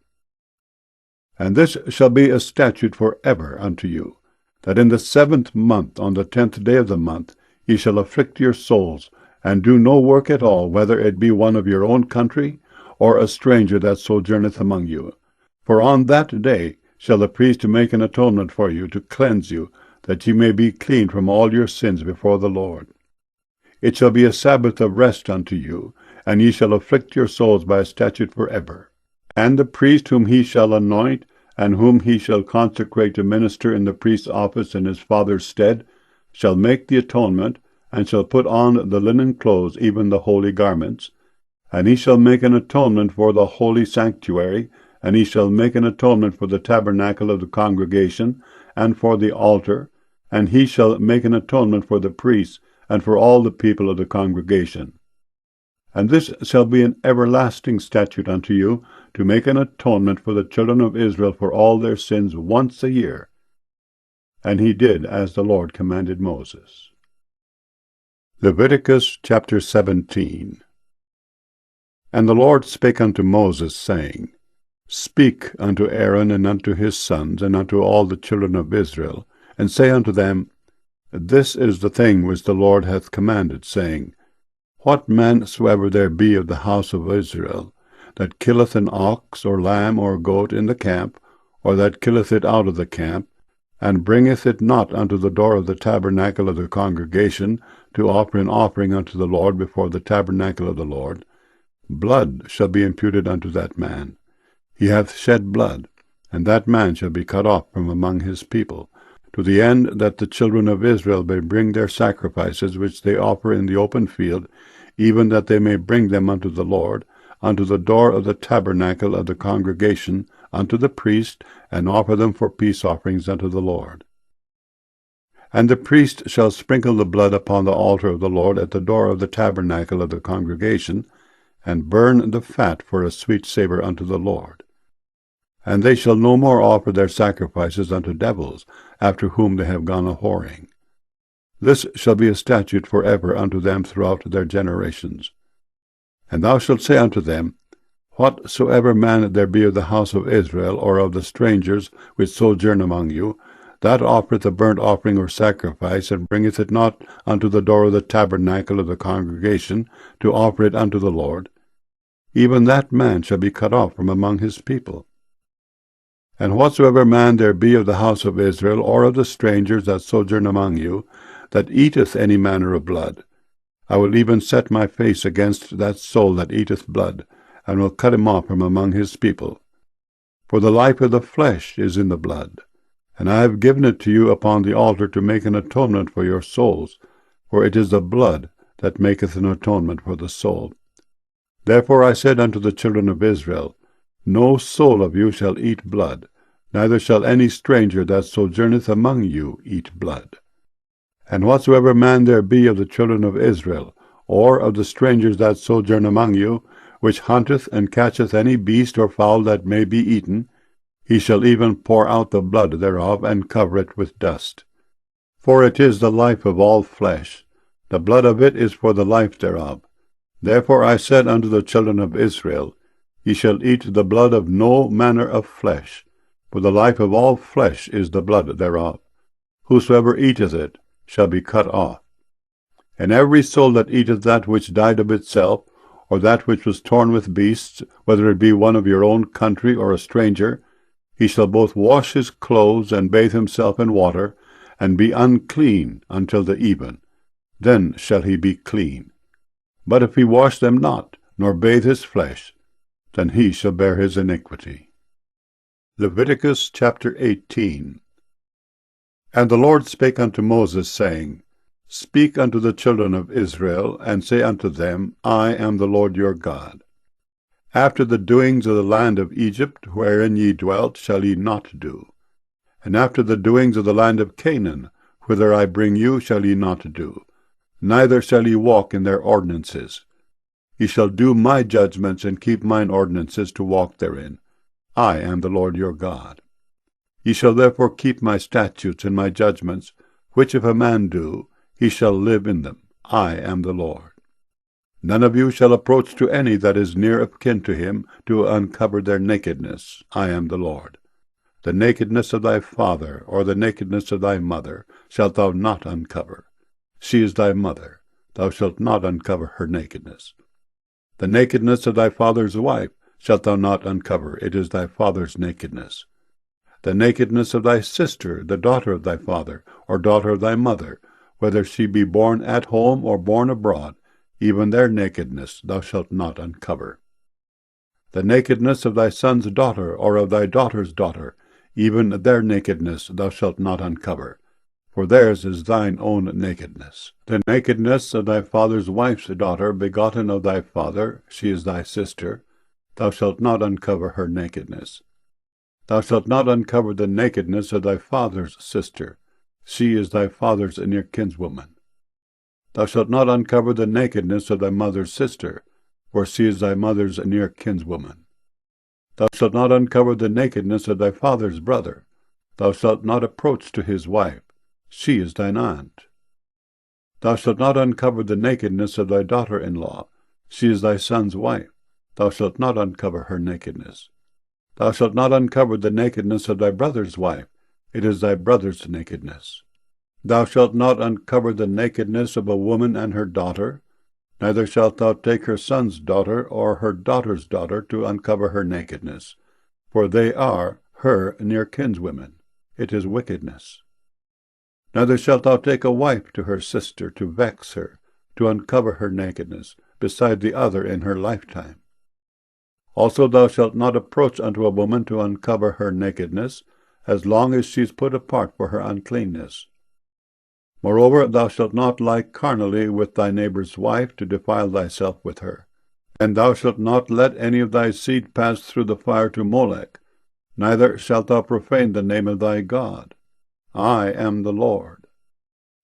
And this shall be a statute for ever unto you, that in the 7th month, on the 10th day of the month, ye shall afflict your souls, and do no work at all, whether it be one of your own country, or a stranger that sojourneth among you. For on that day shall the priest make an atonement for you, to cleanse you, that ye may be clean from all your sins before the Lord. It shall be a Sabbath of rest unto you, and ye shall afflict your souls by a statute for ever. And the priest whom he shall anoint, and whom he shall consecrate to minister in the priest's office in his father's stead, shall make the atonement, and shall put on the linen clothes, even the holy garments. And he shall make an atonement for the holy sanctuary, and he shall make an atonement for the tabernacle of the congregation, and for the altar, and he shall make an atonement for the priests, and for all the people of the congregation. And this shall be an everlasting statute unto you, to make an atonement for the children of Israel for all their sins once a year. And he did as the Lord commanded Moses. Leviticus chapter 17. And the Lord spake unto Moses, saying, Speak unto Aaron and unto his sons, and unto all the children of Israel, and say unto them, This is the thing which the Lord hath commanded, saying, What man soever there be of the house of Israel, that killeth an ox, or lamb, or goat in the camp, or that killeth it out of the camp, and bringeth it not unto the door of the tabernacle of the congregation, to offer an offering unto the Lord before the tabernacle of the Lord, blood shall be imputed unto that man. He hath shed blood, and that man shall be cut off from among his people, to the end that the children of Israel may bring their sacrifices which they offer in the open field, even that they may bring them unto the Lord, unto the door of the tabernacle of the congregation, unto the priest, and offer them for peace offerings unto the Lord. And the priest shall sprinkle the blood upon the altar of the Lord at the door of the tabernacle of the congregation, and burn the fat for a sweet savour unto the Lord. And they shall no more offer their sacrifices unto devils, after whom they have gone a-whoring. This shall be a statute for ever unto them throughout their generations. And thou shalt say unto them, Whatsoever man there be of the house of Israel, or of the strangers which sojourn among you, that offereth a burnt offering or sacrifice, and bringeth it not unto the door of the tabernacle of the congregation, to offer it unto the Lord, even that man shall be cut off from among his people. And whatsoever man there be of the house of Israel, or of the strangers that sojourn among you, that eateth any manner of blood, I will even set my face against that soul that eateth blood, and will cut him off from among his people. For the life of the flesh is in the blood, And I have given it to you upon the altar to make an atonement for your souls, for it is the blood that maketh an atonement for the soul. Therefore I said unto the children of Israel, No soul of you shall eat blood, neither shall any stranger that sojourneth among you eat blood. And whatsoever man there be of the children of Israel, or of the strangers that sojourn among you, which hunteth and catcheth any beast or fowl that may be eaten, he shall even pour out the blood thereof, and cover it with dust. For it is the life of all flesh, the blood of it is for the life thereof. Therefore I said unto the children of Israel, Ye shall eat the blood of no manner of flesh, for the life of all flesh is the blood thereof. Whosoever eateth it shall be cut off. And every soul that eateth that which died of itself, or that which was torn with beasts, whether it be one of your own country or a stranger, he shall both wash his clothes and bathe himself in water, and be unclean until the even. Then shall he be clean. But if he wash them not, nor bathe his flesh, then he shall bear his iniquity. Leviticus chapter 18. And the Lord spake unto Moses, saying, Speak unto the children of Israel, and say unto them, I am the Lord your God. After the doings of the land of Egypt, wherein ye dwelt, shall ye not do. And after the doings of the land of Canaan, whither I bring you, shall ye not do. Neither shall ye walk in their ordinances. Ye shall do my judgments, and keep mine ordinances, to walk therein. I am the Lord your God. Ye shall therefore keep my statutes and my judgments, which if a man do, he shall live in them. I am the Lord. None of you shall approach to any that is near of kin to him, to uncover their nakedness. I am the Lord. The nakedness of thy father, or the nakedness of thy mother, shalt thou not uncover. She is thy mother. Thou shalt not uncover her nakedness. The nakedness of thy father's wife shalt thou not uncover. It is thy father's nakedness. The nakedness of thy sister, the daughter of thy father, or daughter of thy mother, whether she be born at home or born abroad, even their nakedness thou shalt not uncover. The nakedness of thy son's daughter, or of thy daughter's daughter, even their nakedness thou shalt not uncover, for theirs is thine own nakedness. The nakedness of thy father's wife's daughter, begotten of thy father, she is thy sister, thou shalt not uncover her nakedness. Thou shalt not uncover the nakedness of thy father's sister, she is thy father's near kinswoman. Thou shalt not uncover the nakedness of thy mother's sister, for she is thy mother's near kinswoman. Thou shalt not uncover the nakedness of thy father's brother. Thou shalt not approach to his wife. She is thine aunt. Thou shalt not uncover the nakedness of thy daughter-in-law. She is thy son's wife. Thou shalt not uncover her nakedness. Thou shalt not uncover the nakedness of thy brother's wife. It is thy brother's nakedness. Thou shalt not uncover the nakedness of a woman and her daughter, neither shalt thou take her son's daughter or her daughter's daughter to uncover her nakedness, for they are her near kinswomen. It is wickedness. Neither shalt thou take a wife to her sister to vex her, to uncover her nakedness, beside the other in her lifetime. Also thou shalt not approach unto a woman to uncover her nakedness, as long as she is put apart for her uncleanness. Moreover, thou shalt not lie carnally with thy neighbor's wife, to defile thyself with her. And thou shalt not let any of thy seed pass through the fire to Molech, neither shalt thou profane the name of thy God. I am the Lord.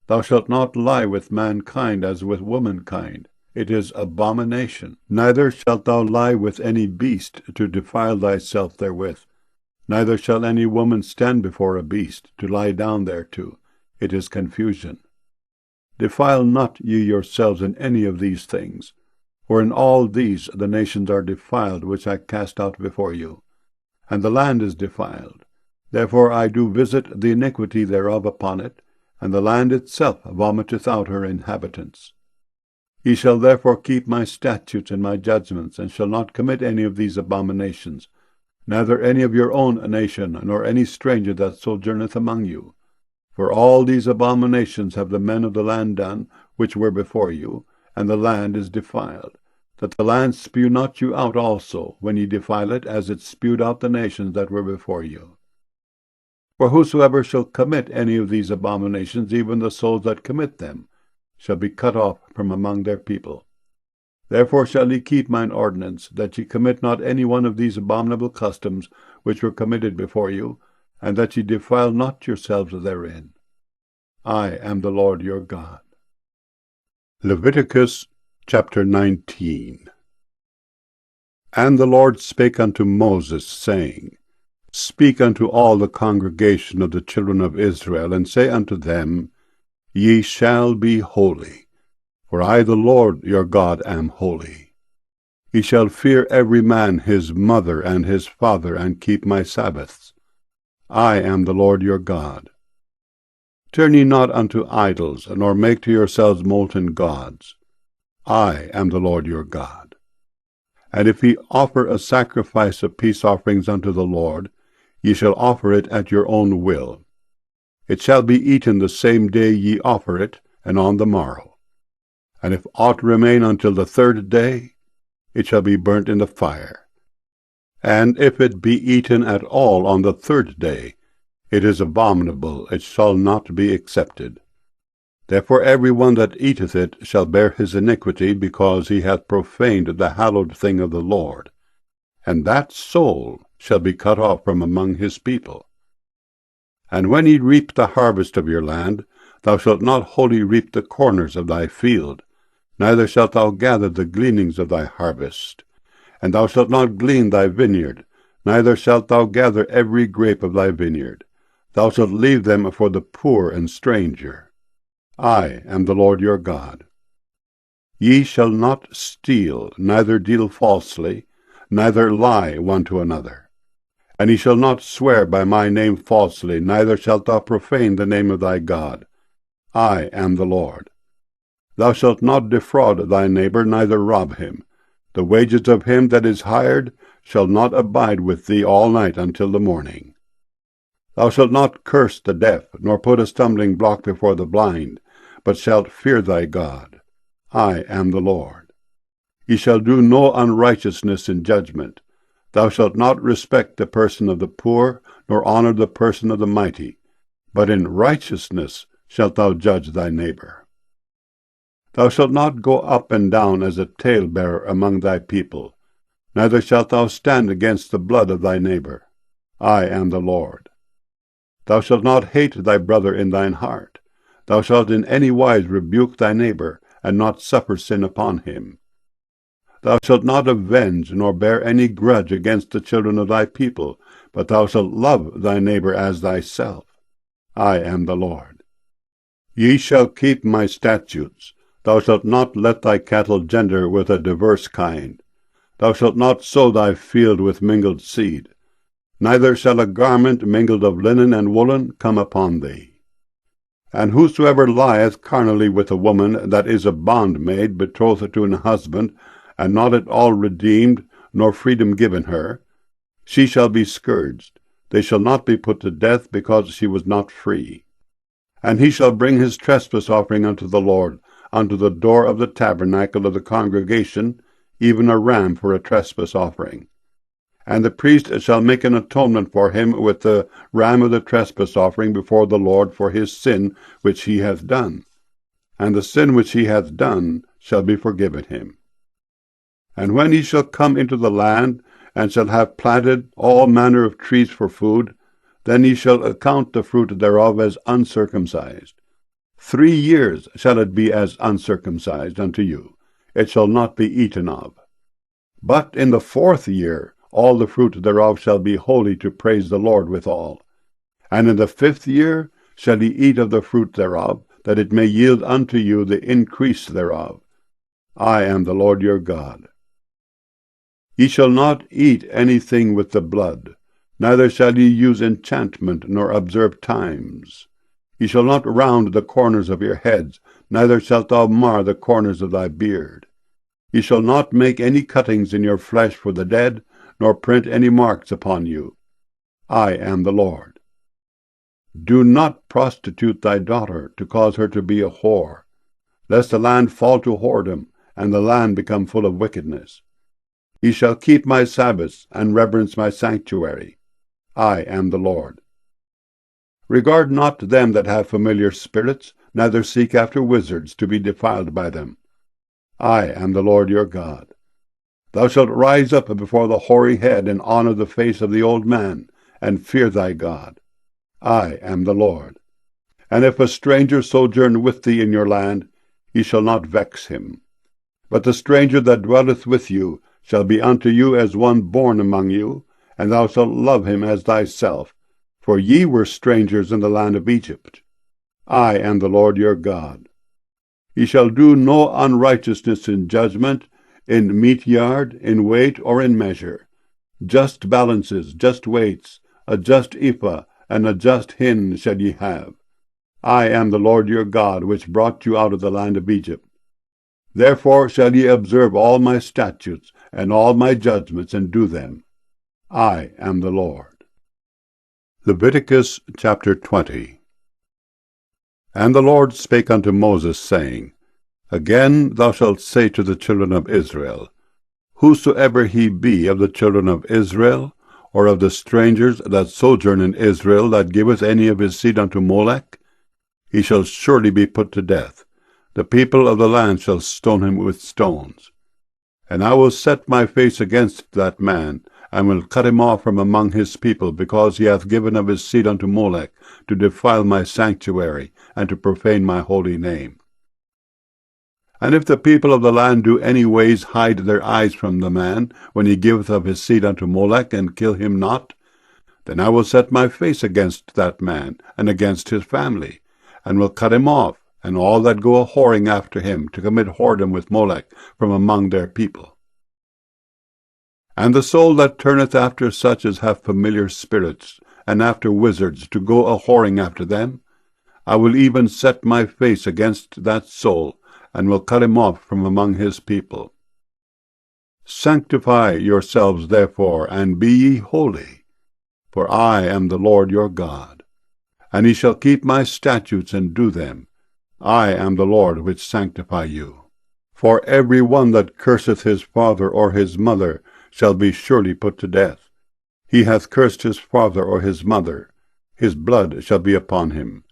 Thou shalt not lie with mankind as with womankind. It is abomination. Neither shalt thou lie with any beast, to defile thyself therewith. Neither shall any woman stand before a beast, to lie down thereto. It is confusion. Defile not ye yourselves in any of these things, for in all these the nations are defiled, which I cast out before you. And the land is defiled. Therefore I do visit the iniquity thereof upon it, and the land itself vomiteth out her inhabitants. Ye shall therefore keep my statutes and my judgments, and shall not commit any of these abominations, neither any of your own nation, nor any stranger that sojourneth among you. For all these abominations have the men of the land done, which were before you, and the land is defiled, that the land spew not you out also, when ye defile it, as it spewed out the nations that were before you. For whosoever shall commit any of these abominations, even the souls that commit them, shall be cut off from among their people. Therefore shall ye keep mine ordinance, that ye commit not any one of these abominable customs which were committed before you, and that ye defile not yourselves therein. I am the Lord your God. Leviticus chapter 19. And the Lord spake unto Moses, saying, Speak unto all the congregation of the children of Israel, and say unto them, Ye shall be holy, for I the Lord your God am holy. Ye shall fear every man his mother and his father, and keep my Sabbaths. I am the Lord your God. Turn ye not unto idols, nor make to yourselves molten gods. I am the Lord your God. And if ye offer a sacrifice of peace offerings unto the Lord, ye shall offer it at your own will. It shall be eaten the same day ye offer it, and on the morrow. And if aught remain until the third day, it shall be burnt in the fire. And if it be eaten at all on the third day, it is abominable, it shall not be accepted. Therefore every one that eateth it shall bear his iniquity, because he hath profaned the hallowed thing of the Lord, and that soul shall be cut off from among his people. And when ye reap the harvest of your land, thou shalt not wholly reap the corners of thy field, neither shalt thou gather the gleanings of thy harvest. And thou shalt not glean thy vineyard, neither shalt thou gather every grape of thy vineyard. Thou shalt leave them for the poor and stranger. I am the Lord your God. Ye shall not steal, neither deal falsely, neither lie one to another. And ye shall not swear by my name falsely, neither shalt thou profane the name of thy God. I am the Lord. Thou shalt not defraud thy neighbor, neither rob him. The wages of him that is hired shall not abide with thee all night until the morning. Thou shalt not curse the deaf, nor put a stumbling block before the blind, but shalt fear thy God. I am the Lord. Ye shall do no unrighteousness in judgment. Thou shalt not respect the person of the poor, nor honor the person of the mighty, but in righteousness shalt thou judge thy neighbor. Thou shalt not go up and down as a talebearer among thy people, neither shalt thou stand against the blood of thy neighbor. I am the Lord. Thou shalt not hate thy brother in thine heart. Thou shalt in any wise rebuke thy neighbor, and not suffer sin upon him. Thou shalt not avenge, nor bear any grudge against the children of thy people, but thou shalt love thy neighbor as thyself. I am the Lord. Ye shall keep my statutes. Thou shalt not let thy cattle gender with a diverse kind. Thou shalt not sow thy field with mingled seed. Neither shall a garment mingled of linen and woolen come upon thee. And whosoever lieth carnally with a woman that is a bondmaid betrothed to an husband, and not at all redeemed, nor freedom given her, she shall be scourged. They shall not be put to death, because she was not free. And he shall bring his trespass offering unto the Lord, unto the door of the tabernacle of the congregation, even a ram for a trespass offering. And the priest shall make an atonement for him with the ram of the trespass offering before the Lord for his sin which he hath done. And the sin which he hath done shall be forgiven him. And when he shall come into the land, and shall have planted all manner of trees for food, then he shall account the fruit thereof as uncircumcised. 3 years shall it be as uncircumcised unto you. It shall not be eaten of. But in the 4th year all the fruit thereof shall be holy to praise the Lord withal. And in the 5th year shall ye eat of the fruit thereof, that it may yield unto you the increase thereof. I am the Lord your God. Ye shall not eat anything with the blood, neither shall ye use enchantment, nor observe times. Ye shall not round the corners of your heads, neither shalt thou mar the corners of thy beard. Ye shall not make any cuttings in your flesh for the dead, nor print any marks upon you. I am the Lord. Do not prostitute thy daughter, to cause her to be a whore, lest the land fall to whoredom, and the land become full of wickedness. Ye shall keep my Sabbaths, and reverence my sanctuary. I am the Lord. Regard not them that have familiar spirits, neither seek after wizards to be defiled by them. I am the Lord your God. Thou shalt rise up before the hoary head, and honor the face of the old man, and fear thy God. I am the Lord. And if a stranger sojourn with thee in your land, ye shall not vex him. But the stranger that dwelleth with you shall be unto you as one born among you, and thou shalt love him as thyself, for ye were strangers in the land of Egypt. I am the Lord your God. Ye shall do no unrighteousness in judgment, in meat yard, in weight, or in measure. Just balances, just weights, a just ephah, and a just hin shall ye have. I am the Lord your God, which brought you out of the land of Egypt. Therefore shall ye observe all my statutes, and all my judgments, and do them. I am the Lord. Leviticus chapter 20. And the Lord spake unto Moses, saying, Again thou shalt say to the children of Israel, Whosoever he be of the children of Israel, or of the strangers that sojourn in Israel, that giveth any of his seed unto Molech, he shall surely be put to death. The people of the land shall stone him with stones. And I will set my face against that man, and will cut him off from among his people, because he hath given of his seed unto Molech, to defile my sanctuary, and to profane my holy name. And if the people of the land do any ways hide their eyes from the man, when he giveth of his seed unto Molech, and kill him not, then I will set my face against that man, and against his family, and will cut him off, and all that go a-whoring after him, to commit whoredom with Molech, from among their people. And the soul that turneth after such as have familiar spirits, and after wizards, to go a-whoring after them, I will even set my face against that soul, and will cut him off from among his people. Sanctify yourselves therefore, and be ye holy, for I am the Lord your God. And ye shall keep my statutes and do them. I am the Lord which sanctify you. For every one that curseth his father or his mother shall be surely put to death. He hath cursed his father or his mother, his blood shall be upon him.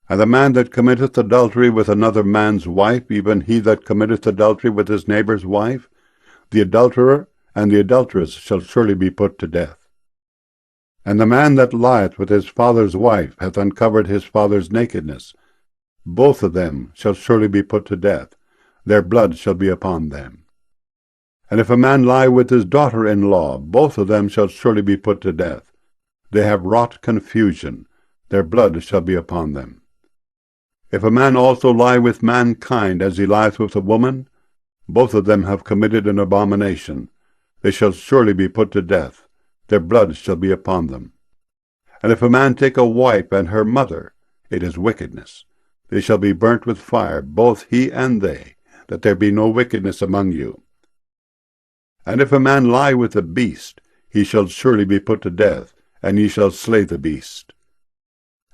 And the man that committeth adultery with another man's wife, even he that committeth adultery with his neighbour's wife, the adulterer and the adulteress shall surely be put to death. And the man that lieth with his father's wife hath uncovered his father's nakedness. Both of them shall surely be put to death. Their blood shall be upon them. And if a man lie with his daughter-in-law, both of them shall surely be put to death. They have wrought confusion. Their blood shall be upon them. If a man also lie with mankind as he lieth with a woman, both of them have committed an abomination. They shall surely be put to death. Their blood shall be upon them. And if a man take a wife and her mother, it is wickedness. They shall be burnt with fire, both he and they, that there be no wickedness among you. And if a man lie with a beast, he shall surely be put to death, and ye shall slay the beast.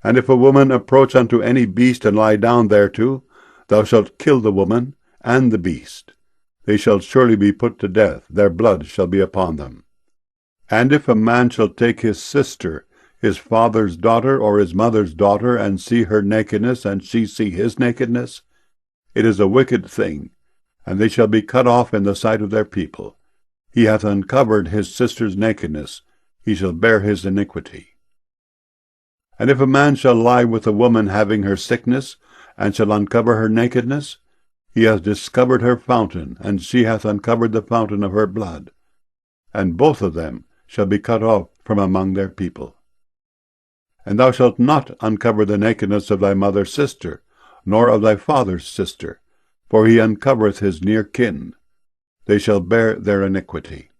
And if a woman approach unto any beast and lie down thereto, thou shalt kill the woman and the beast. They shall surely be put to death, their blood shall be upon them. And if a man shall take his sister, his father's daughter, or his mother's daughter, and see her nakedness, and she see his nakedness, it is a wicked thing, and they shall be cut off in the sight of their people. He hath uncovered his sister's nakedness, he shall bear his iniquity. And if a man shall lie with a woman having her sickness, and shall uncover her nakedness, he hath discovered her fountain, and she hath uncovered the fountain of her blood. And both of them shall be cut off from among their people. And thou shalt not uncover the nakedness of thy mother's sister, nor of thy father's sister, for he uncovereth his near kin. They shall bear their iniquity.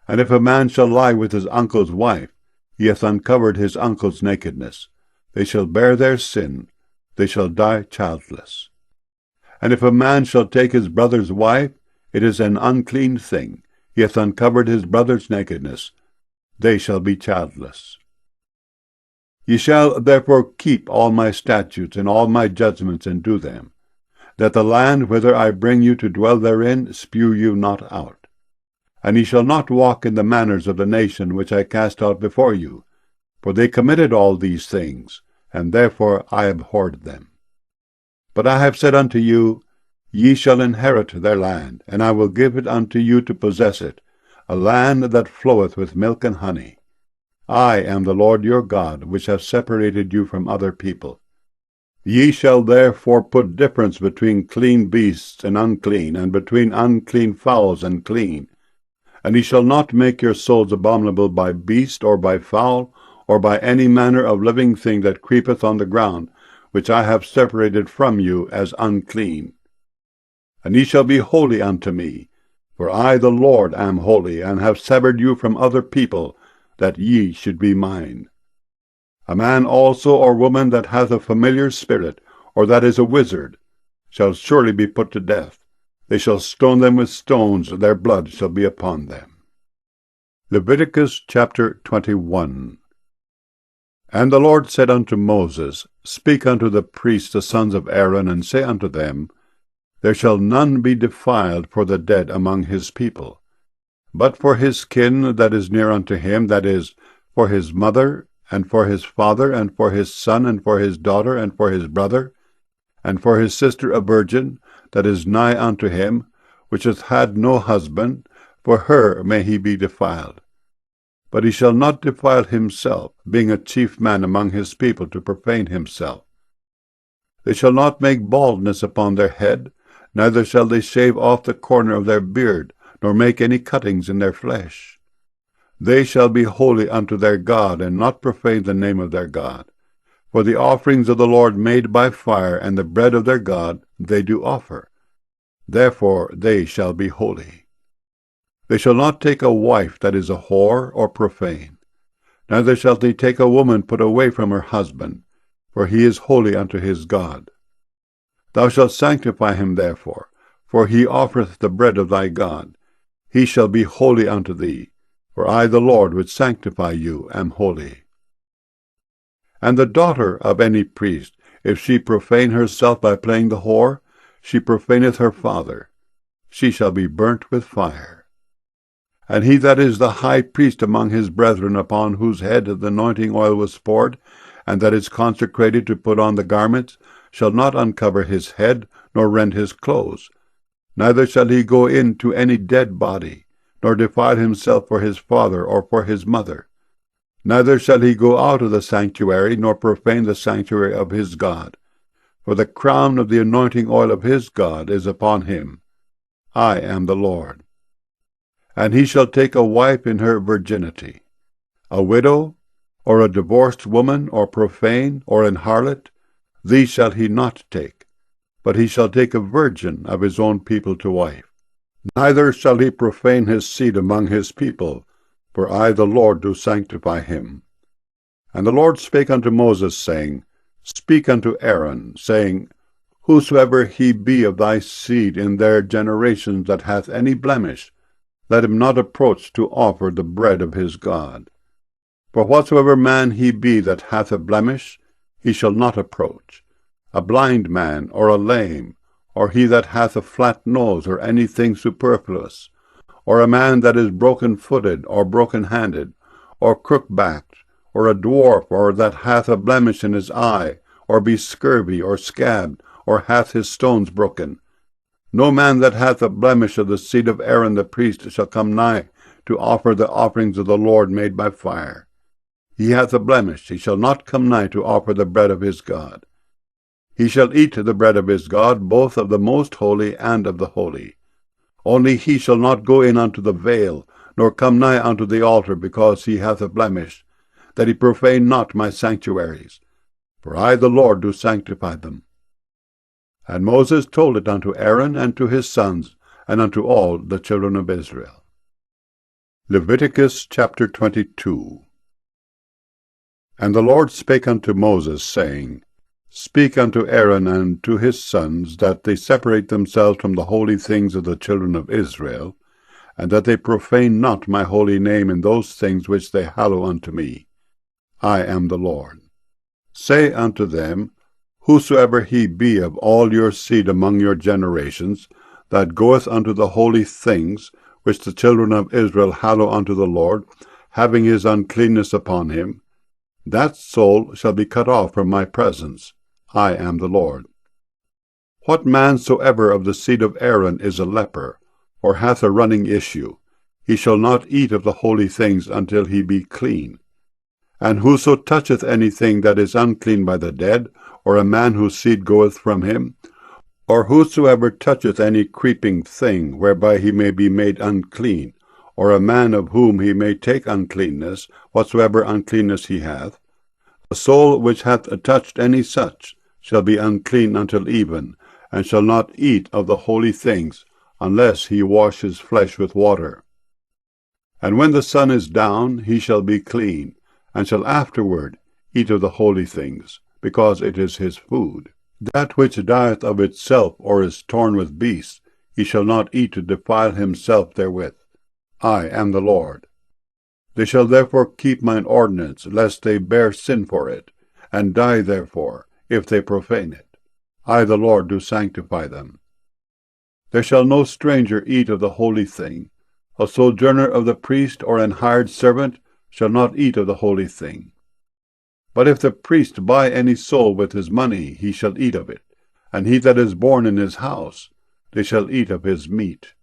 And if a man shall lie with his uncle's wife, he hath uncovered his uncle's nakedness. They shall bear their sin. They shall die childless. And if a man shall take his brother's wife, it is an unclean thing. He hath uncovered his brother's nakedness. They shall be childless. Ye shall therefore keep all my statutes and all my judgments, and do them, that the land whither I bring you to dwell therein spew you not out. And ye shall not walk in the manners of the nation which I cast out before you, for they committed all these things, and therefore I abhorred them. But I have said unto you, Ye shall inherit their land, and I will give it unto you to possess it, a land that floweth with milk and honey. I am the Lord your God, which have separated you from other people. Ye shall therefore put difference between clean beasts and unclean, and between unclean fowls and clean. And ye shall not make your souls abominable by beast, or by fowl, or by any manner of living thing that creepeth on the ground, which I have separated from you as unclean. And ye shall be holy unto me, for I the Lord am holy, and have severed you from other people, that ye should be mine. A man also or woman that hath a familiar spirit, or that is a wizard, shall surely be put to death. They shall stone them with stones, their blood shall be upon them. Leviticus chapter 21. And the Lord said unto Moses, Speak unto the priests the sons of Aaron, and say unto them, There shall none be defiled for the dead among his people, but for his kin that is near unto him, that is, for his mother, and for his father, and for his son, and for his daughter, and for his brother, and for his sister a virgin, that is nigh unto him, which hath had no husband, for her may he be defiled. But he shall not defile himself, being a chief man among his people, to profane himself. They shall not make baldness upon their head, neither shall they shave off the corner of their beard, nor make any cuttings in their flesh. They shall be holy unto their God, and not profane the name of their God. For the offerings of the Lord made by fire, and the bread of their God, they do offer. Therefore they shall be holy. They shall not take a wife that is a whore or profane. Neither shall they take a woman put away from her husband, for he is holy unto his God. Thou shalt sanctify him therefore, for he offereth the bread of thy God. He shall be holy unto thee, for I the Lord which sanctify you am holy. And the daughter of any priest, if she profane herself by playing the whore, she profaneth her father. She shall be burnt with fire. And he that is the high priest among his brethren, upon whose head the anointing oil was poured, and that is consecrated to put on the garments, shall not uncover his head, nor rend his clothes. Neither shall he go in to any dead body, nor defile himself for his father or for his mother. Neither shall he go out of the sanctuary, nor profane the sanctuary of his God. For the crown of the anointing oil of his God is upon him. I am the Lord. And he shall take a wife in her virginity. A widow, or a divorced woman, or profane, or an harlot, these shall he not take, but he shall take a virgin of his own people to wife. Neither shall he profane his seed among his people, for I the Lord do sanctify him. And the Lord spake unto Moses, saying, Speak unto Aaron, saying, Whosoever he be of thy seed in their generations that hath any blemish, let him not approach to offer the bread of his God. For whatsoever man he be that hath a blemish, he shall not approach, a blind man, or a lame, or he that hath a flat nose, or anything superfluous, or a man that is broken-footed, or broken-handed, or crook-backed, or a dwarf, or that hath a blemish in his eye, or be scurvy, or scabbed, or hath his stones broken. No man that hath a blemish of the seed of Aaron the priest shall come nigh to offer the offerings of the Lord made by fire. He hath a blemish, he shall not come nigh to offer the bread of his God. He shall eat the bread of his God, both of the most holy and of the holy. Only he shall not go in unto the veil, nor come nigh unto the altar, because he hath a blemish, that he profane not my sanctuaries. For I the Lord do sanctify them. And Moses told it unto Aaron, and to his sons, and unto all the children of Israel. Leviticus chapter 22. And the Lord spake unto Moses, saying, Speak unto Aaron and to his sons, that they separate themselves from the holy things of the children of Israel, and that they profane not my holy name in those things which they hallow unto me. I am the Lord. Say unto them, Whosoever he be of all your seed among your generations, that goeth unto the holy things which the children of Israel hallow unto the Lord, having his uncleanness upon him, that soul shall be cut off from my presence. I am the Lord. What man soever of the seed of Aaron is a leper, or hath a running issue, he shall not eat of the holy things until he be clean. And whoso toucheth anything that is unclean by the dead, or a man whose seed goeth from him, or whosoever toucheth any creeping thing whereby he may be made unclean, or a man of whom he may take uncleanness, whatsoever uncleanness he hath, the soul which hath touched any such shall be unclean until even, and shall not eat of the holy things, unless he wash his flesh with water. And when the sun is down, he shall be clean, and shall afterward eat of the holy things, because it is his food. That which dieth of itself, or is torn with beasts, he shall not eat to defile himself therewith. I am the Lord. They shall therefore keep mine ordinance, lest they bear sin for it, and die therefore, if they profane it. I the Lord do sanctify them. There shall no stranger eat of the holy thing. A sojourner of the priest, or an hired servant, shall not eat of the holy thing. But if the priest buy any soul with his money, he shall eat of it, and he that is born in his house, they shall eat of his meat.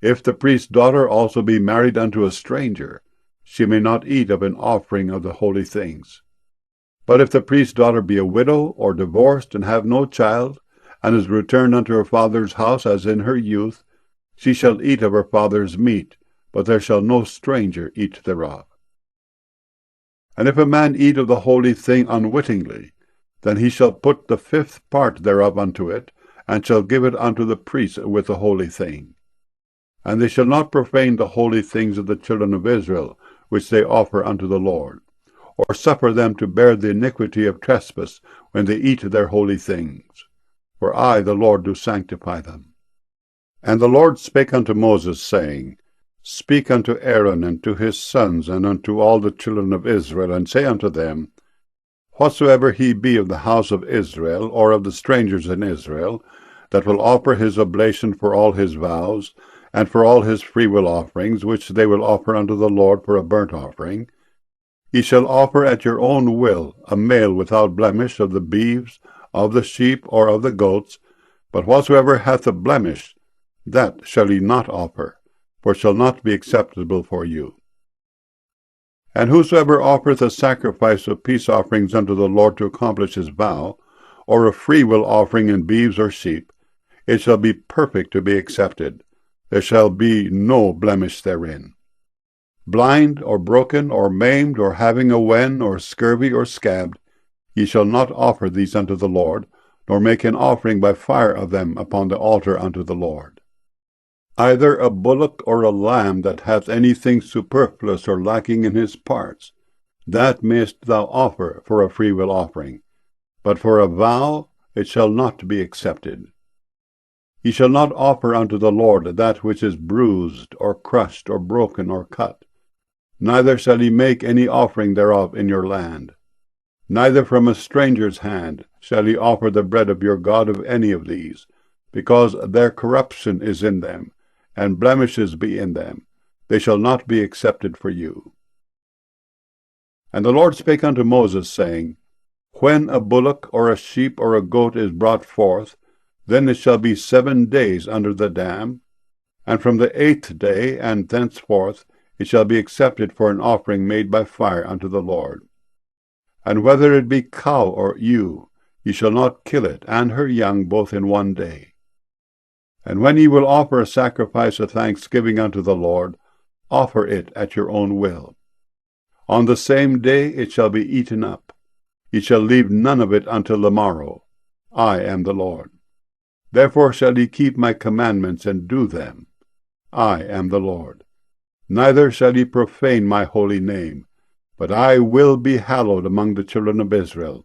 If the priest's daughter also be married unto a stranger, she may not eat of an offering of the holy things. But if the priest's daughter be a widow, or divorced, and have no child, and is returned unto her father's house as in her youth, she shall eat of her father's meat, but there shall no stranger eat thereof. And if a man eat of the holy thing unwittingly, then he shall put the 5th part thereof unto it, and shall give it unto the priest with the holy thing. And they shall not profane the holy things of the children of Israel, which they offer unto the Lord, or suffer them to bear the iniquity of trespass when they eat their holy things. For I, the Lord, do sanctify them. And the Lord spake unto Moses, saying, Speak unto Aaron and to his sons, and unto all the children of Israel, and say unto them, Whatsoever he be of the house of Israel, or of the strangers in Israel, that will offer his oblation for all his vows, and for all his freewill offerings, which they will offer unto the Lord for a burnt offering, ye shall offer at your own will a male without blemish of the beeves, of the sheep, or of the goats, but whatsoever hath a blemish, that shall ye not offer, for it shall not be acceptable for you. And whosoever offereth a sacrifice of peace offerings unto the Lord to accomplish his vow, or a freewill offering in beeves or sheep, it shall be perfect to be accepted. There shall be no blemish therein. Blind, or broken, or maimed, or having a wen, or scurvy, or scabbed, ye shall not offer these unto the Lord, nor make an offering by fire of them upon the altar unto the Lord. Either a bullock or a lamb that hath anything superfluous or lacking in his parts, that mayest thou offer for a freewill offering, but for a vow it shall not be accepted. Ye shall not offer unto the Lord that which is bruised, or crushed, or broken, or cut. Neither shall ye make any offering thereof in your land. Neither from a stranger's hand shall ye offer the bread of your God of any of these, because their corruption is in them, and blemishes be in them. They shall not be accepted for you. And the Lord spake unto Moses, saying, When a bullock, or a sheep, or a goat is brought forth, then it shall be 7 days under the dam, and from the 8th day and thenceforth it shall be accepted for an offering made by fire unto the Lord. And whether it be cow or ewe, ye shall not kill it and her young both in 1 day. And when ye will offer a sacrifice of thanksgiving unto the Lord, offer it at your own will. On the same day it shall be eaten up. Ye shall leave none of it until the morrow. I am the Lord. Therefore shall ye keep my commandments and do them. I am the Lord. Neither shall ye profane my holy name, but I will be hallowed among the children of Israel.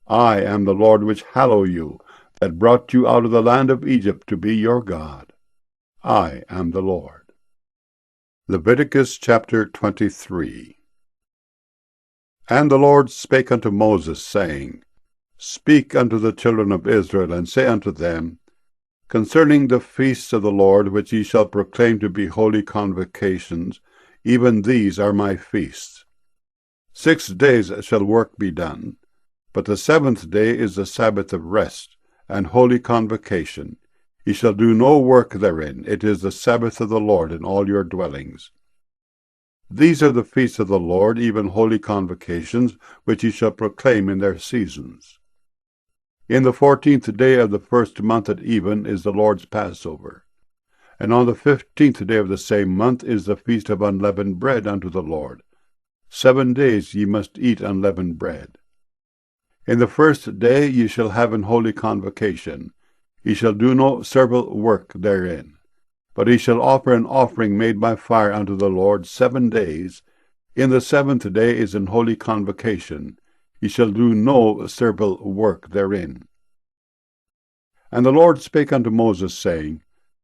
I am the Lord which hallow you, that brought you out of the land of Egypt to be your God. I am the Lord. Leviticus chapter 23. And the Lord spake unto Moses, saying, Speak unto the children of Israel, and say unto them, Concerning the feasts of the Lord, which ye shall proclaim to be holy convocations, even these are my feasts. 6 days shall work be done, but the 7th day is the Sabbath of rest and holy convocation. Ye shall do no work therein. It is the Sabbath of the Lord in all your dwellings. These are the feasts of the Lord, even holy convocations, which ye shall proclaim in their seasons. In the 14th day of the first month at even is the Lord's Passover. And on the 15th day of the same month is the feast of unleavened bread unto the Lord. 7 days ye must eat unleavened bread. In the first day ye shall have an holy convocation. Ye shall do no servile work therein. But he shall offer an offering made by fire unto the Lord 7 days. In the 7th day is an holy convocation. Ye shall do no servile work therein. And the Lord spake unto Moses, saying,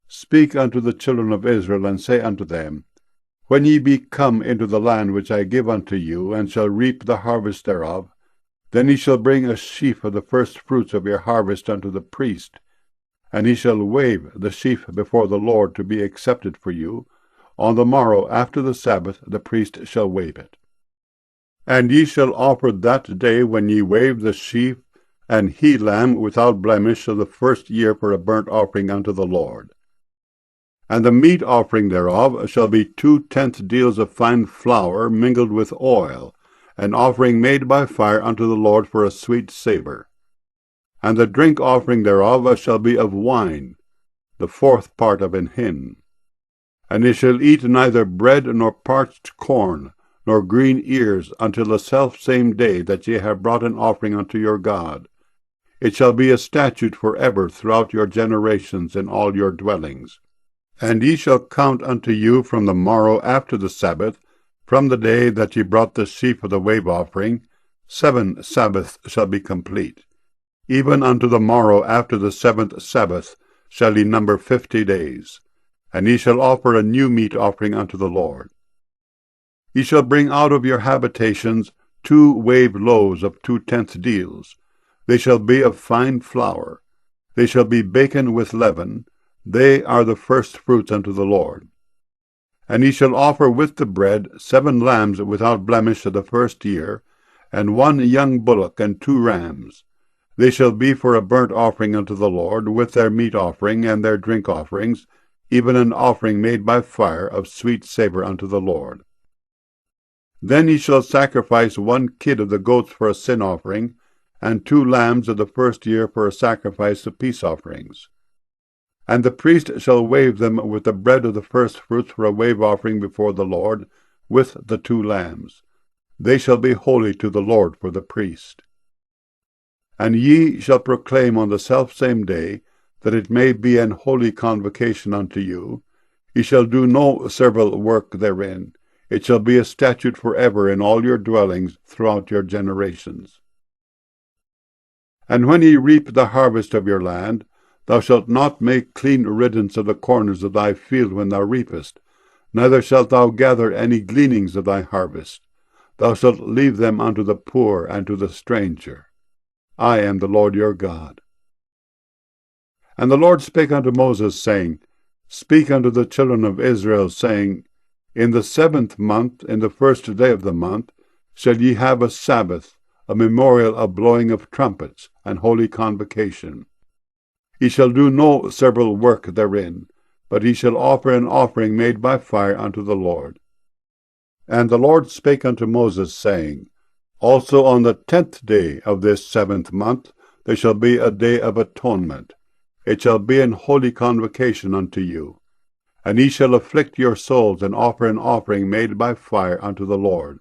Speak unto the children of Israel, and say unto them, When ye be come into the land which I give unto you, and shall reap the harvest thereof, then ye shall bring a sheaf of the first fruits of your harvest unto the priest, and he shall wave the sheaf before the Lord to be accepted for you. On the morrow after the Sabbath the priest shall wave it. And ye shall offer that day when ye wave the sheaf an he-lamb without blemish of the first year for a burnt offering unto the Lord. And the meat offering thereof shall be 2/10 deals of fine flour mingled with oil, an offering made by fire unto the Lord for a sweet savour. And the drink offering thereof shall be of wine, the 4th part of an hin. And ye shall eat neither bread nor parched corn, nor green ears, until the selfsame day that ye have brought an offering unto your God. It shall be a statute for ever throughout your generations in all your dwellings. And ye shall count unto you from the morrow after the Sabbath, from the day that ye brought the sheaf of the wave offering, 7 Sabbaths shall be complete. Even unto the morrow after the 7th Sabbath shall ye number 50 days. And ye shall offer a new meat offering unto the Lord. Ye shall bring out of your habitations 2 waved loaves of 2/10 deals. They shall be of fine flour. They shall be baken with leaven. They are the first fruits unto the Lord. And ye shall offer with the bread 7 lambs without blemish of the first year, and 1 young bullock, and 2 rams. They shall be for a burnt offering unto the Lord, with their meat offering and their drink offerings, even an offering made by fire of sweet savour unto the Lord. Then ye shall sacrifice 1 kid of the goats for a sin offering, and 2 lambs of the first year for a sacrifice of peace offerings. And the priest shall wave them with the bread of the first fruits for a wave offering before the Lord, with the 2 lambs. They shall be holy to the Lord for the priest. And ye shall proclaim on the selfsame day, that it may be an holy convocation unto you. Ye shall do no servile work therein. It shall be a statute for ever in all your dwellings throughout your generations. And when ye reap the harvest of your land, thou shalt not make clean riddance of the corners of thy field when thou reapest, neither shalt thou gather any gleanings of thy harvest. Thou shalt leave them unto the poor and to the stranger. I am the Lord your God. And the Lord spake unto Moses, saying, Speak unto the children of Israel, saying, In the 7th month, in the first day of the month, shall ye have a Sabbath, a memorial of blowing of trumpets, and holy convocation. Ye shall do no servile work therein, but ye shall offer an offering made by fire unto the Lord. And the Lord spake unto Moses, saying, Also on the 10th day of this 7th month there shall be a day of atonement. It shall be an holy convocation unto you. And ye shall afflict your souls, and offer an offering made by fire unto the Lord.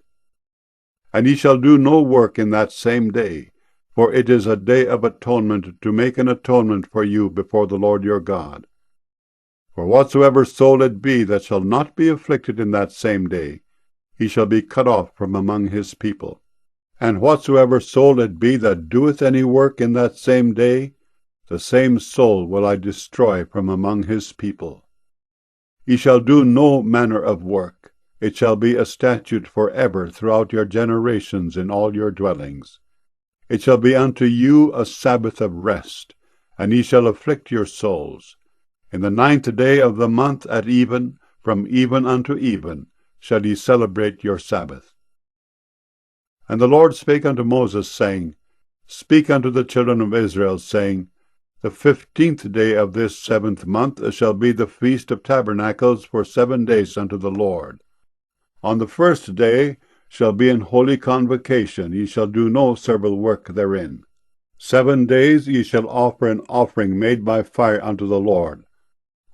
And ye shall do no work in that same day, for it is a day of atonement, to make an atonement for you before the Lord your God. For whatsoever soul it be that shall not be afflicted in that same day, he shall be cut off from among his people. And whatsoever soul it be that doeth any work in that same day, the same soul will I destroy from among his people. Ye shall do no manner of work. It shall be a statute for ever throughout your generations in all your dwellings. It shall be unto you a Sabbath of rest, and ye shall afflict your souls. In the 9th day of the month at even, from even unto even, shall ye celebrate your Sabbath. And the Lord spake unto Moses, saying, Speak unto the children of Israel, saying, The 15th day of this 7th month shall be the feast of tabernacles for 7 days unto the Lord. On the 1st day shall be an holy convocation, ye shall do no servile work therein. 7 days ye shall offer an offering made by fire unto the Lord.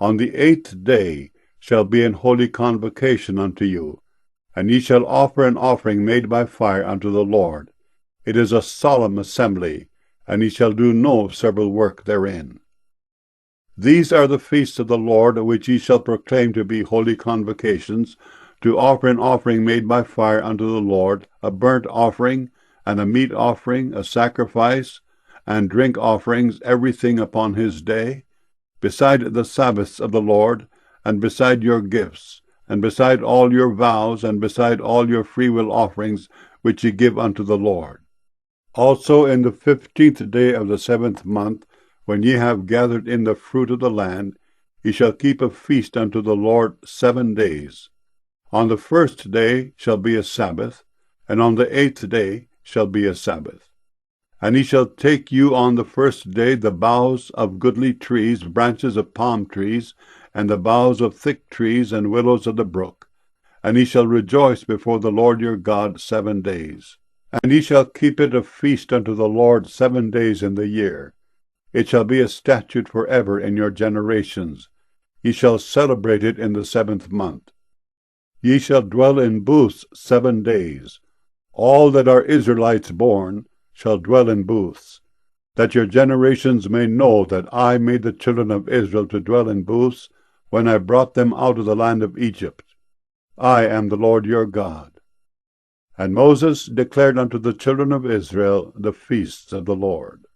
On the 8th day shall be an holy convocation unto you, and ye shall offer an offering made by fire unto the Lord. It is a solemn assembly, and ye shall do no servile work therein. These are the feasts of the Lord, which ye shall proclaim to be holy convocations, to offer an offering made by fire unto the Lord, a burnt offering, and a meat offering, a sacrifice, and drink offerings, everything upon his day, beside the Sabbaths of the Lord, and beside your gifts, and beside all your vows, and beside all your freewill offerings, which ye give unto the Lord. Also in the 15th day of the 7th month, when ye have gathered in the fruit of the land, ye shall keep a feast unto the Lord 7 days. On the 1st day shall be a Sabbath, and on the 8th day shall be a Sabbath. And ye shall take you on the 1st day the boughs of goodly trees, branches of palm trees, and the boughs of thick trees, and willows of the brook. And ye shall rejoice before the Lord your God 7 days. And ye shall keep it a feast unto the Lord 7 days in the year. It shall be a statute for ever in your generations. Ye shall celebrate it in the 7th month. Ye shall dwell in booths 7 days. All that are Israelites born shall dwell in booths, that your generations may know that I made the children of Israel to dwell in booths when I brought them out of the land of Egypt. I am the Lord your God. And Moses declared unto the children of Israel the feasts of the Lord.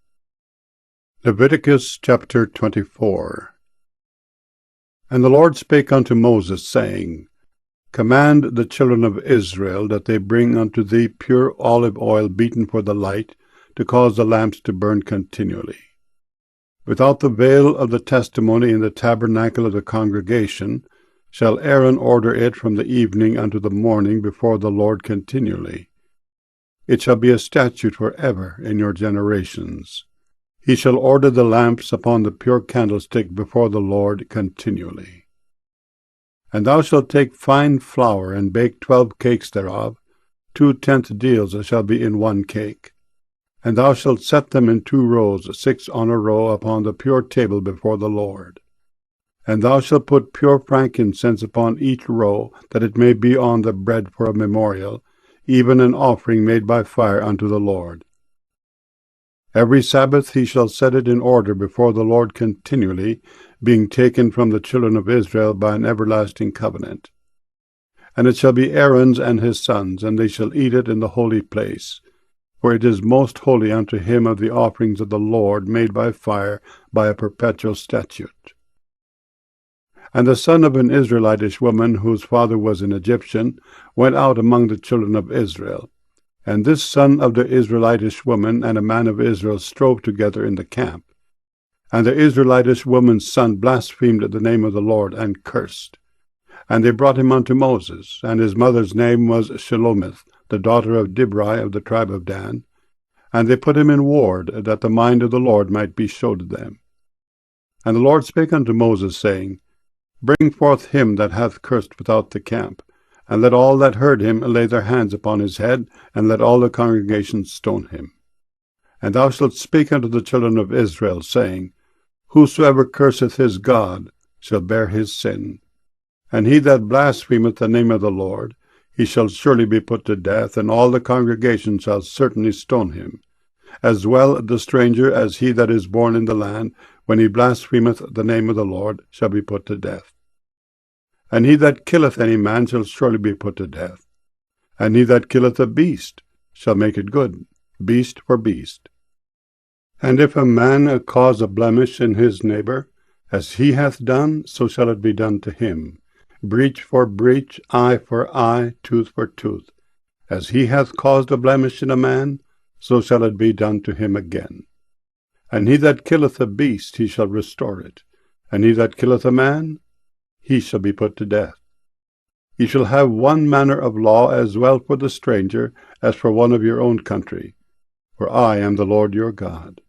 Leviticus chapter 24. And the Lord spake unto Moses, saying, Command the children of Israel that they bring unto thee pure olive oil beaten for the light, to cause the lamps to burn continually. Without the veil of the testimony in the tabernacle of the congregation shall Aaron order it from the evening unto the morning before the Lord continually. It shall be a statute for ever in your generations. He shall order the lamps upon the pure candlestick before the Lord continually. And thou shalt take fine flour, and bake 12 cakes thereof. 2 tenth deals shall be in 1 cake. And thou shalt set them in 2 rows, 6 on a row, upon the pure table before the Lord. And thou shalt put pure frankincense upon each row, that it may be on the bread for a memorial, even an offering made by fire unto the Lord. Every Sabbath he shall set it in order before the Lord continually, being taken from the children of Israel by an everlasting covenant. And it shall be Aaron's and his sons, and they shall eat it in the holy place, for it is most holy unto him of the offerings of the Lord made by fire by a perpetual statute. And the son of an Israelitish woman, whose father was an Egyptian, went out among the children of Israel. And this son of the Israelitish woman and a man of Israel strove together in the camp. And the Israelitish woman's son blasphemed the name of the Lord, and cursed. And they brought him unto Moses, and his mother's name was Shelomith, the daughter of Dibri of the tribe of Dan. And they put him in ward, that the mind of the Lord might be showed them. And the Lord spake unto Moses, saying, Bring forth him that hath cursed without the camp, and let all that heard him lay their hands upon his head, and let all the congregation stone him. And thou shalt speak unto the children of Israel, saying, Whosoever curseth his God shall bear his sin. And he that blasphemeth the name of the Lord, he shall surely be put to death, and all the congregation shall certainly stone him. As well the stranger as he that is born in the land, when he blasphemeth the name of the Lord, shall be put to death. And he that killeth any man shall surely be put to death. And he that killeth a beast shall make it good, beast for beast. And if a man cause a blemish in his neighbor, as he hath done, so shall it be done to him. Breach for breach, eye for eye, tooth for tooth. As he hath caused a blemish in a man, so shall it be done to him again. And he that killeth a beast, he shall restore it. And he that killeth a man, he shall be put to death. Ye shall have one manner of law as well for the stranger as for one of your own country, for I am the Lord your God.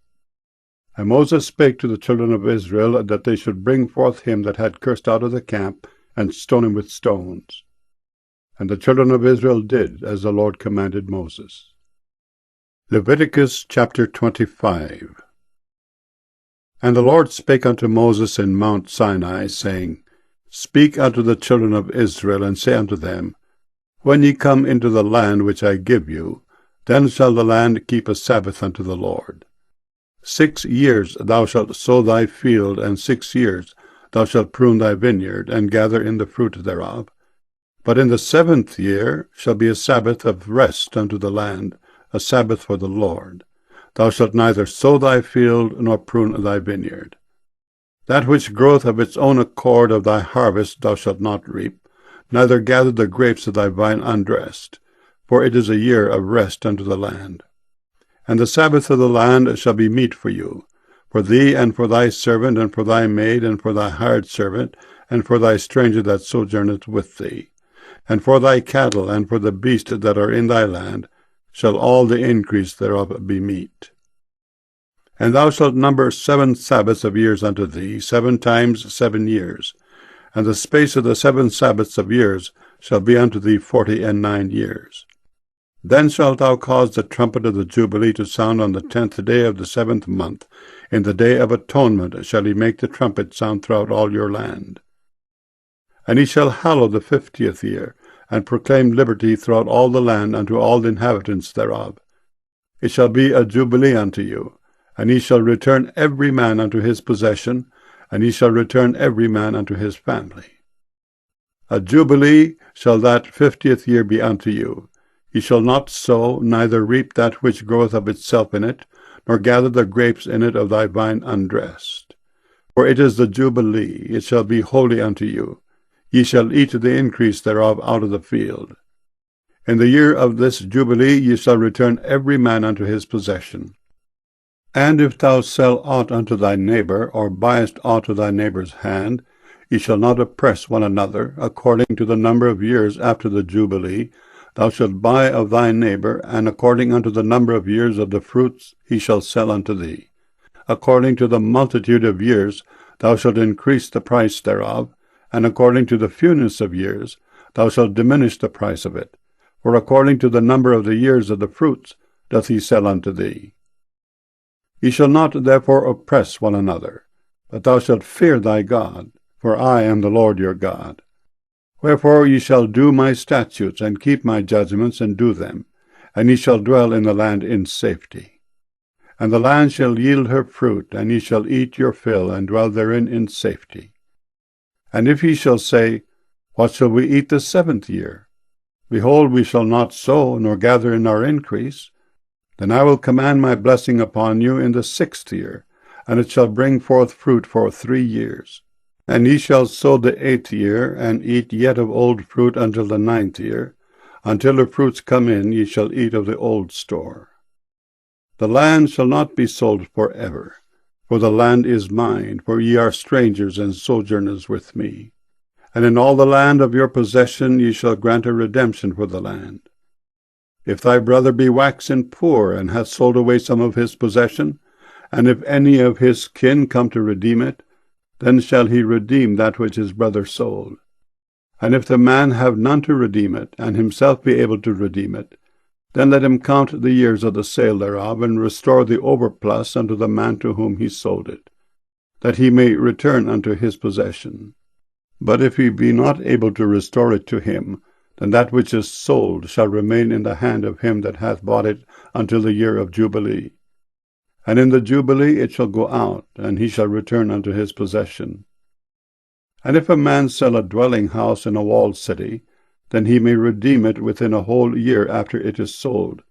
And Moses spake to the children of Israel that they should bring forth him that had cursed out of the camp, and stone him with stones. And the children of Israel did as the Lord commanded Moses. Leviticus chapter 25. And the Lord spake unto Moses in Mount Sinai, saying, Speak unto the children of Israel, and say unto them, When ye come into the land which I give you, then shall the land keep a Sabbath unto the Lord. 6 years thou shalt sow thy field, and 6 years thou shalt prune thy vineyard, and gather in the fruit thereof. But in the 7th year shall be a Sabbath of rest unto the land, a Sabbath for the Lord. Thou shalt neither sow thy field, nor prune thy vineyard. That which groweth of its own accord of thy harvest thou shalt not reap, neither gather the grapes of thy vine undressed, for it is a year of rest unto the land. And the Sabbath of the land shall be meat for you, for thee, and for thy servant, and for thy maid, and for thy hired servant, and for thy stranger that sojourneth with thee, and for thy cattle, and for the beasts that are in thy land, shall all the increase thereof be meat. And thou shalt number 7 Sabbaths of years unto thee, 7 times 7 years. And the space of the 7 Sabbaths of years shall be unto thee 49 years. Then shalt thou cause the trumpet of the Jubilee to sound on the 10th day of the 7th month. In the day of atonement shall he make the trumpet sound throughout all your land. And he shall hallow the 50th year, and proclaim liberty throughout all the land unto all the inhabitants thereof. It shall be a Jubilee unto you, and ye shall return every man unto his possession, and ye shall return every man unto his family. A Jubilee shall that 50th year be unto you. Ye shall not sow, neither reap that which groweth of itself in it, nor gather the grapes in it of thy vine undressed. For it is the Jubilee, it shall be holy unto you. Ye shall eat the increase thereof out of the field. In the year of this Jubilee ye shall return every man unto his possession. And if thou sell aught unto thy neighbor, or buyest aught of thy neighbor's hand, ye shall not oppress one another. According to the number of years after the Jubilee, thou shalt buy of thy neighbor, and according unto the number of years of the fruits he shall sell unto thee. According to the multitude of years thou shalt increase the price thereof, and according to the fewness of years thou shalt diminish the price of it. For according to the number of the years of the fruits doth he sell unto thee. Ye shall not therefore oppress one another, but thou shalt fear thy God, for I am the Lord your God. Wherefore ye shall do my statutes, and keep my judgments, and do them, and ye shall dwell in the land in safety. And the land shall yield her fruit, and ye shall eat your fill, and dwell therein in safety. And if ye shall say, What shall we eat the 7th year? Behold, we shall not sow, nor gather in our increase. Then I will command my blessing upon you in the 6th year, and it shall bring forth fruit for 3 years. And ye shall sow the 8th year, and eat yet of old fruit until the 9th year. Until the fruits come in, ye shall eat of the old store. The land shall not be sold forever, for the land is mine, for ye are strangers and sojourners with me. And in all the land of your possession ye shall grant a redemption for the land. If thy brother be waxen poor, and hath sold away some of his possession, and if any of his kin come to redeem it, then shall he redeem that which his brother sold. And if the man have none to redeem it, and himself be able to redeem it, then let him count the years of the sale thereof, and restore the overplus unto the man to whom he sold it, that he may return unto his possession. But if he be not able to restore it to him, then that which is sold shall remain in the hand of him that hath bought it until the year of Jubilee. And in the Jubilee it shall go out, and he shall return unto his possession. And if a man sell a dwelling house in a walled city, then he may redeem it within a whole year after it is sold.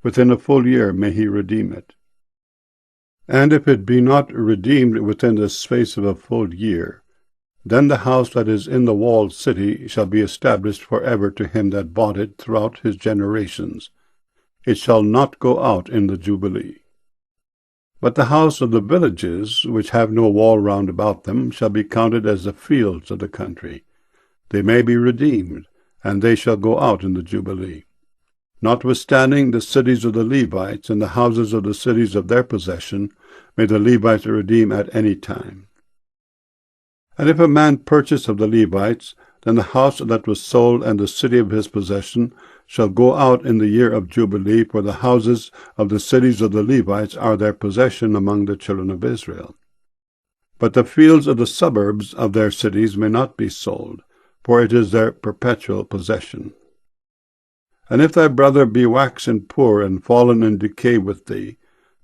Within a full year may he redeem it. And if it be not redeemed within the space of a full year, then the house that is in the walled city shall be established forever to him that bought it throughout his generations. It shall not go out in the Jubilee. But the house of the villages, which have no wall round about them, shall be counted as the fields of the country. They may be redeemed, and they shall go out in the Jubilee. Notwithstanding, the cities of the Levites and the houses of the cities of their possession may the Levites redeem at any time. And if a man purchase of the Levites, then the house that was sold and the city of his possession shall go out in the year of Jubilee, for the houses of the cities of the Levites are their possession among the children of Israel. But the fields of the suburbs of their cities may not be sold, for it is their perpetual possession. And if thy brother be waxen poor and fallen in decay with thee,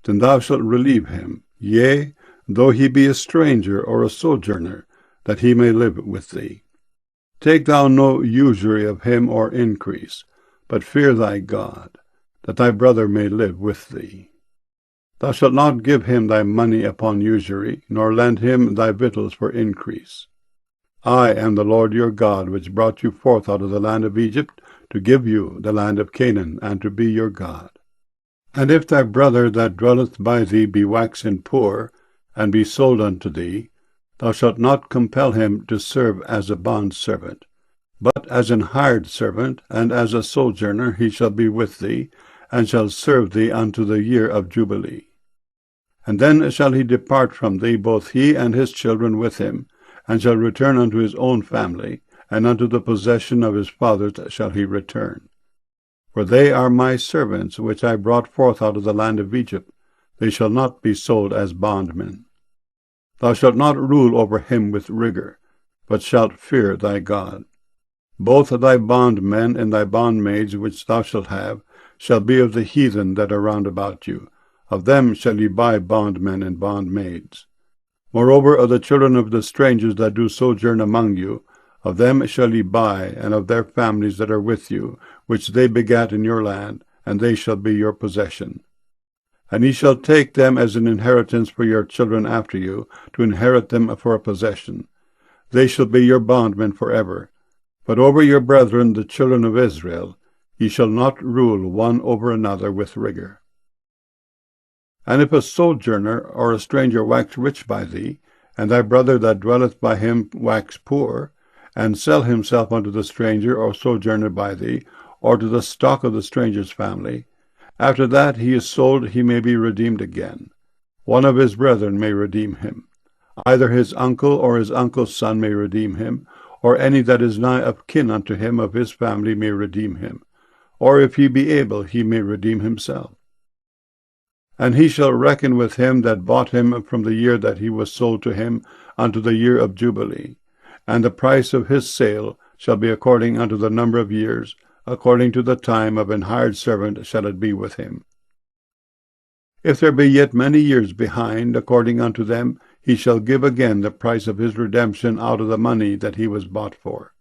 then thou shalt relieve him, yea, though he be a stranger or a sojourner, that he may live with thee. Take thou no usury of him or increase, but fear thy God, that thy brother may live with thee. Thou shalt not give him thy money upon usury, nor lend him thy victuals for increase. I am the Lord your God, which brought you forth out of the land of Egypt, to give you the land of Canaan, and to be your God. And if thy brother that dwelleth by thee be waxen poor, and be sold unto thee, thou shalt not compel him to serve as a bondservant, but as an hired servant, and as a sojourner he shall be with thee, and shall serve thee unto the year of Jubilee. And then shall he depart from thee, both he and his children with him, and shall return unto his own family, and unto the possession of his fathers shall he return. For they are my servants, which I brought forth out of the land of Egypt. They shall not be sold as bondmen. Thou shalt not rule over him with rigor, but shalt fear thy God. Both thy bondmen and thy bondmaids which thou shalt have shall be of the heathen that are round about you. Of them shall ye buy bondmen and bondmaids. Moreover, of the children of the strangers that do sojourn among you, of them shall ye buy, and of their families that are with you, which they begat in your land, and they shall be your possession. And ye shall take them as an inheritance for your children after you, to inherit them for a possession. They shall be your bondmen forever. But over your brethren, the children of Israel, ye shall not rule one over another with rigor. And if a sojourner or a stranger wax rich by thee, and thy brother that dwelleth by him wax poor, and sell himself unto the stranger or sojourner by thee, or to the stock of the stranger's family, after that he is sold, he may be redeemed again. One of his brethren may redeem him. Either his uncle or his uncle's son may redeem him, or any that is nigh of kin unto him of his family may redeem him. Or if he be able, he may redeem himself. And he shall reckon with him that bought him from the year that he was sold to him unto the year of Jubilee. And the price of his sale shall be according unto the number of years, according to the time of an hired servant shall it be with him. If there be yet many years behind, according unto them, he shall give again the price of his redemption out of the money that he was bought for.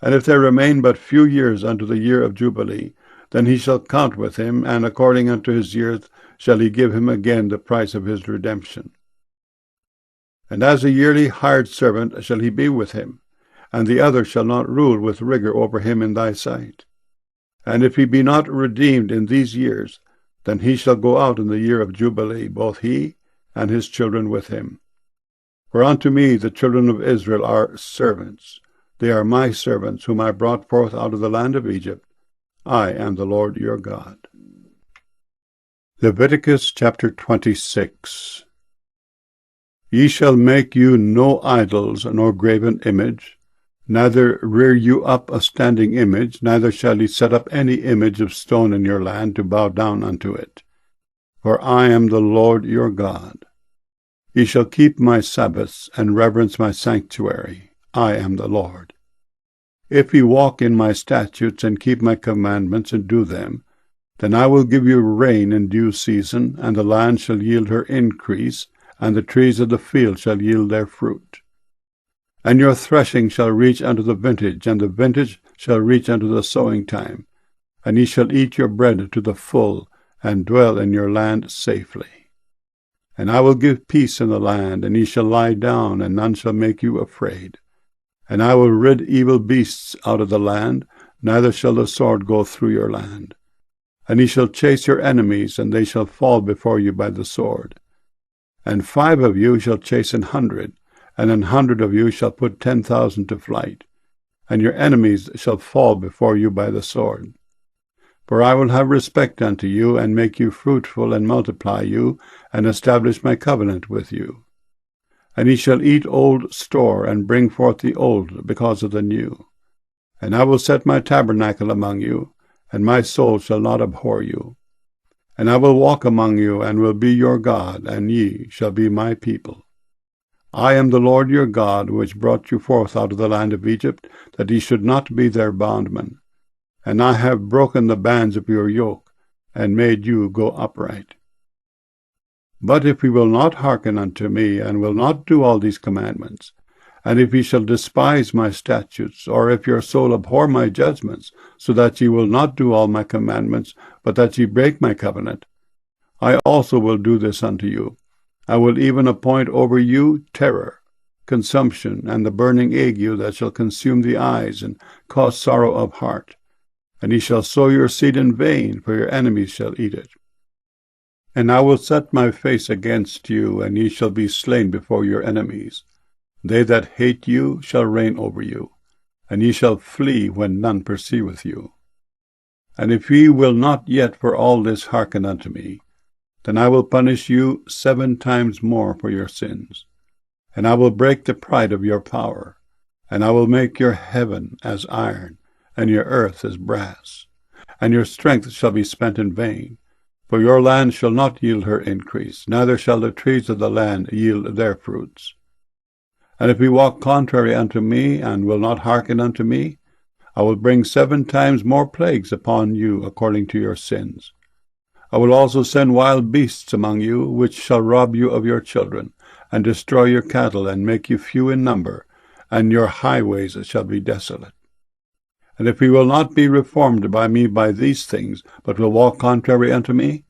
And if there remain but few years unto the year of Jubilee, then he shall count with him, and according unto his years shall he give him again the price of his redemption. And as a yearly hired servant shall he be with him, and the other shall not rule with rigor over him in thy sight. And if he be not redeemed in these years, then he shall go out in the year of Jubilee, both he and his children with him. For unto me the children of Israel are servants. They are my servants, whom I brought forth out of the land of Egypt. I am the Lord your God. Leviticus chapter 26. Ye shall make you no idols, nor graven image, neither rear you up a standing image, neither shall ye set up any image of stone in your land to bow down unto it. For I am the Lord your God. Ye shall keep my Sabbaths, and reverence my sanctuary. I am the Lord. If ye walk in my statutes, and keep my commandments, and do them, then I will give you rain in due season, and the land shall yield her increase, and the trees of the field shall yield their fruit. And your threshing shall reach unto the vintage, and the vintage shall reach unto the sowing time. And ye shall eat your bread to the full, and dwell in your land safely. And I will give peace in the land, and ye shall lie down, and none shall make you afraid. And I will rid evil beasts out of the land, neither shall the sword go through your land. And ye shall chase your enemies, and they shall fall before you by the sword. And 5 of you shall chase 100, and 100 of you shall put 10,000 to flight. and your enemies shall fall before you by the sword. For I will have respect unto you, and make you fruitful, and multiply you, and establish my covenant with you. And ye shall eat old store, and bring forth the old because of the new. And I will set my tabernacle among you, and my soul shall not abhor you. And I will walk among you, and will be your God, and ye shall be my people. I am the Lord your God, which brought you forth out of the land of Egypt, that ye should not be their bondmen. And I have broken the bands of your yoke, and made you go upright. But if ye will not hearken unto me, and will not do all these commandments, and if ye shall despise my statutes, or if your soul abhor my judgments, so that ye will not do all my commandments, but that ye break my covenant, I also will do this unto you. I will even appoint over you terror, consumption, and the burning ague that shall consume the eyes, and cause sorrow of heart. And ye shall sow your seed in vain, for your enemies shall eat it. And I will set my face against you, and ye shall be slain before your enemies. They that hate you shall reign over you, and ye shall flee when none pursueth you. And if ye will not yet for all this hearken unto me, then I will punish you 7 times more for your sins. And I will break the pride of your power, and I will make your heaven as iron, and your earth as brass. And your strength shall be spent in vain, for your land shall not yield her increase, neither shall the trees of the land yield their fruits. And if ye walk contrary unto me, and will not hearken unto me, I will bring 7 times more plagues upon you according to your sins. I will also send wild beasts among you, which shall rob you of your children, and destroy your cattle, and make you few in number, and your highways shall be desolate. And if ye will not be reformed by me by these things, but will walk contrary unto me,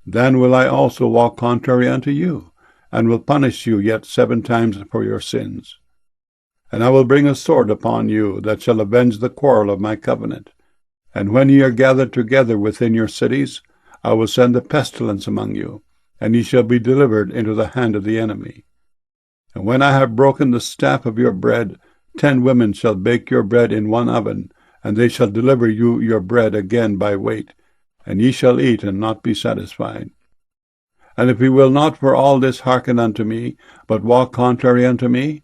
then will I also walk contrary unto you, and will punish you yet 7 times for your sins. And I will bring a sword upon you, that shall avenge the quarrel of my covenant. And when ye are gathered together within your cities, I will send a pestilence among you, and ye shall be delivered into the hand of the enemy. And when I have broken the staff of your bread, 10 women shall bake your bread in one oven, and they shall deliver you your bread again by weight, and ye shall eat and not be satisfied. And if ye will not for all this hearken unto me, but walk contrary unto me,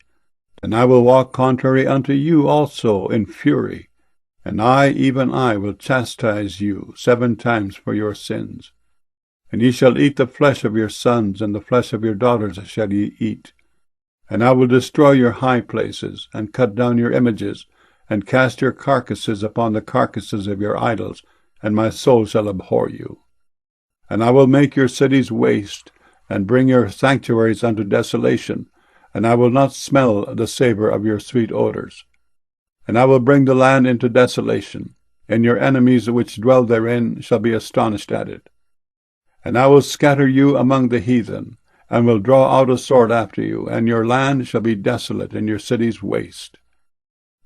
then I will walk contrary unto you also in fury, and I, even I, will chastise you 7 times for your sins. And ye shall eat the flesh of your sons, and the flesh of your daughters shall ye eat. And I will destroy your high places, and cut down your images, and cast your carcasses upon the carcasses of your idols, and my soul shall abhor you. And I will make your cities waste, and bring your sanctuaries unto desolation, and I will not smell the savor of your sweet odors. And I will bring the land into desolation, and your enemies which dwell therein shall be astonished at it. And I will scatter you among the heathen, and will draw out a sword after you, and your land shall be desolate, and your cities waste.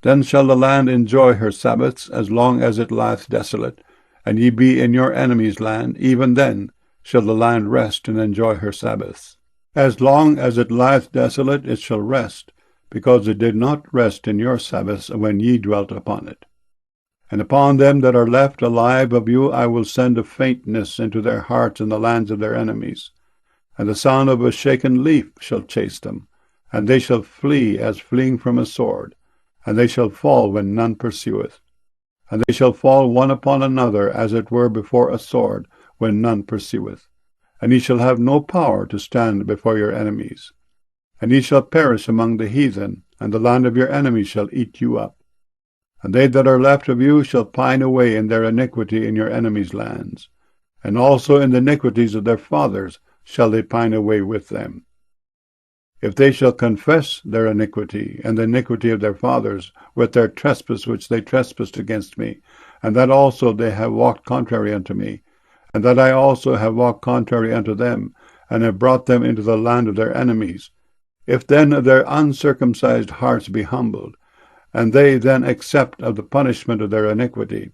Then shall the land enjoy her Sabbaths as long as it lieth desolate, and ye be in your enemy's land, even then shall the land rest and enjoy her Sabbaths. As long as it lieth desolate it shall rest, because it did not rest in your Sabbaths when ye dwelt upon it. And upon them that are left alive of you I will send a faintness into their hearts in the lands of their enemies, and the sound of a shaken leaf shall chase them, and they shall flee as fleeing from a sword, and they shall fall when none pursueth. And they shall fall one upon another, as it were before a sword, when none pursueth. And ye shall have no power to stand before your enemies. And ye shall perish among the heathen, and the land of your enemies shall eat you up. And they that are left of you shall pine away in their iniquity in your enemies' lands, and also in the iniquities of their fathers shall they pine away with them. If they shall confess their iniquity, and the iniquity of their fathers, with their trespass which they trespassed against me, and that also they have walked contrary unto me, and that I also have walked contrary unto them, and have brought them into the land of their enemies, if then their uncircumcised hearts be humbled, and they then accept of the punishment of their iniquity,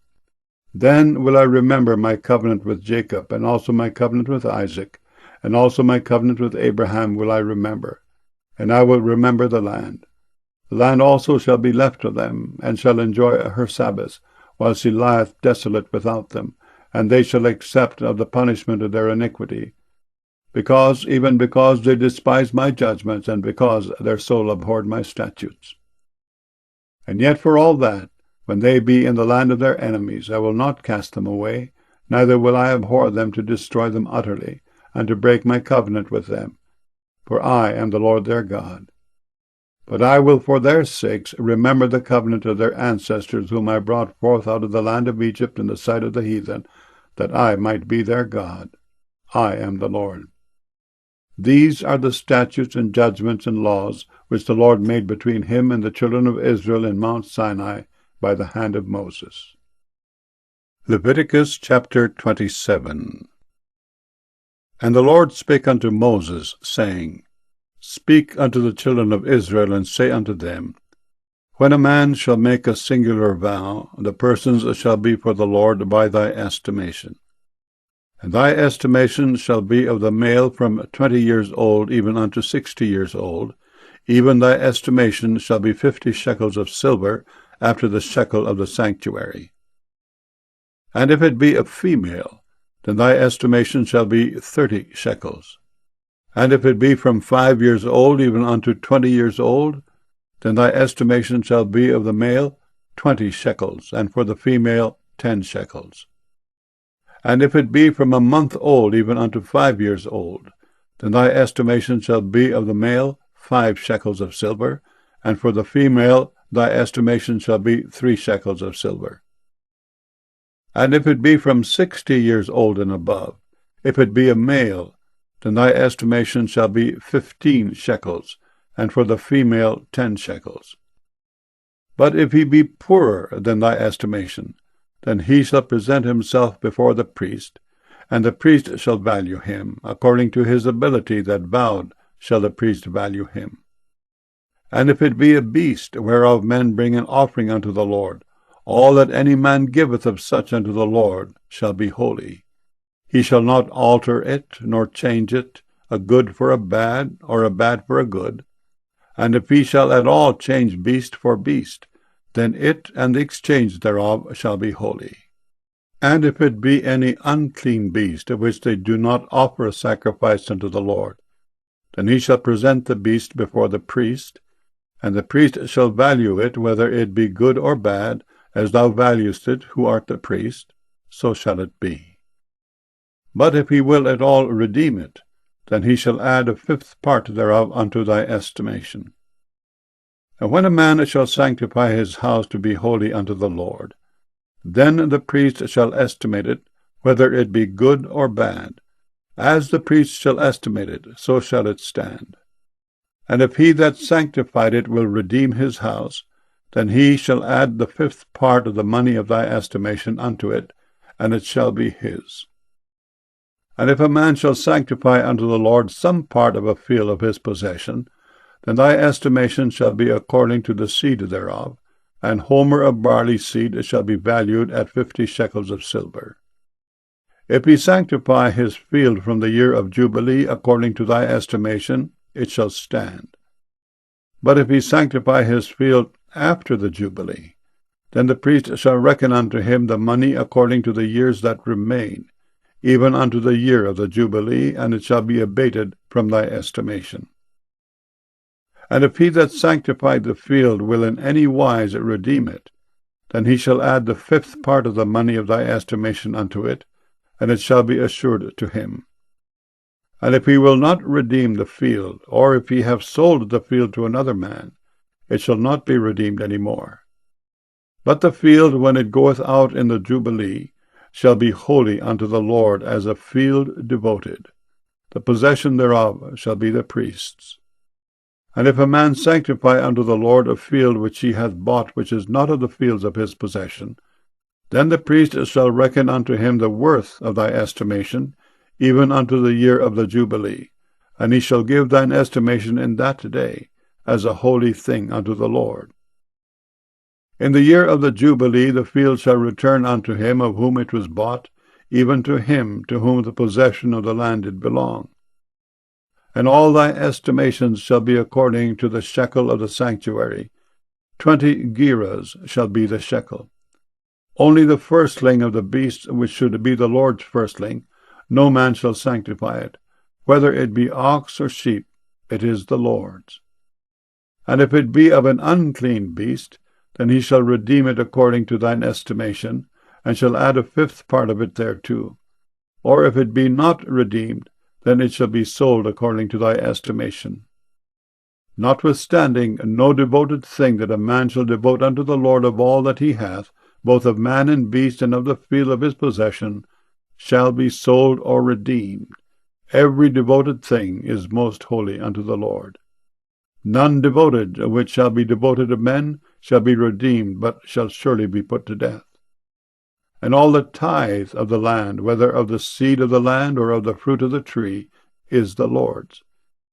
then will I remember my covenant with Jacob, and also my covenant with Isaac, and also my covenant with Abraham will I remember, and I will remember the The land also shall be left to them, and shall enjoy her Sabbaths, while she lieth desolate without them, and they shall accept of the punishment of their iniquity, even because they despised my judgments, and because their soul abhorred my statutes. And yet for all that, when they be in the land of their enemies, I will not cast them away, neither will I abhor them to destroy them utterly, and to break my covenant with them. For I am the Lord their God. But I will for their sakes remember the covenant of their ancestors, whom I brought forth out of the land of Egypt in the sight of the heathen, that I might be their God. I am the Lord. These are the statutes and judgments and laws which the Lord made between him and the children of Israel in Mount Sinai by the hand of Moses. Leviticus chapter 27. And the Lord spake unto Moses, saying, Speak unto the children of Israel, and say unto them, When a man shall make a singular vow, the persons shall be for the Lord by thy estimation. And thy estimation shall be of the male from 20 years old even unto 60 years old. Even thy estimation shall be 50 shekels of silver, after the shekel of the sanctuary. And if it be a female, then thy estimation shall be 30 shekels. And if it be from 5 years old even unto 20 years old, then thy estimation shall be of the male 20 shekels, and for the female 10 shekels. And if it be from a month old even unto 5 years old, then thy estimation shall be of the male 5 shekels of silver, and for the female thy estimation shall be 3 shekels of silver. And if it be from 60 years old and above, if it be a male, then thy estimation shall be 15 shekels, and for the female 10 shekels. But if he be poorer than thy estimation, then he shall present himself before the priest, and the priest shall value him. According to his ability that vowed shall the priest value him. And if it be a beast, whereof men bring an offering unto the Lord, all that any man giveth of such unto the Lord shall be holy. He shall not alter it, nor change it, a good for a bad, or a bad for a good. And if he shall at all change beast for beast, then it and the exchange thereof shall be holy. And if it be any unclean beast, of which they do not offer a sacrifice unto the Lord, then he shall present the beast before the priest, and the priest shall value it, whether it be good or bad, as thou valuest it, who art the priest, so shall it be. But if he will at all redeem it, then he shall add a 5th part thereof unto thy estimation. And when a man shall sanctify his house to be holy unto the Lord, then the priest shall estimate it, whether it be good or bad. As the priest shall estimate it, so shall it stand. And if he that sanctified it will redeem his house, then he shall add the 5th part of the money of thy estimation unto it, and it shall be his. And if a man shall sanctify unto the Lord some part of a field of his possession, then thy estimation shall be according to the seed thereof, and homer of barley seed shall be valued at 50 shekels of silver. If he sanctify his field from the year of Jubilee according to thy estimation, it shall stand. But if he sanctify his field after the Jubilee, then the priest shall reckon unto him the money according to the years that remain, even unto the year of the Jubilee, and it shall be abated from thy estimation. And if he that sanctified the field will in any wise redeem it, then he shall add the 5th part of the money of thy estimation unto it, and it shall be assured to him. And if he will not redeem the field, or if he have sold the field to another man, it shall not be redeemed any more. But the field, when it goeth out in the Jubilee, shall be holy unto the Lord as a field devoted. The possession thereof shall be the priest's. And if a man sanctify unto the Lord a field which he hath bought, which is not of the fields of his possession, then the priest shall reckon unto him the worth of thy estimation, even unto the year of the Jubilee, and he shall give thine estimation in that day, as a holy thing unto the Lord. In the year of the Jubilee the field shall return unto him of whom it was bought, even to him to whom the possession of the land did belong. And all thy estimations shall be according to the shekel of the sanctuary, 20 gerahs shall be the shekel. Only the firstling of the beast, which should be the Lord's firstling, no man shall sanctify it, whether it be ox or sheep, it is the Lord's. And if it be of an unclean beast, then he shall redeem it according to thine estimation, and shall add a fifth part of it thereto. Or if it be not redeemed, then it shall be sold according to thy estimation. Notwithstanding, no devoted thing that a man shall devote unto the Lord of all that he hath, both of man and beast and of the field of his possession, shall be sold or redeemed. Every devoted thing is most holy unto the Lord. None devoted which shall be devoted of men shall be redeemed, but shall surely be put to death. And all the tithe of the land, whether of the seed of the land or of the fruit of the tree, is the Lord's.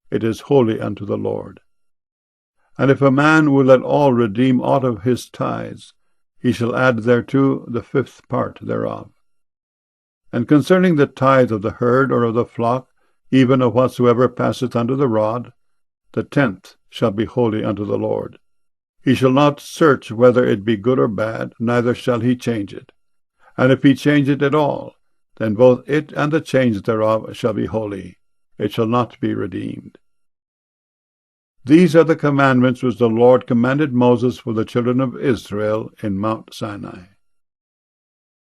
It is holy unto the Lord. And if a man will at all redeem aught of his tithes, he shall add thereto the fifth part thereof. And concerning the tithe of the herd or of the flock, even of whatsoever passeth under the rod, the 10th shall be holy unto the Lord. He shall not search whether it be good or bad, neither shall he change it. And if he change it at all, then both it and the change thereof shall be holy. It shall not be redeemed. These are the commandments which the Lord commanded Moses for the children of Israel in Mount Sinai.